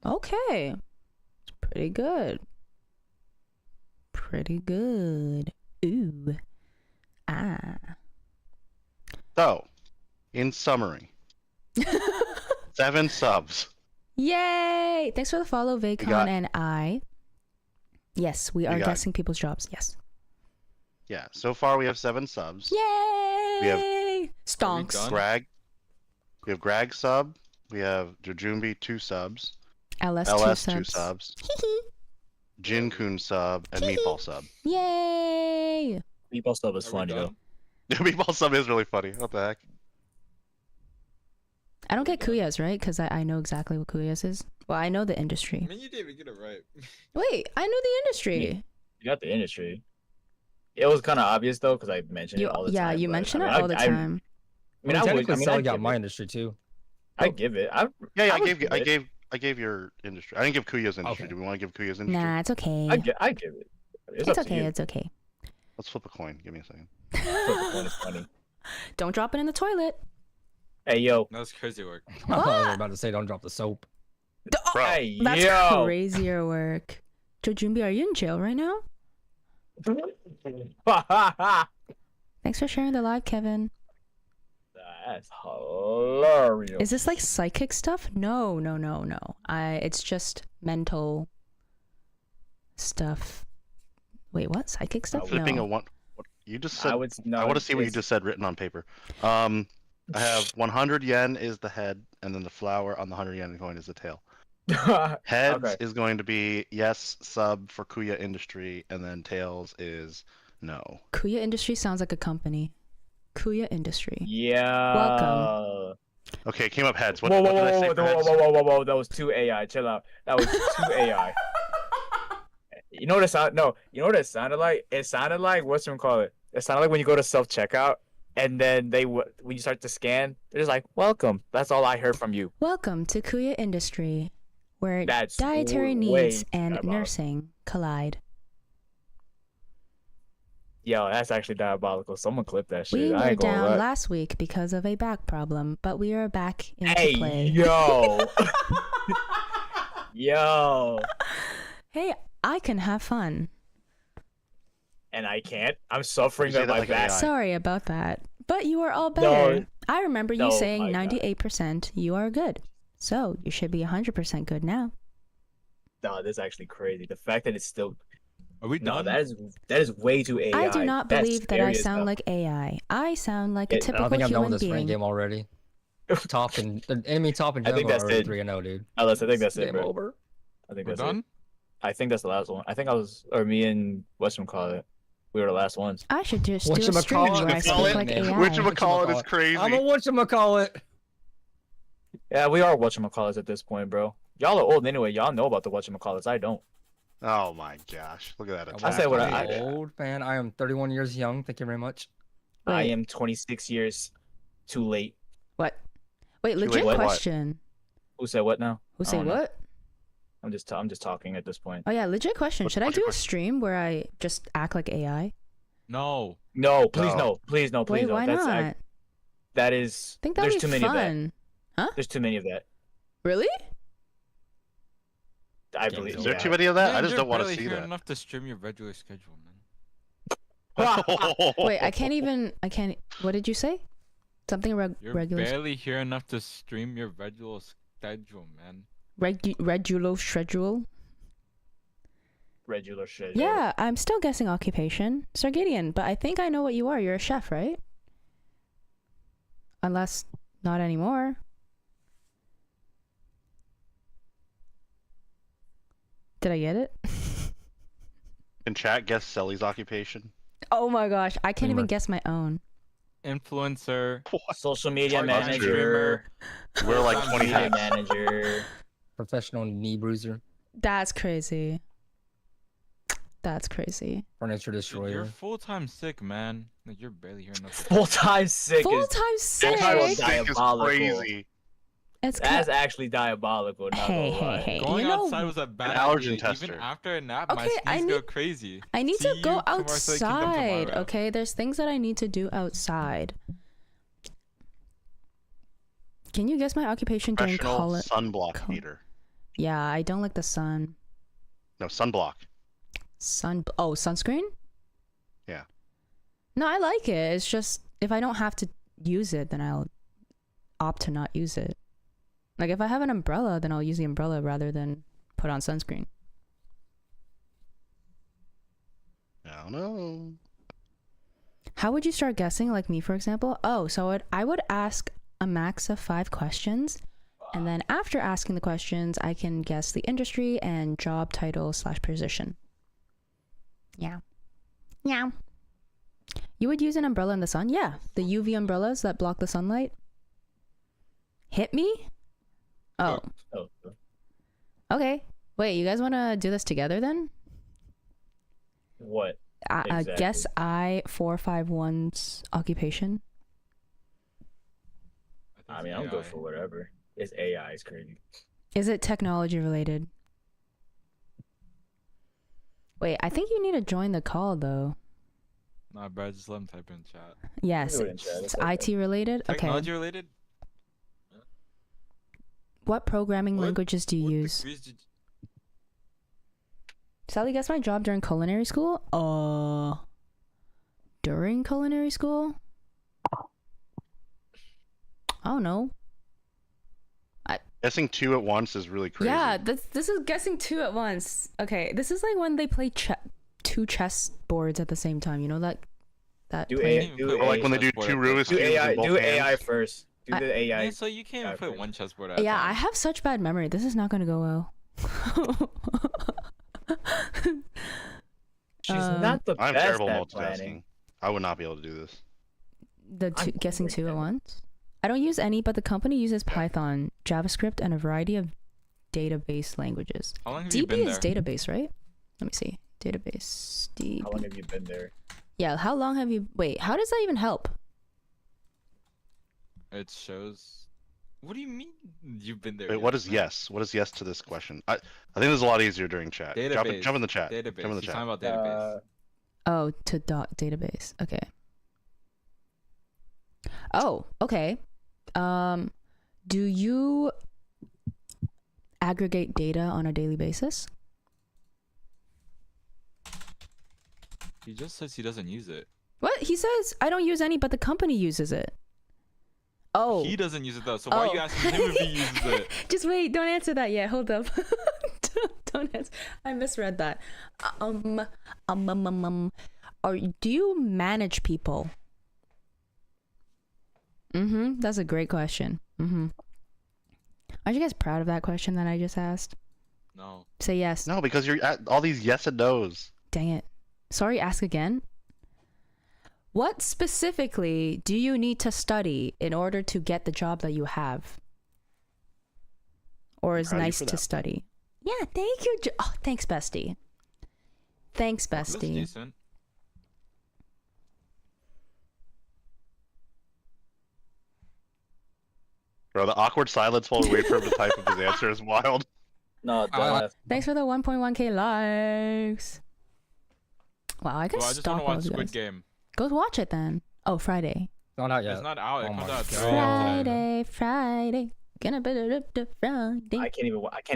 Okay. It's pretty good. Pretty good. Ooh. Ah. So, in summary, 7 subs. Yay! Thanks for the follow, Vacon got- and I. Yes, we are got- guessing people's jobs. Yes. Yeah. So far we have 7 subs. Yay! done? Stonks. Greg. We have Greg sub. We have Jujumbi 2 subs. LS, LS 2 2 subs. subs. Jin Kun sub and Meatball sub. Yay! Meatball stuff is Are we funny though. done? Meatball sub is really funny. What the heck? I don't get Kuyas, right? Because I know exactly what Kuyas is. Well, I know the I industry. mean, you didn't even get it right. Wait, I know the industry. You got the industry. It was kind of obvious though, because I mentioned You, it all the yeah, time. you but, mention I it mean, all the I time. mean, I would. I technically mean, Sully I'd got give my it. industry too. I'd give it. Yeah, I would gave you. give it. I gave your industry. I didn't give Kuya's industry. Okay. Do we want to give Kuya's industry? Nah, it's okay. I'd give it. It's, It's up to okay. you. It's okay. Let's flip a coin. Give me a second. Flip a coin is funny. Don't drop it in the toilet. Hey yo. That was crazy work. I was about to say, don't drop the soap. Bro, Hey That's yo. crazier work. Jojumbi, are you in jail right now? Thanks for sharing the live, Kevin. That's hilarious. Is this like psychic stuff? No. It's just mental stuff. Wait, what? Psychic stuff? flipping No. a one. What, you just said. I would. No, I want to see what you it's- just said written on paper. I have 100 yen is the head, and then the flower on the 100 yen coin is the tail. Heads Okay. is going to be yes sub for Kuya Industry, and then tails is no. Kuya Industry sounds like a company. Kuya Industry. Yeah. Welcome. Okay, it came up heads. What, Whoa, what whoa, did I whoa, say whoa, for whoa, heads? whoa. That was too AI. Chill out. That was too AI. You know what it sound? No, you know what it sounded like? It sounded like whatchamacallit? It sounded like when you go to self checkout and then when you start to scan, they're just like, "Welcome." That's all I heard from you. Welcome to Kuya Industry, where That's dietary way needs too and diabolical. nursing collide. Yo, that's actually diabolical. Someone clip that shit. We I were ain't gonna down lie. last week because of a back problem, but we are back into Hey, play. yo. Yo. Hey, I can have fun. And I can't. I'm suffering You say on that my like back. AI. Sorry about that. But you are all better. No. I remember you No, saying my God. 98% you are good. So you should be 100% good now. No, that's actually crazy. The fact that it's still Are we no, done? that is way too AI. I do not That's believe that I scary as sound hell. like AI. I sound like a Yeah, I I typical don't think I'm done human with this being. friend game already. Top and the enemy top and I think jungle are that's already it. 3-0, dude. Alice, I think that's Game it, bro. over. I think We're that's done? it. I think that's the last one. I think I was, or me and whatchamacallit, we were the last ones. I should just do a stream Whatchamacallit? where I speak Whatchamacallit? like AI. Whatchamacallit is crazy. I'm a whatchamacallit. Yeah, we are whatchamacallits at this point, bro. Y'all are old anyway. Y'all know about the whatchamacallits. I don't. Oh my gosh! Look at that. I attack. say what I'm I- old man. I am 31 years young. Thank you very much. I Wait. am 26 years too late. What? Wait, late legit what? question. Who said what now? Who I say don't know. what? I'm just talking at this point. Oh yeah, legit question. What's- Should I what's do your a question? stream where I just act like AI? No. No, please No. no, please no, please Wait, no. why That's not? that is. I think that'd There's be too many of that. fun. There's too many of that. Really? I Game's believe. Is there yeah. too many of that? I Man, just you're don't want to barely see here that. enough to stream your regular schedule, man. Wait, I can't even. I can't. What did you say? Something You're regular. barely here enough to stream your regular schedule, man. Regular schedule. Regular shit. Yeah, I'm still guessing occupation. Sargadian, but I think I know what you are. You're a chef, right? Unless not anymore. Did I get it? In chat, guess Selly's occupation. Oh my gosh, I can't even Streamer. guess my own. Influencer. Social media Part-time manager. We're like Part-time 20 Media hats. manager. Professional knee bruiser. That's crazy. That's crazy. Furniture Dude, destroyer. you're full-time sick, man. Like, you're barely here enough. Full time sick Full is time That's how sick. it's diabolical. crazy. It's that's actually diabolical. Not Hey, gonna lie. hey, hey. Going You know- outside was a bad allergen idea. tester. Even after a nap, my Okay, I sneeze go need- crazy. I need See to go you tomorrow so I can dump outside. tomorrow. Okay, there's things that I need to do outside. Can you guess my occupation during Professional college? sunblock col- heater. Yeah, I don't like the sun. No, sunblock. Sunscreen? Yeah. No, I like it. It's just if I don't have to use it, then I'll opt to not use it. Like, if I have an umbrella, then I'll use the umbrella rather than put on sunscreen. I don't know. How would you start guessing, like me, for example? Oh, so I would ask a max of 5 questions, and then after asking the questions, I can guess the industry and job title / position. Yeah. Yeah. You would use an umbrella in the sun? Yeah. The UV umbrellas that block the sunlight. Hit me? Oh. Oh, Okay. Wait, you guys want to do this together then? what? Guess Exactly. I-451's occupation. I mean, I'm good for whatever. It's AI. It's crazy. Is it technology related? Wait, I think you need to join the call though. Nah, bro, just let him type in chat. Yes, do it in chat, it's it's okay. IT related. Okay. Technology related? What programming What- languages do you what use? degrees did you- Sally, guess my job during culinary school? During culinary school? I don't know. Guessing 2 at once is really crazy. Yeah, this is guessing 2 at once. Okay, this is like when they play 2 chess boards at the same time. You know that Do play- AI. Do Or like when they do chessboard 2 at the Rubik's Do cubes AI. in both Do AI hands. first. Do the AI. Yeah, so you can't Yeah, play for- one chessboard at a Yeah, time. I have such bad memory. This is not going to go well. She's Um, not the I'm best terrible at multitasking. planning. I would not be able to do this. The I'm guessing great 2 at at it. once. I don't use any, but the company uses Python, JavaScript, and a variety of database languages. How long have you DB been is there? database, right? Let me see. Database. How long DB. have you been there? Yeah, how long have you... Wait, how does that even help? It shows. What do you mean you've been there? Wait, yet, what is man? yes? What is yes to this question? I think this is a lot easier during chat. Database. Jump in the chat. Database. Jump in the He's chat. talking about database. Oh, to database. Okay. Oh, okay. Do you aggregate data on a daily basis? He just says he doesn't use it. What? He says, I don't use any, but the company uses it. Oh. He doesn't use it though. So why are you Oh. asking him if he uses it? Just wait, don't answer that yet. Hold up. don't answer. I misread that. Do you manage people? That's a great question. Aren't you guys proud of that question that I just asked? No. Say yes. No, because you're at all these yes and no's. Dang it. Sorry, ask again. What specifically do you need to study in order to get the job that you have? Or is proud of you nice for to that. study? Yeah, thank you. Oh, thanks, bestie. Thanks, That's bestie. decent. Bro, the awkward silence while we wait for him to type up his answer is wild. No, dumbass. Thanks for the 1.1k likes. Wow, I can Well, I just stalk want to all watch of you Squid guys. Game. Go watch it then. Oh, Friday. Not out yet. It's not out. It Oh comes my out at 3 God. a.m. today. Friday. Gonna put it up to Friday. I can't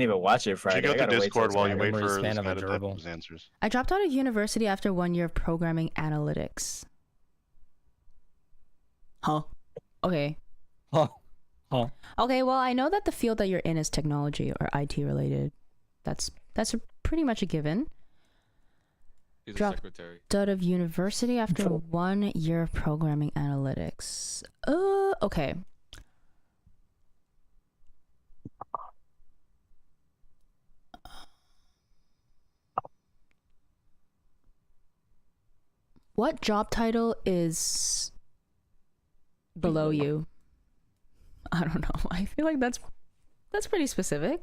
even watch it You Friday. should I go gotta to wait till Discord while you Friday. wait Memory for this span of guy a to type up gerbil. his answers. I dropped out of university after 1 year of programming analytics. Huh? Okay. Huh. Okay, well, I know that the field that you're in is technology or IT related. That's pretty much a given. He's a Drop. secretary. Out of university after 1 year of programming analytics. Okay. What job title is below you? I don't know. I feel like that's pretty specific.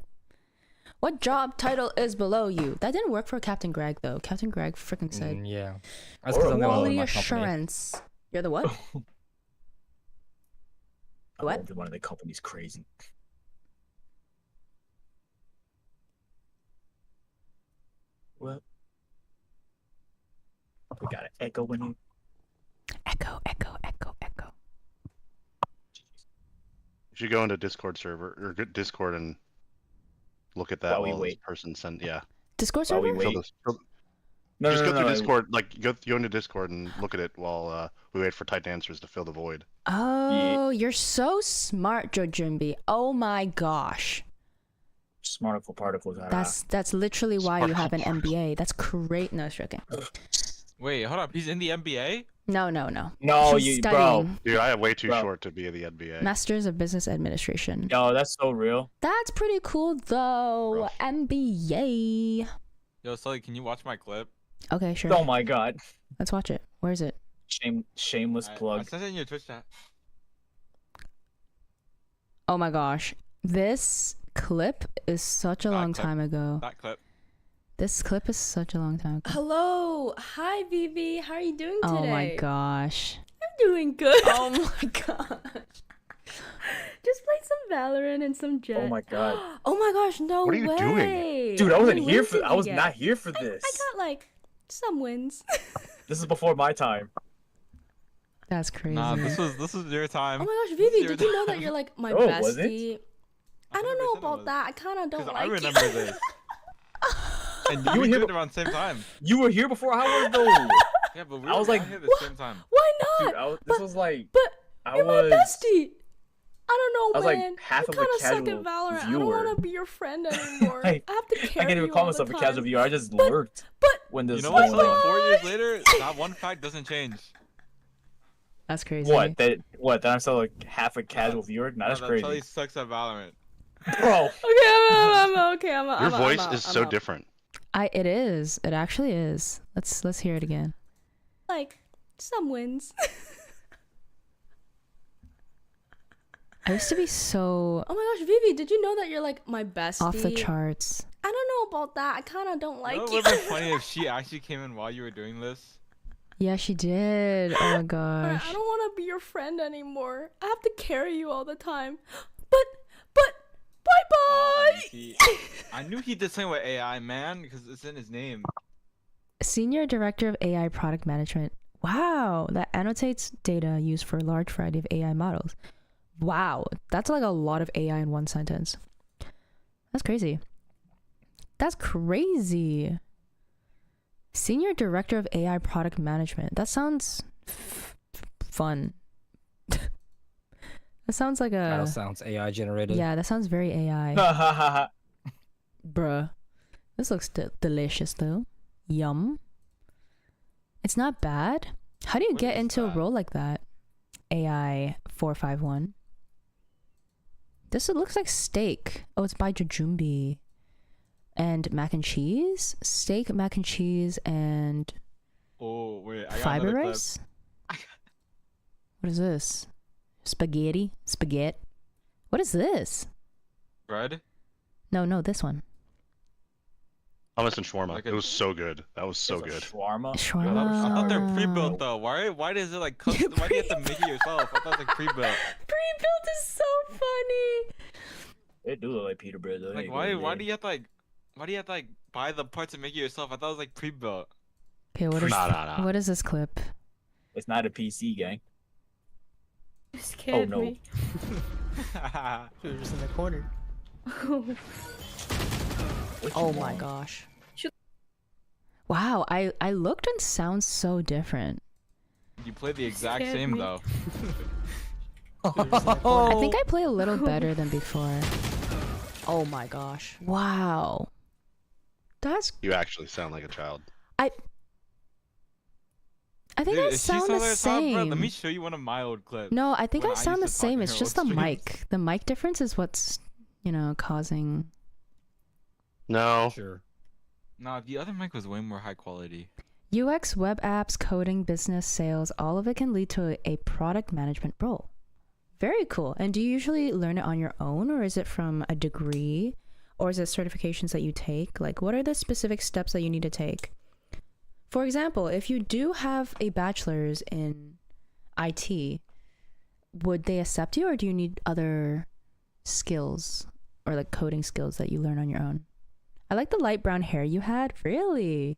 What job title is below you? That didn't work for Captain Greg though. Captain Greg freaking said Yeah. That's because I'm the only one quality in my company. assurance. You're the what? What? One of the company's crazy. What? We got an echo in here. Echo, echo, echo, echo. You should go into Discord server or Discord and look at that While we while this wait. person send. Yeah. Discord While we server? wait. No, Just no, go no, through no. Discord. Like go into Discord and look at it while we wait for tight answers to fill the void. Oh, you're so smart, Jojumbi. Oh my gosh. Smarticle particles. That's literally why you have an Sparkle MBA. That's great. No, it's joking. Wait, hold up. He's in the NBA? No, no, no. No, He's you, studying. Dude, I am way too Bro. short to be in the NBA. Masters of Business Administration. Yo, that's so real. That's pretty cool though. Rough. MBA. Yo, Sully, can you watch my clip? Okay, sure. Oh my god. Let's watch it. Where is it? Shameless I plug. sent it in your Twitch chat. Oh my gosh. This clip is such a That long clip. time ago. That clip. This clip is such a long time ago. Hello, hi Vivi. How are you doing today? Oh my gosh. I'm doing good. Oh my gosh. Just play some Valorant and some Jet. Oh my god. Oh my gosh, no What are you way. doing? Dude, I How wasn't many here wins for. did I you was get? not here for I this. got like some wins. This is before my time. That's crazy. Nah, this was your time. Oh my gosh, Vivi, Your did you know that time. you're like my Oh, was it? bestie? I don't know about that. I kind of don't Because like I you. remember this. And You you were were here doing it around the same time. You were here before I was though. Yeah, but we I were was like, around here at the same time. Why Dude, not? this was like. But I you're was. my bestie. I don't know, I was, like, man. half I of a kind of suck at casual Valorant. I viewer. don't want to be your friend anymore. Like, I have to I carry can't even you call all the myself a casual time. viewer. I just But- lurked But when this. You know what, going Sully? on. 4 years later, that one fact doesn't change. That's crazy. What? That I'm still like half a casual viewer? Nah, that's that crazy. Sully sucks at Valorant. Bro. okay, I'm okay. Your I'm voice out, is I'm so out. It different. is. It actually is. Let's hear it again. Like some wins. I used to be so Oh my gosh, Vivi, did you know that you're like my bestie? off the charts. I don't know about that. I kind of don't like You know you. what would have been funny if she actually came in while you were doing this? Yeah, she did. Oh my I gosh. don't want to be your friend anymore. I have to carry you all the time. But, bye bye. I knew he did something with AI, man, because it's in his name. Senior Director of AI Product Management. Wow, that annotates data used for a large variety of AI models. Wow, that's like a lot of AI in one sentence. That's crazy. That's crazy. Senior Director of AI Product Management. That sounds fun. That sounds like a... That sounds AI generated. Yeah, that sounds very AI. Bruh. Bruh. This looks delicious though. Yum. It's not bad. How do you What get is into a that? role like that? AI 451. This looks like steak. Oh, it's by Jajumbi. And mac and cheese? Steak, mac and cheese, and Oh, wait, I got fiber another clip. rice? What is this? Spaghetti? Spaghetti? What is this? Bread? No, this one. Hummus and shawarma. Like It a- was so good. That was so It's a good. Shawarma. Yo, I thought they're Shawarma. pre-built though. Why does it like custom? Why do you have to make it yourself? I thought it was like pre-built. Pre-built is so funny. They do look like Peter bread though. Like why do you have to like buy the parts and make it yourself? I thought it was like pre-built. Okay, what is Nah. what is this clip? It's not a PC gang. You scared no. me. He was just in the corner. What Oh you my want? gosh. Wow, I looked and sound so different. You play the exact scared same me. though. He was just in the corner. I think I play a little better than before. Oh my gosh. Wow. That's You actually sound like a child. I think Dude, I is she sound the still there, Tom? Bro, same. let me show you one of my old clips. No, I think when I I sound the used to talk same. in It's her just the old streams. mic. The mic difference is what's, causing. No. Sure. Nah, the other mic was way more high quality. UX, web apps, coding, business, sales, all of it can lead to a product management role. Very cool. And do you usually learn it on your own, or is it from a degree, or is it certifications that you take? Like, what are the specific steps that you need to take? For example, if you do have a bachelor's in IT, would they accept you, or do you need other skills or like coding skills that you learn on your own? I like the light brown hair you had. Really?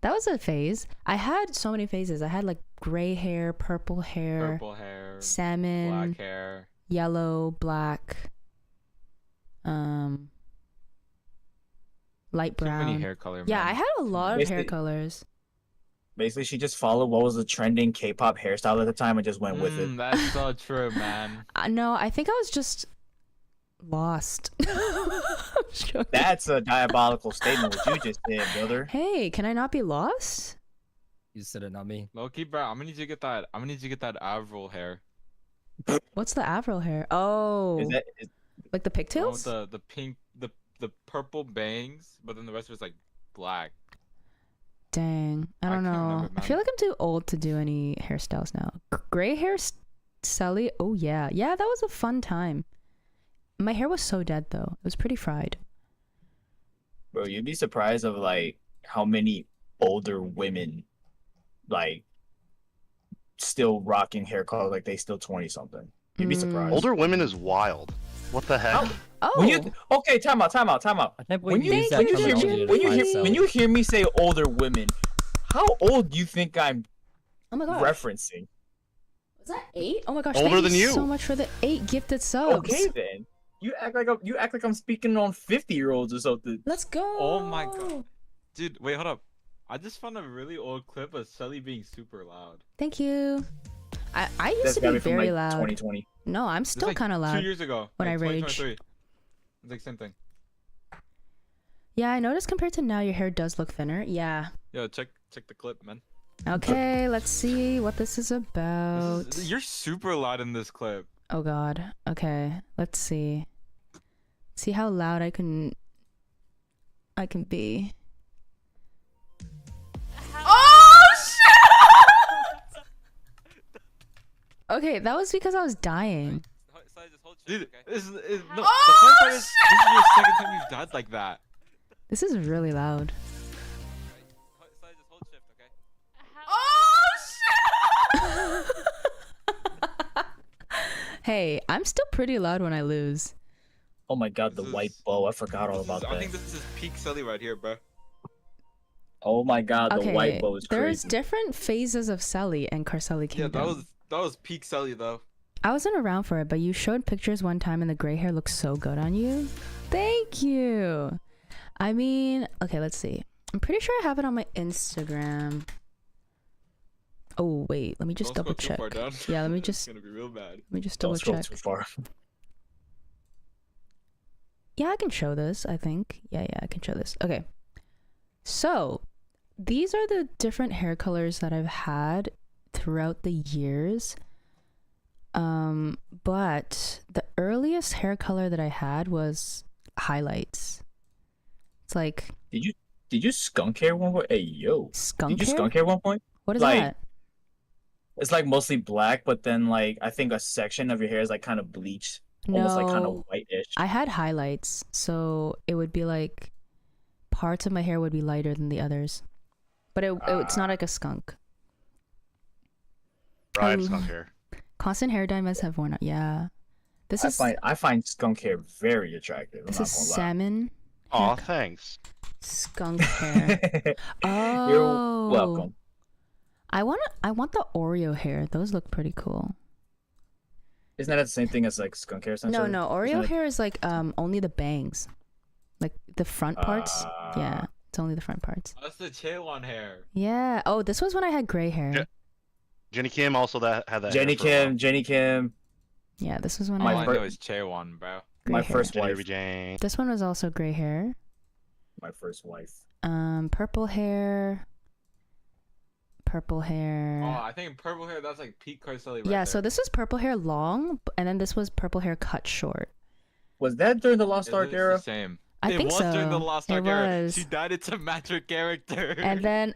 That was a phase. I had so many phases. I had like gray hair, purple hair, Purple hair, salmon, black hair. yellow, black, light Too many brown. hair color. Yeah, man. I had a lot of hair Basically- colors. Basically, she just followed what was the trending K-pop hairstyle at the time and just went with it. That's so true, man. No, I think I was just lost. I'm joking. That's a diabolical statement what you just said, brother. Hey, can I not be lost? You said it, not me. Loki, bro, I'm gonna need you to get that. I'm gonna need you to get that Avril hair. What's the Avril hair? Oh, like the The one with pigtails? the pink, the purple bangs, but then the rest of it's like black. Dang, I I don't can't know. remember, I feel man. like I'm too old to do any hairstyles now. Gray hair, Sally. Oh yeah, yeah, that was a fun time. My hair was so dead though. It was pretty fried. Bro, you'd be surprised of like how many older women like still rocking hair color like they still 20 something. You'd be surprised. Older women is wild. What the heck? Oh, When you okay, time out. I can't believe When you use that when you terminology hear to define self. when you hear me say older women, how old do you think I'm oh my gosh. referencing? Was that 8? Oh my gosh. Older thank than you you. so much for the 8 gifted subs. Okay then. You act like I'm speaking on 50-year-olds or something. Let's go. Oh my god. Dude, wait, hold up. I just found a really old clip of Sully being super loud. Thank you. I used That's to gotta be be from very like loud. 2020. No, I'm It's still like kind of 2 loud. years ago. when like I rage. 2023. It's like same thing. Yeah, I noticed compared to now, your hair does look thinner. Yeah. Yo, check the clip, man. Okay, let's see what this is about. You're super loud in this clip. Oh god. Okay, let's see. See how loud I can be. Oh shit! Okay, that was because I was dying. Dude, this is, no, the Oh, funny part is, this is your second time you've died like that. This is really loud. Oh shit! Hey, I'm still pretty loud when I lose. Oh my god, the This white is- bow. I forgot all about I that. think this is peak Sully right here, bro. Oh my god, the Okay, white bow is there's crazy. different phases of Sally and Carcelli Yeah, Kingdom. that was peak Sully though. I wasn't around for it, but you showed pictures one time and the gray hair looks so good on you. Thank you. I mean, okay, let's see. I'm pretty sure I have it on my Instagram. Oh, wait, let me just Don't double scroll too check. far down. Yeah, let me It's just gonna be real bad. let me just Don't double scroll check. too far. Yeah, I can show this, I think. Yeah, I can show this. Okay. So, these are the different hair colors that I've had throughout the years. But the earliest hair color that I had was highlights. It's like Did you skunk hair one point? Hey yo. skunk Did you hair? skunk hair one point? What is like- that? It's like mostly black, but then like I think a section of your hair is like kind of bleached. Almost like kind of No, whitish. I had highlights, so it would be like parts of my hair would be lighter than the others. But it's not like a skunk. Brian Um, skunk hair. Constant hair dye must have worn out. Yeah. This is I find skunk hair very attractive. this I'm is not salmon Aw, haircut. thanks. Skunk hair. gonna lie. Oh. You're welcome. I want the Oreo hair. Those look pretty cool. Isn't that the same thing as like skunk hair? No, Essentially? no, Oreo Isn't it- hair is like only the bangs. Like the front parts. Yeah, Ah. it's only the front parts. That's the Chaewon hair. Yeah. Oh, this was when I had gray hair. Yeah. Jenny Kim also had that. Jenny hair for a while. Kim, Jenny Kim, Yeah, this was when All I I had fir- know is Chaewon, bro. gray my hair. first Jenny wife. Ruby Jane. This one was also gray hair. My first wife. Purple hair. Purple hair. Oh, I think purple hair. That's like peak Carcelli right yeah, there. so this was purple hair long, and then this was purple hair cut short. Was that during the Lost It's Ark the era? same. I it think was so. during the Lost It Ark era. was. She dyed it to match her character. And then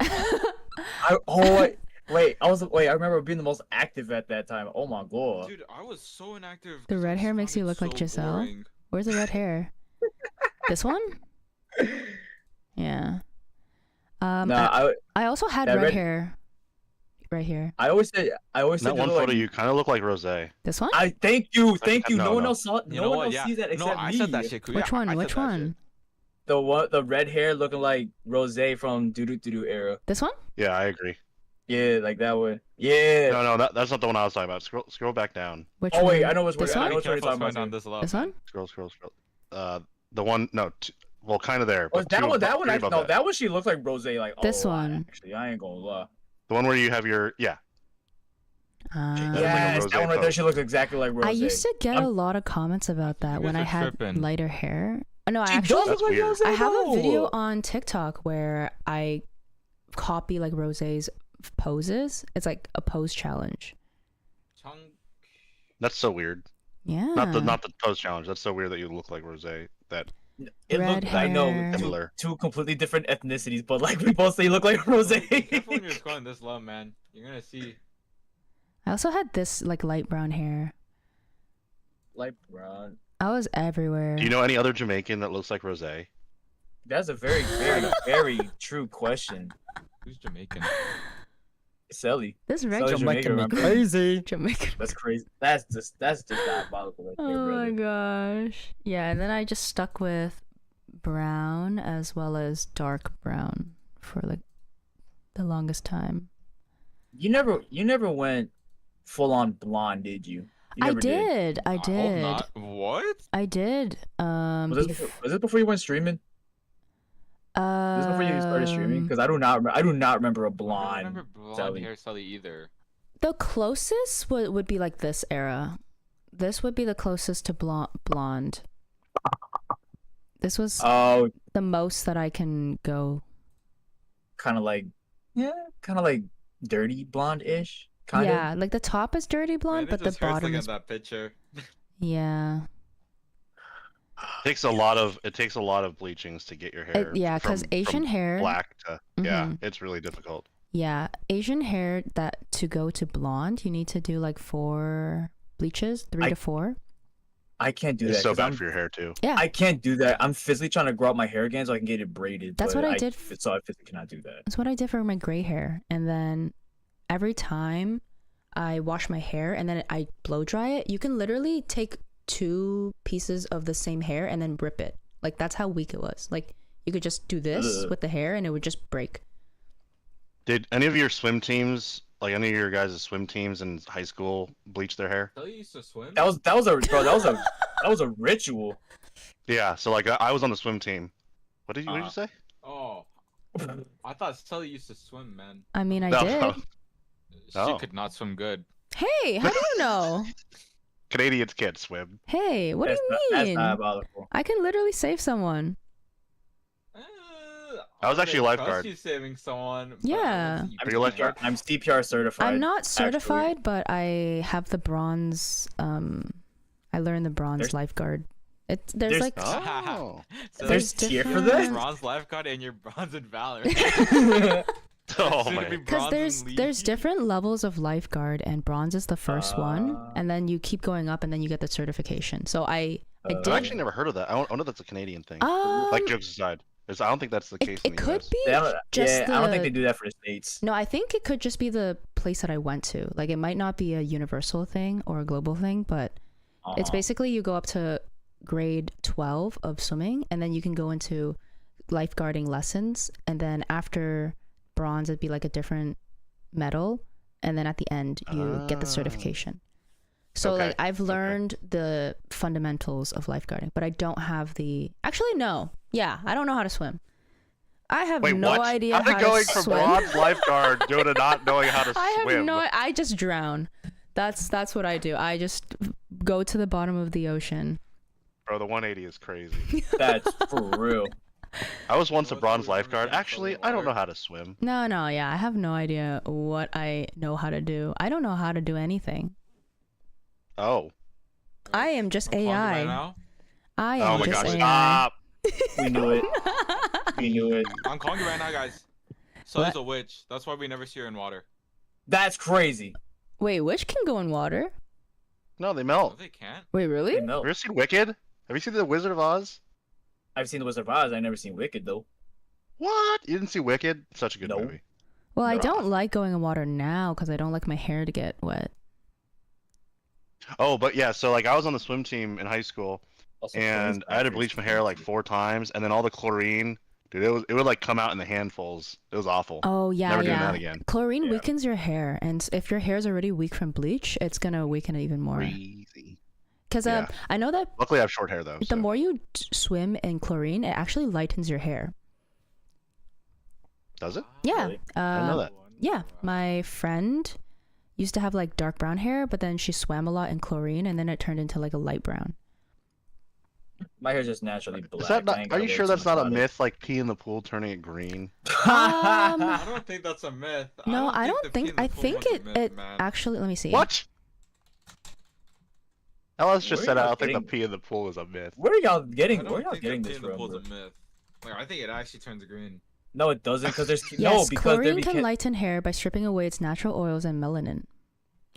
Wait, I remember being the most active at that time. Oh my god. Dude, I was so inactive. The 'cause I red hair just makes found you it look like so Giselle. boring. Where's the red hair? This one? Yeah. Nah, I also had that red red- hair right here. I always said In that one you look photo, like- you kind of look like Rose. This one? I thank you. no, No one no. else saw. You No know one what? else Yeah. sees that No, except I me. said that shit. Cool. Which Yeah, one? I said Which that shit. one? The red hair looking like Rose from Doo Doo Doo Doo era. This one? Yeah, I agree. Yeah, like that one. Yeah. No, that's not the one I was talking about. Scroll back down. Which Oh one? wait, I know which one. This I one? know which one you're Careful talking scrolling down about. this low. This one? Scroll. The one, no, well, kind of there. Oh, but that two one. That above- one. three Actually, above no, that one. She looked like Rose. Like This a lot, one. Actually, I ain't gonna lie. The one where you have your, yeah. Ah. like a Yes, Rose that one right there. pose. She looked exactly like Rose. I used to get a lot of comments about that You when guys I are had tripping. lighter hair. Oh, no, I She actually does That's look like weird. Rose. I have a though. video on TikTok where I copy like Rose's poses. It's like a pose challenge. Chunk. That's so weird. Yeah. Not the pose challenge. That's so weird that you look like Rose. That It Red looked. I know hair. similar. two completely different ethnicities, but like we both say, you look like Rose. Be careful when you're scrolling this low, man. You're gonna see. I also had this like light brown hair. Light brown. I was everywhere. Do you know any other Jamaican that looks like Rose? That's a very, very, very true question. Who's Jamaican? Selly. This red Selly Jamaican Jamaican, me remember? crazy. Jamaican. That's crazy. That's just diabolical right there, Oh my brother. gosh. Yeah, and then I just stuck with brown as well as dark brown for like the longest time. You never went full on blonde, did you? You I never did. I hope did. not. What? I did. Was this before you went streaming? Was this before you started streaming? Because I do not remember a I don't blonde. remember blonde Sally. hair Sully either. the closest would be like this era. This would be the closest to blonde. This was Oh, the most that I can go. kind of like dirty blonde-ish. Kind Yeah, of. like the top is dirty blonde, Man, but it the just hurts bottom looking is at that picture. yeah. It takes a lot of bleachings to get your hair. Yeah, because from Asian hair. black to yeah, Mhm. it's really difficult. Yeah, Asian hair that to go to blonde, you need to do like 4 bleaches, 3 to 4. I can't do It's that. so 'cause bad I'm- for your hair too. Yeah, I can't do that. I'm physically trying to grow out my hair again so I can get it braided. That's but what I did So I physically cannot do that. that's what I did for my gray hair. And then every time I wash my hair and then I blow dry it, you can literally take 2 pieces of the same hair and then rip it. Like that's how weak it was. Like you could just do this Ugh. with the hair and it would just break. Did any of your swim teams, like any of your guys' swim teams in high school, bleach their hair? Sully used to swim. That was a ritual. Yeah. So like I was on the swim team. What did you say? Oh, I thought Sully used to swim, man. I mean, I No. did. She Oh. could not swim good. Hey, how do you know? Canadians can't swim. Hey, what do you That's mean? diabolical. I can literally save someone. I was actually a lifeguard. You saving someone. but Yeah. I wasn't Are you a lifeguard? I'm CPR certified. I'm not actually. certified, but I have the bronze. I learned the bronze There's- lifeguard. There's there's- like Oh. So There's tier for different- that? Bronze lifeguard and you're bronze in Valorant. Oh Soon to be man. because bronze in there's League. different levels of lifeguard, and bronze is the first one, and then you keep going up, and then you get the certification. So I I've did. actually never heard of that. I know that's a Canadian thing. Um, Like jokes aside, I don't think that's the case in it the could US. be They don't- just yeah, I don't think the- they do that for the States. No, I think it could just be the place that I went to. Like it might not be a universal thing or a global thing, but it's basically you go up to grade 12 of swimming, and then you can go into lifeguarding lessons, and then after bronze it'd be like a different medal, and then at the end you get the certification. So Okay, like I've learned the fundamentals of lifeguarding, but I don't have the I don't know how to swim. I have Wait, no what? idea How did how going to from swim. bronze lifeguard go to not knowing how to I have swim? I just drown. That's what I do. I just go to the bottom of the ocean. Bro, the 180 is crazy. That's for real. I was once a What's bronze the number lifeguard. again? Actually, Sully I don't know water? how to swim. No, yeah, I have no idea what I know how to do. I don't know how to do anything. Oh. I am just I'm calling you right AI. now. I Oh am my just gosh. AI. Stop. We knew it. We knew it. I'm calling you right now, guys. Sully's a witch. That's why we never see her in water. That's crazy. Wait, which can go in water? No, they No, melt. they can't. Wait, really? No, Have you ever seen Wicked? Have you seen The Wizard of Oz? I've seen The Wizard of Oz. I never seen Wicked though. What? You didn't see Wicked? Such a good No. movie. Well, I No. don't like going in water now because I don't like my hair to get wet. Oh, but yeah, so like I was on the swim team in high school, Also, and Friends I had to Packers. bleach my hair like 4 times, and then all the chlorine, dude, it would like come out in the handfuls. It was awful. Oh yeah, Never yeah. doing that again. Chlorine Yeah. weakens your hair, and if your hair is already weak from bleach, it's gonna weaken it even more. Crazy. Because Yeah. I know that Luckily, I have short hair though. the so- more you swim in chlorine, it actually lightens your hair. Does it? Yeah. Really? I didn't know that. Yeah, my friend used to have like dark brown hair, but then she swam a lot in chlorine, and then it turned into like a light brown. My hair's just naturally black. Is that I not, ain't are gotta you worry sure too that's much not a about it. myth? Like pee in the pool turning it green. I don't think that's a myth. No, I the don't pee think. in the I pool think one's a it. myth, It man. actually. Let me see. What? Ellis just Where said are I y'all don't think the getting- pee in the pool is a myth. Where are y'all I getting? don't Where are y'all think getting the pee this in the from? pool's Bro? a myth. Like I think it actually turns green. No, it doesn't, because there's Yes, no because there chlorine can beca- lighten hair by stripping away its natural oils and melanin,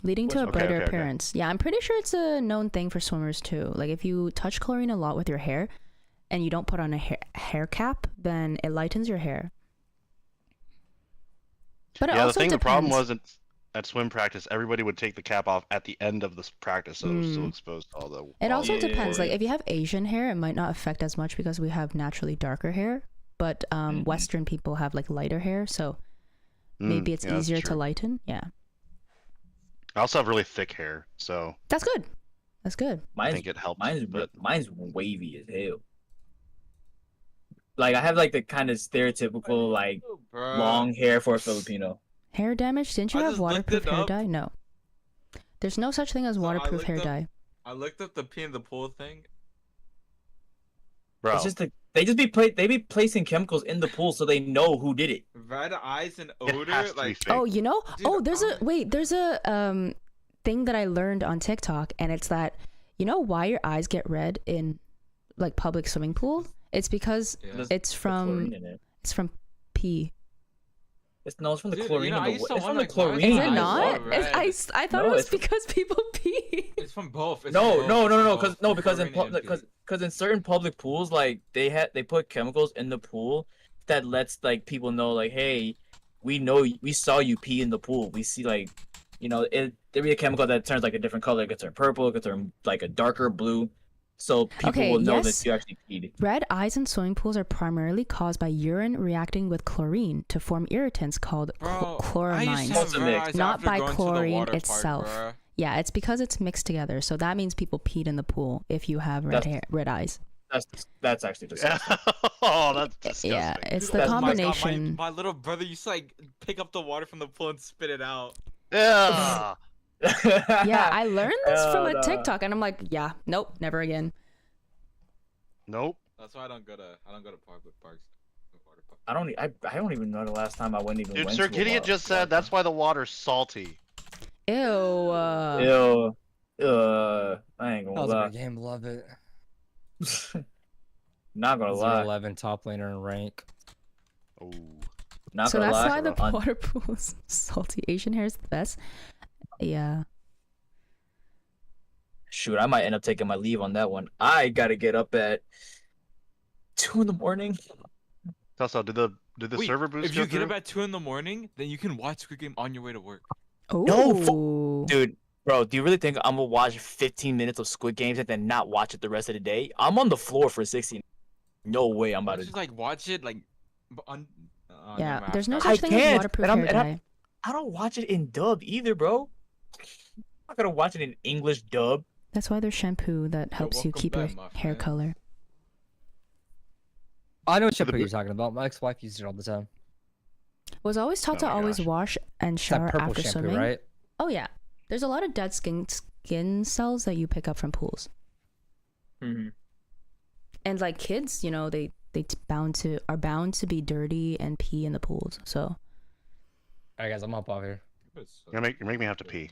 leading to a What's- Okay, brighter okay, okay. appearance. Yeah, I'm pretty sure it's a known thing for swimmers too. Like if you touch chlorine a lot with your hair, and you don't put on a hair cap, then it lightens your hair. But it Yeah, the also thing, the problem depends. wasn't at swim practice. Everybody would take the cap off at the end of this practice, so it was still exposed to all the. It all also the depends. Like chlorine. if you have Asian hair, it might not affect as much because we have naturally darker hair. But Western people have like lighter hair, so maybe it's yeah, that's easier to true. lighten. Yeah, I also have really thick hair, so that's good. That's good. I mine's think it helped. mine's but mine's wavy as hell. Like I have like the kind of stereotypical like Bruh. long hair for a Filipino. Hair damage? Didn't you I have just looked waterproof it hair up. dye? No. There's no such thing as So I waterproof looked hair up- dye. I looked up the pee in the pool thing. bro, It's just they be placing chemicals in the pool so they know who did it. Red eyes and it odor, has to be like fake. Oh, you know? Dude, Oh, there's a I- wait, there's a thing that I learned on TikTok, and it's that you know why your eyes get red in like public swimming pool? It's because Yeah. it's The from chlorine in it. it's from pee. It's from the Dude, chlorine you know, in I the used to it's from wonder, the like, why chlorine. is Is my it eyes not? so red? I thought No, it was it's from- because people pee. It's from both. It's No, from no, both. no, It's no, from because both. no, because in Chlorine and pee. because in certain public pools, like they put chemicals in the pool that lets like people know, like, hey, we saw you pee in the pool. We see like, there be a chemical that turns like a different color. It could turn purple. It could turn like a darker blue, so people Okay, will know yes. that you actually peed. Red eyes in swimming pools are primarily caused by urine reacting with chlorine to form irritants called Bro, I used to chloramines. have red mixed. eyes Not after by going to the chlorine water park, itself. bruh. Yeah, it's because it's mixed together. So that means people peed in the pool if you have red eyes. That's actually disgusting. Oh, that's disgusting. Yeah, it's Dude, the that's my- combination. My little brother used to like pick up the water from the pool and spit it out. Yeah. Yeah, I learned this from a no. TikTok, and I'm like, yeah, nope, never again. Nope. That's why I don't go to public parks. Water park. I don't even know the last time I went Dude, went Sir to a Gideon water just said park. that's why the water's salty. Ew. Ew. I ain't That gonna was a lie. good game. Love it. Not gonna lie. 0-11 top laner in rank. Oh. Not So gonna that's lie. why the on- water pool's salty. Asian hair is the best. Yeah. Shoot, I might end up taking my leave on that one. I gotta get up at 2 a.m. Also, did the Wait, server boost if go you get through? up at 2 in, then you can watch Squid Game on your way to work. Oh. Dude, bro, do you really think I'm gonna watch 15 minutes of Squid Games and then not watch it the rest of the day? I'm on the floor for 16. No way I'm about Just to. like watch it like on. Yeah, never mind, there's no I such I thing as can't, waterproof and hair I'm- dye. I don't watch it in dub either, bro. I'm not gonna watch it in English dub. That's why there's shampoo that helps you welcome keep your back, my hair friend. color. I know what the shampoo you're talking about. My ex-wife uses it all the time. Was always taught Oh to my always gosh. wash and It's that shower purple after shampoo, swimming. right? Oh yeah. There's a lot of dead skin cells that you pick up from pools. Mm-hmm. And like kids, you know, they are bound to be dirty and pee in the pools. So All right, guys, I'm up off here. You're making me have to pee.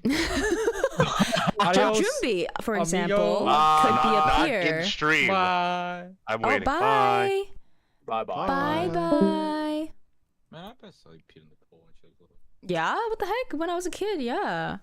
Adios, Jujumbi, for amigo. example, Ah, could be not a getting peer. stream. Bye. I'm Oh, waiting. bye. Bye bye. Bye bye. Man, I bet so peed in the pool when she was little. Yeah, what the heck? When I was a kid, yeah.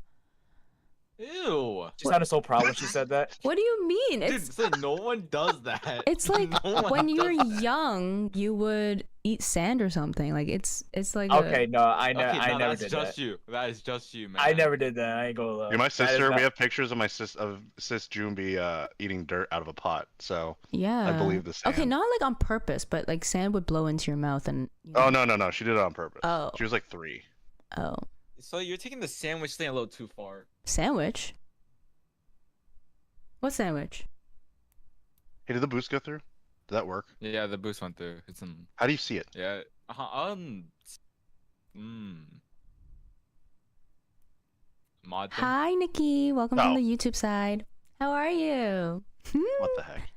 Ew. She sounded so proud when she said that. What do you mean? Dude, It's so no one does that. it's like No one when you does were that. young, you would eat sand or something. Like it's like Okay, a, no, I Okay, never no, never that's did just that. you. That is just you, man. I never did that. I ain't gonna lie. You're my That is sister. not- We have pictures of sis Jumbi eating dirt out of a pot. So yeah. believe the Okay, sand. not like on purpose, but like sand would blow into your mouth and. You Oh know- no, she did it on purpose. Oh. She was like 3. Oh, So you're taking the sandwich thing a little too far. sandwich. What sandwich? Hey, did the boost go through? Did that work? Yeah, the boost went through. It's in. How do you see it? Yeah. Mod thing. Hi, Nikki. Welcome from Oh. the YouTube side. How are you? What the heck?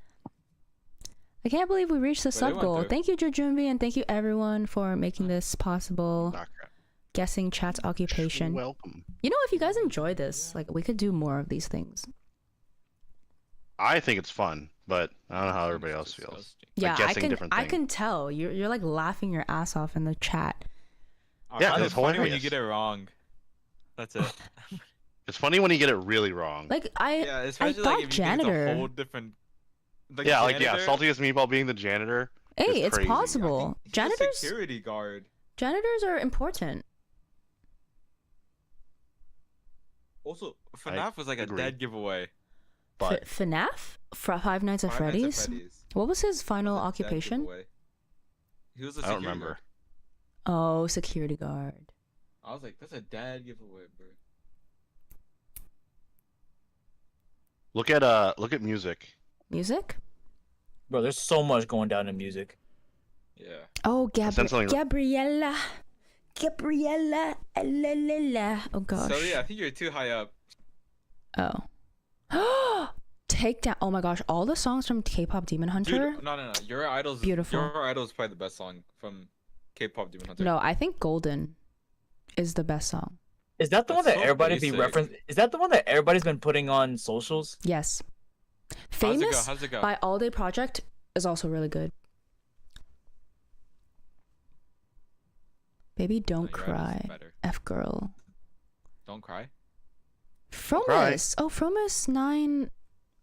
I can't believe we reached the But it sub went goal. through. Thank you, Jujumbi, and thank you everyone for making this possible. Not crap. Guessing chat's occupation. Welcome. You know, if you guys enjoy this, like we could do more of these things. I think it's fun, but I don't know how everybody else feels. Yeah, I guessing can. different I things. can tell you're like laughing your ass off in the chat. Yeah, it's it's funny when you hilarious. get it wrong. That's it. It's funny when you get it really wrong. Like Yeah, I especially thought like if you think it's janitor. a whole different. Like yeah, janitor, Saltiest Meatball being the janitor. Hey, is it's crazy. possible. he's a Janitors. security guard. Janitors are important. Also, FNAF was like a agree. dead giveaway. But FNAF. Five Nights at Five Nights at Freddy's. Freddy's What was his final was a dead occupation? giveaway. He was a I don't security remember. guard. Oh, security guard. I was like, that's a dead giveaway, bro. look at music. Music. Bro, there's so much going down in music. Yeah. Oh, sent something- Gabriella. Gabriella. La, la, la. Oh gosh. So yeah, I think you're too high up. Oh. Take down. Oh my gosh, all the songs from K-pop Demon Hunter. Dude, no. Your Idol's Beautiful. Your Idol's probably the best song from K-pop Demon Hunter. No, I think Golden is the best song. Is that the one That's that so everybody be basic. referenced? Is that the one that everybody's been putting on socials? Yes. How's it go? Famous How's it go? by All Day Project is also really good. Baby, don't Your Idol's cry. better. F girl. Don't cry. Fromus. Oh, Fromus 9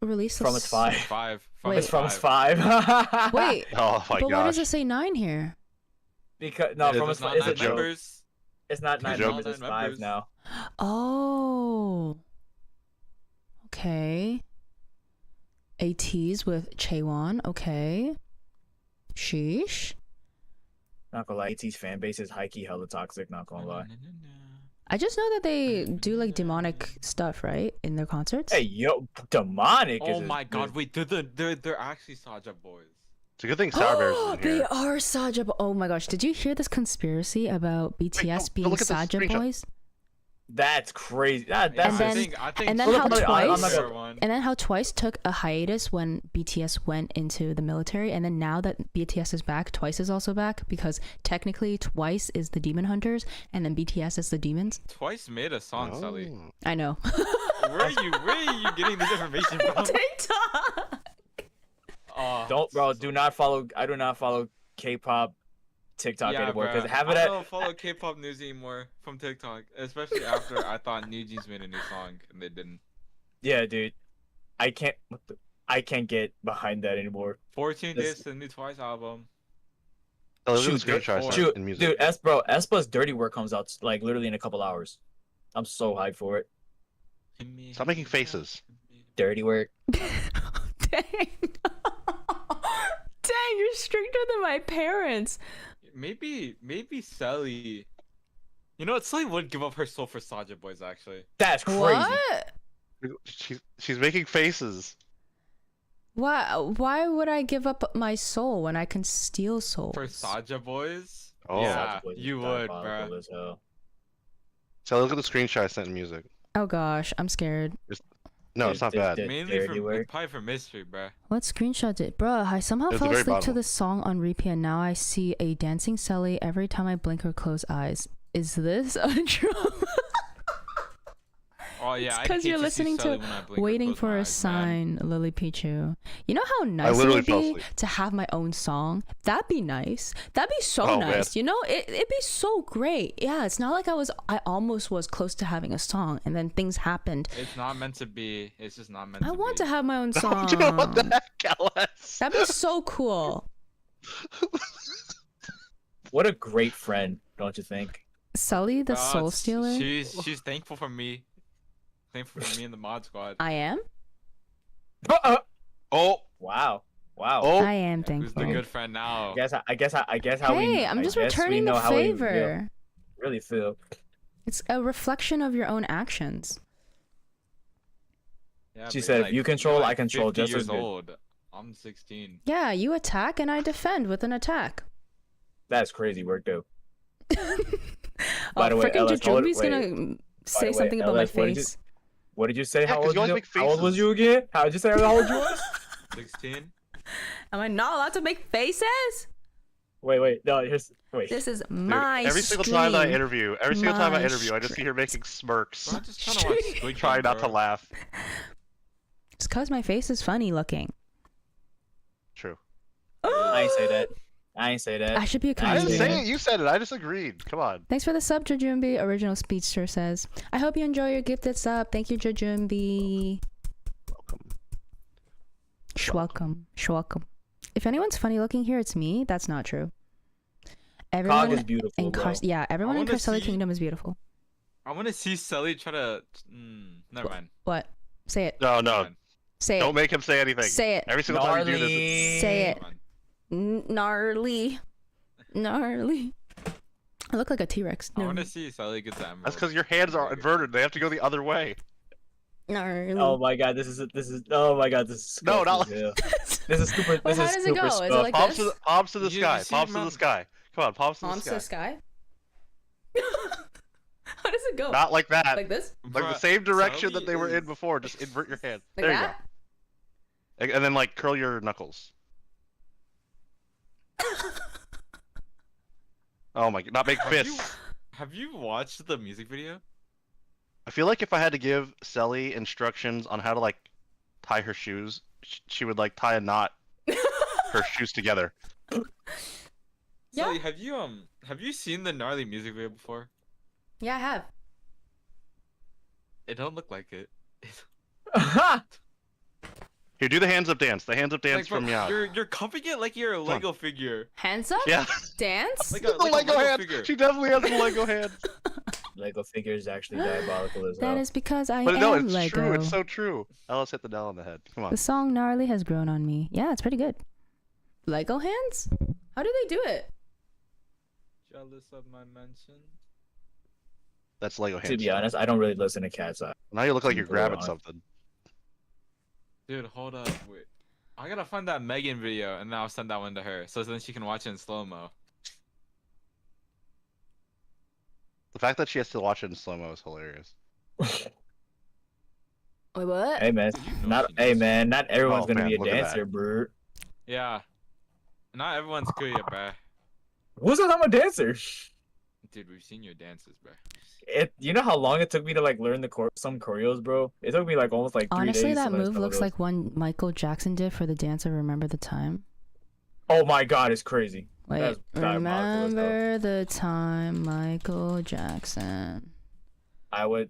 released. From its 5. 5. Wait. It's from its 5. 5. Wait, Oh my but why does gosh. it say 9 here? Because no, Is from it its It's not is 9 it joke? members. It's not It's 9 joke. members. It's 9 5 members. now. Oh. Okay. ATs with Chaewon. Okay. Sheesh. Not gonna lie, AT's fan base is high key hella toxic. Not gonna lie. I just know that they do like demonic stuff, right? In their concerts. Hey yo, demonic. Oh is my god, wait, they're actually Saja boys. It's a good thing Sour Bears isn't They here. are Saja. Oh my gosh! Did you hear this conspiracy about BTS no, being look at the Saja screenshot. boys? That's crazy. That's And then- I think and then Well, how look, I'm Twice not fair gonna- one. and then how Twice took a hiatus when BTS went into the military, and then now that BTS is back, Twice is also back because technically Twice is the Demon Hunters, and then BTS is the demons. Twice made a song, Sully. Oh. I know. Where are you getting this information from? TikTok. Oh, don't, bro. Do not follow. I do not follow K-pop TikTok anymore because bruh. have I it at. don't follow K-pop news anymore from TikTok, especially after I thought New Jeans made a new song and they didn't. Yeah, dude. I can't. I can't get behind that anymore. 14 This- days to the new Twice album. Oh, look at the Shoot, screenshot I sent Shoot, in music. dude, Aespa's Dirty Work comes out like literally in a couple hours. I'm so hyped for it. Stop making faces. Dirty Work. Dang. Dang, you're stricter than my parents. Maybe Sally. You know what? Sally would give up her soul for Saja Boys, actually. That's crazy. What? She's making faces. Why would I give up my soul when I can steal souls? For Saja Boys? Oh. Yeah, Saja Boys is you would, diabolical bro. as hell. So look at the screenshot I sent in music. Oh gosh, I'm scared. No, it's not bad. Did- Mainly Dirty Work. probably for mystery, bro. What screenshot did? Bruh, I somehow It's fell the very asleep to bottom. this song on repeat and now I see a dancing Sally every time I blink or close eyes. Is this a drama? Oh yeah, I Because hate you're to see listening Sally to when I blink or Waiting close for my a eyes, man. sign, Lily Pichu. You know how nice it literally would fell be asleep. to have my own song? That'd be nice. That'd be so Oh, man. nice. You know, it'd be so great. Yeah, it's not like I almost was close to having a song and then things happened. It's not meant to be. It's just not meant I to want be. to have my own song. You know what the heck, Alice? That'd be so cool. What a great friend, don't you think? Sully the Soul it's- Stealer? She's thankful for me. Thankful for me and the mod squad. I am? Oh, Wow. Wow. oh. I am Who's thankful. the good friend now? I guess how we. Hey, I'm just I guess we returning know the how we favor. really feel. It's a reflection of your own actions. Yeah, She but said, you're "If you control, you're I control 50 just as years good." old. I'm 16. Yeah, you attack and I defend with an attack. That's crazy work, though. By the Oh, way, freaking Ellis, hold- Jujumbi's wait. gonna say way, something about my Ellis, what did you- face. What did you say? Yeah, How 'cause old you always you? make How old was faces. you again? How did you say how old you was? 16? Am I not allowed to make faces? Wait. No, wait. This is Dude, my every single time I stream. interview, I just see her stream. making smirks, Bro, I'm just trying to watch Squid trying Game, not to bro. laugh. It's cause my face is funny looking. True. I ain't say that. I should be a I didn't comedian. say it. You said it. I just agreed. Come on. Thanks for the sub, Jajumbi. Original Speedster says, I hope you enjoy your gifted sub. Thank you, Jajumbi. Welcome. Schwelcome. Schwelcome. If anyone's funny looking here, it's me. That's not true. Cog Everyone is beautiful, in bro. everyone in wanna Carcelli see- Kingdom is beautiful. I want to see Sully try to. Never mind. What? Say it. No, Never no. mind. Say Don't it. make him say anything. Say it. Every single time you do this, it's... Say it. Never mind. Gnarly. Gnarly. I look like a T-Rex. I want to see Sully get the emerald. that's because your hands are inverted. They have to go the other way. Gnarly. Oh my god, this is oh my god, this is No, not disgusting, yeah. This is super. Wait, This how is does it super go? Is it stuffed. like Palms this? palms to the You sky. see Palms to him the on- sky. Come on, palms to Palms to the the sky. sky? How does it go? Not like that. Like this? Like the Bruh, same direction Sully that they were in is- before. Just invert your hand. Like there that? you go. And then like curl your knuckles. Oh my god! Not make fists. Have you watched the music video? I feel like if I had to give Selly instructions on how to like tie her shoes, she would like tie a knot her shoes together. Yeah. Sully, have you seen the gnarly music video before? Yeah, I have. It don't look like it. Here, do the hands up dance. The hands up dance Like, bro, from Meow. you're cupping it like you're a Lego figure. Hands up? Yeah, Dance? Like the a Lego hands. figure. She definitely has the Lego hands. Lego figure is actually diabolical as That hell. is because I But am no, it's Lego. true. It's so true. Ellis hit the nail on the head. Come The on. song Gnarly has grown on me. Yeah, it's pretty good. Lego hands? How do they do it? Jealous of my mention. That's Lego hands. To be honest, I don't really listen to Cat's Eye. Now you look like you're Completely grabbing honest. something. Dude, hold up, wait. I gotta find that Megan video and then I'll send that one to her so then she can watch it in slow mo. The fact that she has to watch it in slow mo is hilarious. Wait, what? Hey man, You know not she hey knows. man, not everyone's Oh, gonna man, be a look at that. dancer, bro. Yeah. Not everyone's good yet, bruh. Who's I'm a dancer? Dude, we've seen your dances, bruh. You know how long it took me to like learn some choreos, bro? It took me like almost like 3 Honestly, days. that to learn move some of looks those. like one Michael Jackson did for the dance of Remember the Time. Oh my god, it's crazy. Wait, That's diabolical as hell. remember the time, Michael Jackson. I would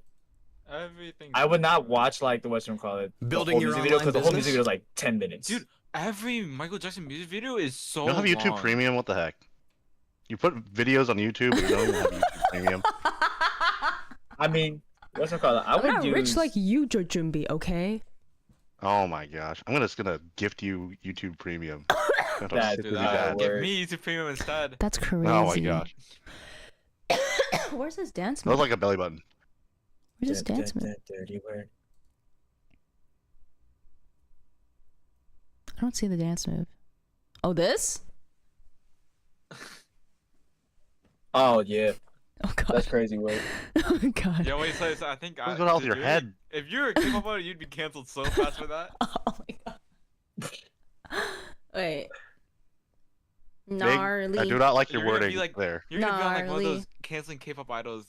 Everything. not watch like the Western call it Building your music video online because the whole business? music video is like 10 minutes. Dude, every Michael Jackson music video is so You don't have YouTube long. Premium? What the heck? You put videos on YouTube, but you don't even have YouTube Premium. I mean, Western call it. I I'm would not use rich like you, Jojumbi, okay? Oh my gosh. I'm just gonna gift you YouTube Premium. Don't That- sit Dude, with your dad. give word. me YouTube Premium instead. That's crazy. Oh my gosh. Where's this dance That was move? like a belly button. Where's this dance move? Dirty word. I don't see the dance move. Oh, this? Oh yeah, Oh god. that's crazy word. Oh god. Yo, wait, so I think What's going on with your dude, head? If you're a K-pop idol, you'd be canceled so fast for that. Oh my god. Wait. Big, Gnarly. I do not like your You're gonna be wording like- there. You're gonna be on like one of Gnarly. those canceling K-pop idols.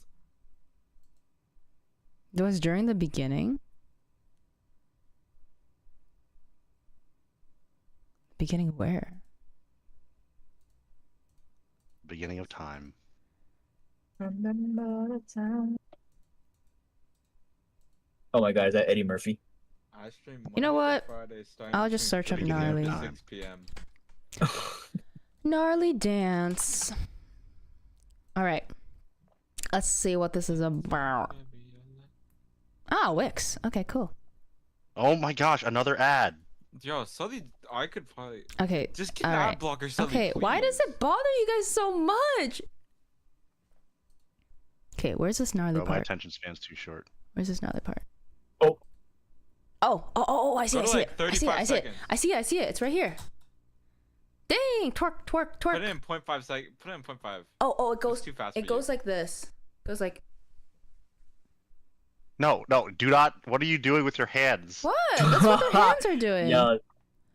It was during the beginning. Beginning where? Beginning of time. Remember the time. Oh my god, is that Eddie Murphy? I stream You know Monday what? through Friday, starting I'll just between search up 3 p.m. gnarly. to Time. 6 p.m. Gnarly dance. Alright. Let's see what this is about. Ah, Wix. Okay, cool. Oh my gosh, another ad. Yo, Sully, I could probably Okay. just get an alright. ad blocker, Sully. Okay, why does please. it bother you guys so much? Okay, where's this gnarly Bro, my part? attention span's too short. Where's this gnarly part? Oh. Oh, I see Go it, to, I see like, it. I see it, 35 I see it. seconds. I see it, it's right here. Dang, twerk. Put it in 0.5 second. Put it in 0.5. Oh, it goes too fast it for goes you. like this. Goes like No, do not. What are you doing with your hands? what? That's what their hands are doing. Yeah,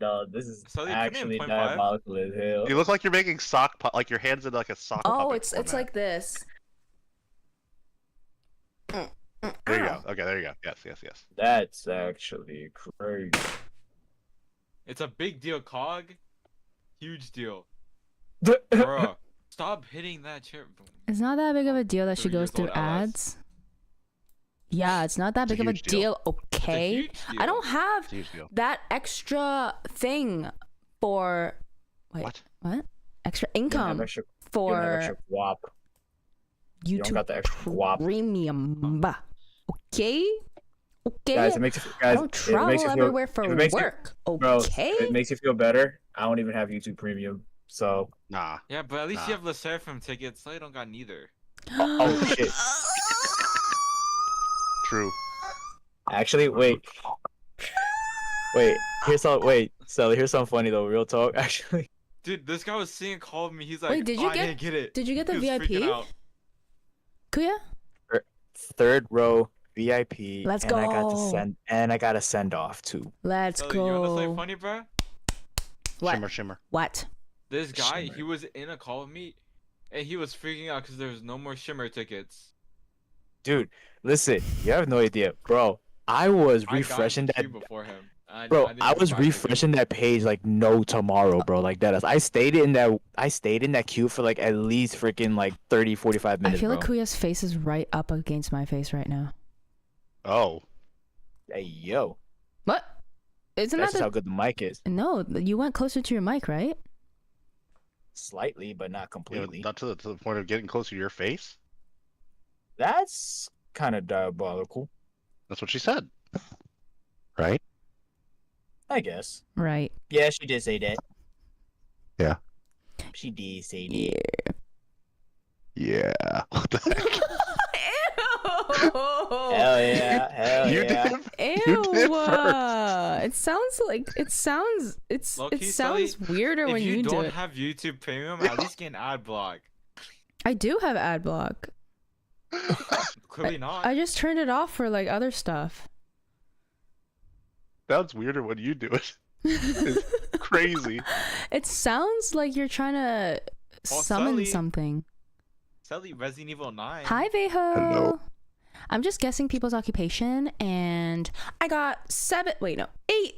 No, this is So they put me in actually 0.5? diabolical as hell. You look like you're making like your hands in like a sock. Oh, puppet it's format. like this. There you go. Okay, there you go. Yes. That's actually crazy. It's a big deal, Cog. Huge deal. Bro, stop hitting that chair. It's not that big of a deal that she 3 goes years through old LS. ads. Yeah, it's not that It's a big of a huge deal. deal, okay? huge I don't deal. have It's a huge deal. that extra thing for What? What? Extra You don't have income extra- you don't have for extra guap. You don't YouTube got the extra guap. Premium. Okay? Okay. Guys, it makes you, I guys, don't it travel makes you feel, everywhere for if it makes you- work. Bro, Okay? if it makes you feel better. I don't even have YouTube Premium, so Nah. Yeah, but at least Nah. you have Le Seraphim tickets, so I don't got neither. oh shit. True. Actually, wait. Here's something funny though. Real talk, actually. Dude, this guy was singing Call of Me. He's like, Wait, did "Oh, you I get- didn't get it. Did you get the He was freaking VIP? out. Kuya? Third row VIP. Let's and go. I got a send off too. Let's So, you wanna go. say funny, bro? What? Shimmer. What? This guy, Shimmer. he was in a Call of Me, and he was freaking out because there was no more Shimmer tickets. Dude, listen, you have no idea, bro. I was I got refreshing in the that. queue before him. Bro, didn't I even was buy tickets. refreshing that page like no tomorrow, bro. Like that. I stayed in that queue for like at least freaking like 30, 45 I minutes, feel bro. like Kuya's face is right up against my face right now. Oh. Hey, yo. What? Isn't That's that just how the... good the mic is. No, you went closer to your mic, right? Slightly, but not You know, completely. not to the point of getting closer to your face. That's kind of diabolical, That's what she said. Right? I guess. Right. Yeah, she did say that. Yeah. She did say that. Yeah. Yeah. What the heck? Hell yeah. Hell You yeah. did. You did first. It sounds like it sounds it Low-key, sounds weirder If when you you do don't it. have YouTube Premium, at least get an ad block. I do have ad block. Clearly not. I just turned it off for like other stuff. Sounds weirder when you do it. It's crazy. It sounds like you're trying to Oh, summon Sully. something. Sally, Resident Evil 9. Hi, Veho. Hello. I'm just guessing people's occupation, and I got 8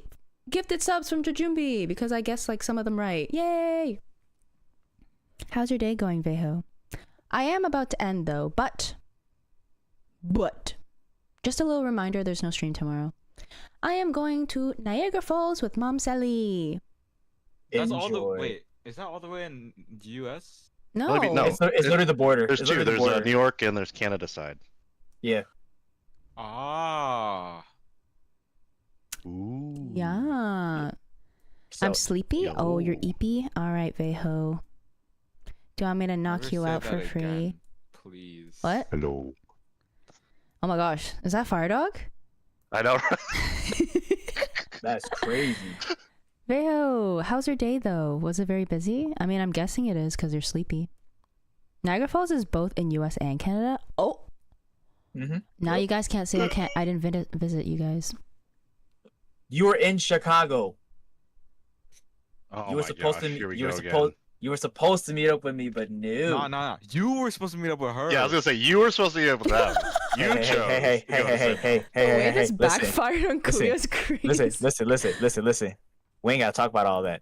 gifted subs from Jajumbi because I guessed like some of them right. Yay! How's your day going, Veho? I am about to end though, but just a little reminder: there's no stream tomorrow. I am going to Niagara Falls with Mom Sally. That's all the Enjoy. wait. Is that all the way in the U.S.? No, Well, I mean, no. It's literally the border. There's It's two. literally the There's border. New York and there's Canada side. Yeah. Ah. Ooh. yeah. So, I'm sleepy. Oh, you're Yo. eepy. All right, Veho. Do you want me to knock Never you say out that for free? again, please. What? Hello. Oh my gosh, is that Fire Dog? I know. that's crazy. Veho, how's your day though? Was it very busy? I mean, I'm guessing it is because you're sleepy. Niagara Falls is both in U.S. and Canada. Oh, Mm-hmm. now you guys can't say I didn't visit you guys. You were in Chicago. Oh You were my supposed gosh, to. here we You were go supposed. again. You were supposed to meet up with me, but no. No. You were supposed to meet up with her. Yeah, I was gonna say you were supposed to be able to them. You Hey, chose. hey, to go to Sydney. The way this listen, backfired on listen, Kuya's crazy. listen. We ain't gotta talk about all that.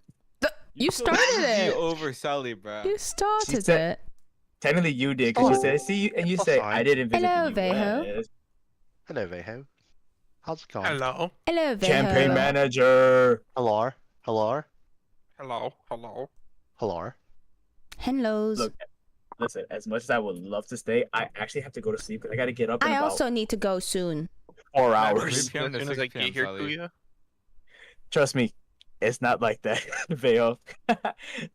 You still started easy it. over Sally, bro. You started said- it. Technically, you did because you Oh. said, "See," and you That's say, fine. "I didn't visit Hello, the Veho. US." Hello, Veho. How's it going? Hello. Hello, Veho. Campaign manager. Hello. Hello. Hello. Hello. Hello. Hellos. Look, listen. As much as I would love to stay, I actually have to go to sleep because I gotta get up in I about also need to go soon. 4 Matt, hours. As 3 p.m. to soon as I 6 p.m., get here, Sally. Kuya. Trust me, it's not like that, Veo.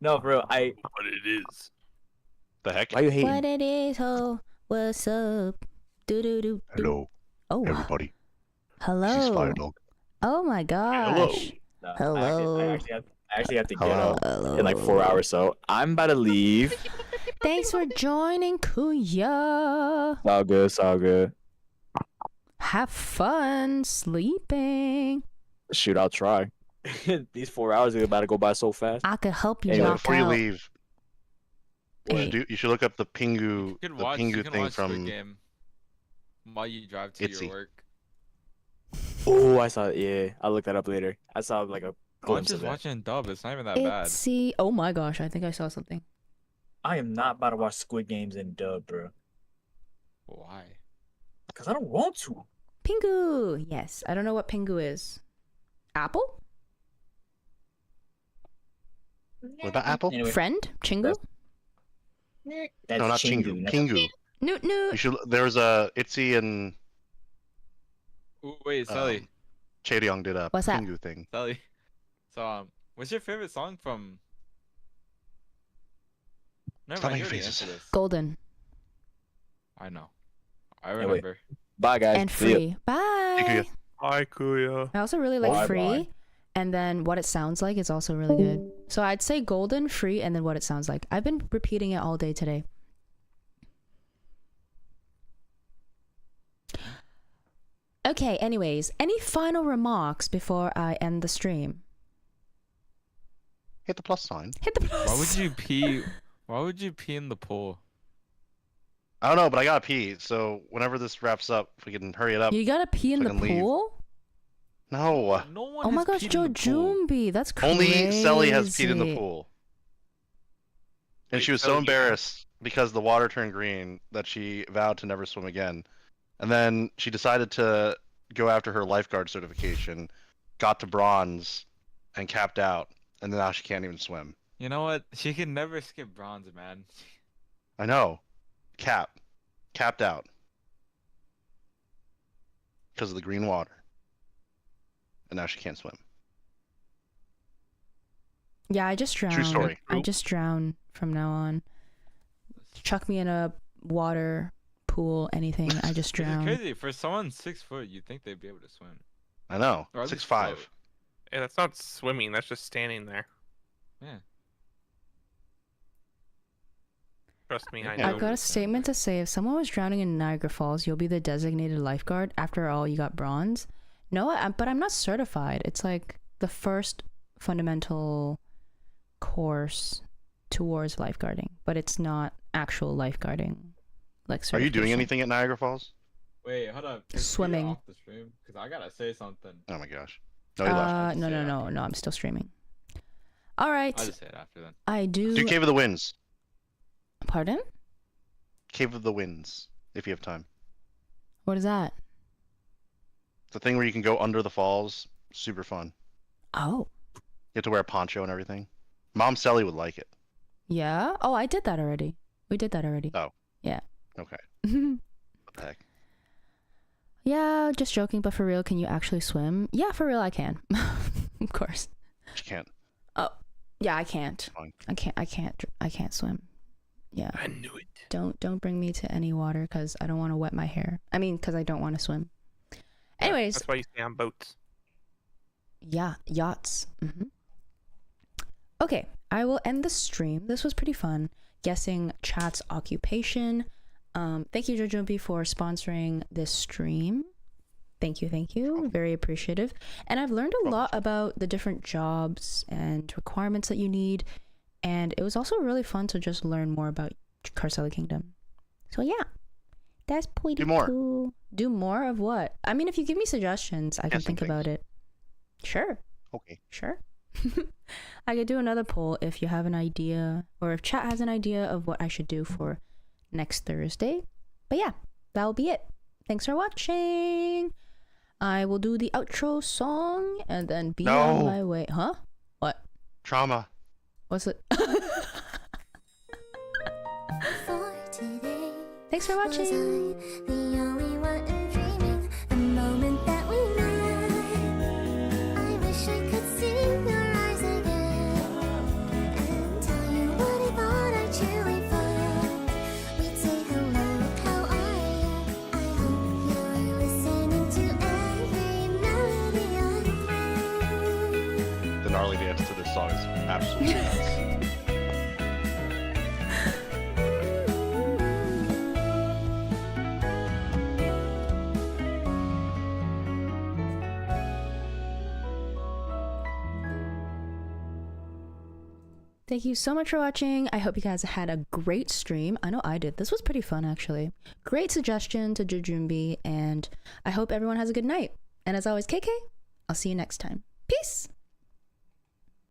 No, bro. But it is. The heck? Why you hating? What it is, ho? What's up? Do do do. Hello, Oh, everybody. hello. This is Fire Dog. Oh my gosh. No, Hello. I actually have to get Hello. up in like 4 hours, so I'm about to leave. Thanks for joining, Kuya. It's all good. It's all good. Have fun sleeping. Shoot, I'll try. These 4 hours are about to go by so fast. I could help you Anyway, knock Before you out. leave, Hey. you should look up the Pingu, You the can watch. You Pingu can thing watch Squid from. Game while you drive to Itzy. your work. Oh, I saw. Yeah, I'll look that up later. I saw like a I'm glimpse just of that. watching dub. It's not even that bad. Itsy. Oh my gosh, I think I saw something. I am not about to watch Squid Games in dub, bro. Why? Cause I don't want to. Pingu. Yes, I don't know what Pingu is. Apple? What about Apple? Anyway, Friend? Chingu? that's No, not Chingu. That's- Pingu. Newt You Newt. should. There's a Itzy and Ooh, wait, Sally. Chaeryong did a What's that? Pingu thing. Sally. So what's your favorite song from? Never Stop mind. You making already faces. answered this. Golden. I know. I Anyway. remember. Bye, guys. And See ya. Free. Bye. Kuya. Hi, Kuya. I also really like Bye-bye. Free. And then What It Sounds Like is also really good. So I'd say Golden, Free, and then What It Sounds Like. I've been repeating it all day today. Okay, anyways, any final remarks before I end the stream? Hit the plus sign. Hit the plus. Why would you pee? Why would you pee in the pool? I don't know, but I gotta pee. So whenever this wraps up, if we can hurry it up. You gotta pee in so I the can leave. pool? No, No one Oh my has gosh, peed in the pool. Jojumbi, that's crazy. only Selly has peed in the pool, and she was so Selly, you- embarrassed because the water turned green that she vowed to never swim again. And then she decided to go after her lifeguard certification, got to bronze, and capped out. And now she can't even swim. You know what? She can never skip bronze, man. I know. Capped out. Because of the green water. And now she can't swim. Yeah, I just drown. story. I just drown from now on. Chuck me in a water pool, anything. I just It's drown. crazy. For someone 6 foot, you'd think they'd be able to swim. I know. Or at least 6'5". float. Hey, that's not swimming. That's just standing there. Yeah. Trust me, I Yeah. know. I've got a statement to say. If someone was drowning in Niagara Falls, you'll be the designated lifeguard. After all, you got bronze. No, but I'm not certified. It's like the first fundamental course towards lifeguarding, but it's not actual lifeguarding. Like Are you doing certification. anything at Niagara Falls? Wait, hold up. Is Peter Swimming. Off the stream? Because I gotta say something. Oh my gosh. No, he left. No, Say no, it no, after. no. I'm still streaming. All right. I'll just say it after then. I do. Do Cave of the Winds. Pardon? Cave of the Winds, if you have time. What is that? It's a thing where you can go under the falls. Super fun. Oh, You have to wear a poncho and everything. Mom Selly would like it. yeah. Oh, I did that already. We did that already. Oh. Yeah. Okay. What the heck? Yeah, just joking, but for real, can you actually swim? Yeah, for real, I can. Of course. She can't. Yeah, I can't. Fine. I can't swim. Yeah. I knew it. Don't bring me to any water because I don't want to wet my hair. I mean, because I don't want to swim. Anyways, That's why you stay on boats. yeah, yachts. Okay, I will end the stream. This was pretty fun. Guessing chat's occupation. Thank you, Jojumbi, for sponsoring this stream. Thank you. Very appreciative. And I've learned a lot about the different jobs and requirements that you need. And it was also really fun to just learn more about Carceli Kingdom. So yeah, that's pretty Do more. cool. Do more of what? I mean, if you give me suggestions, I can Guessing think about things. it. Sure. Okay. Sure. I could do another poll if you have an idea, or if chat has an idea of what I should do for next Thursday. But yeah, that'll be it. Thanks for watching. I will do the outro song and then be on No. my way. Huh? What? Trauma. What's it? For today, Thanks for was I watching. the only one dreaming the moment that we met? I wish I could see your eyes again and tell you what I thought I truly felt. We'd say hello, how are you? I hope you're listening to every melody I play. The gnarly dance to this song is absolutely nuts. Thank you so much for watching. I hope you guys had a great stream. I know I did. This was pretty fun, actually. Great suggestion to Jujumbi, and I hope everyone has a good night. And as always, KK, I'll see you next time. Peace!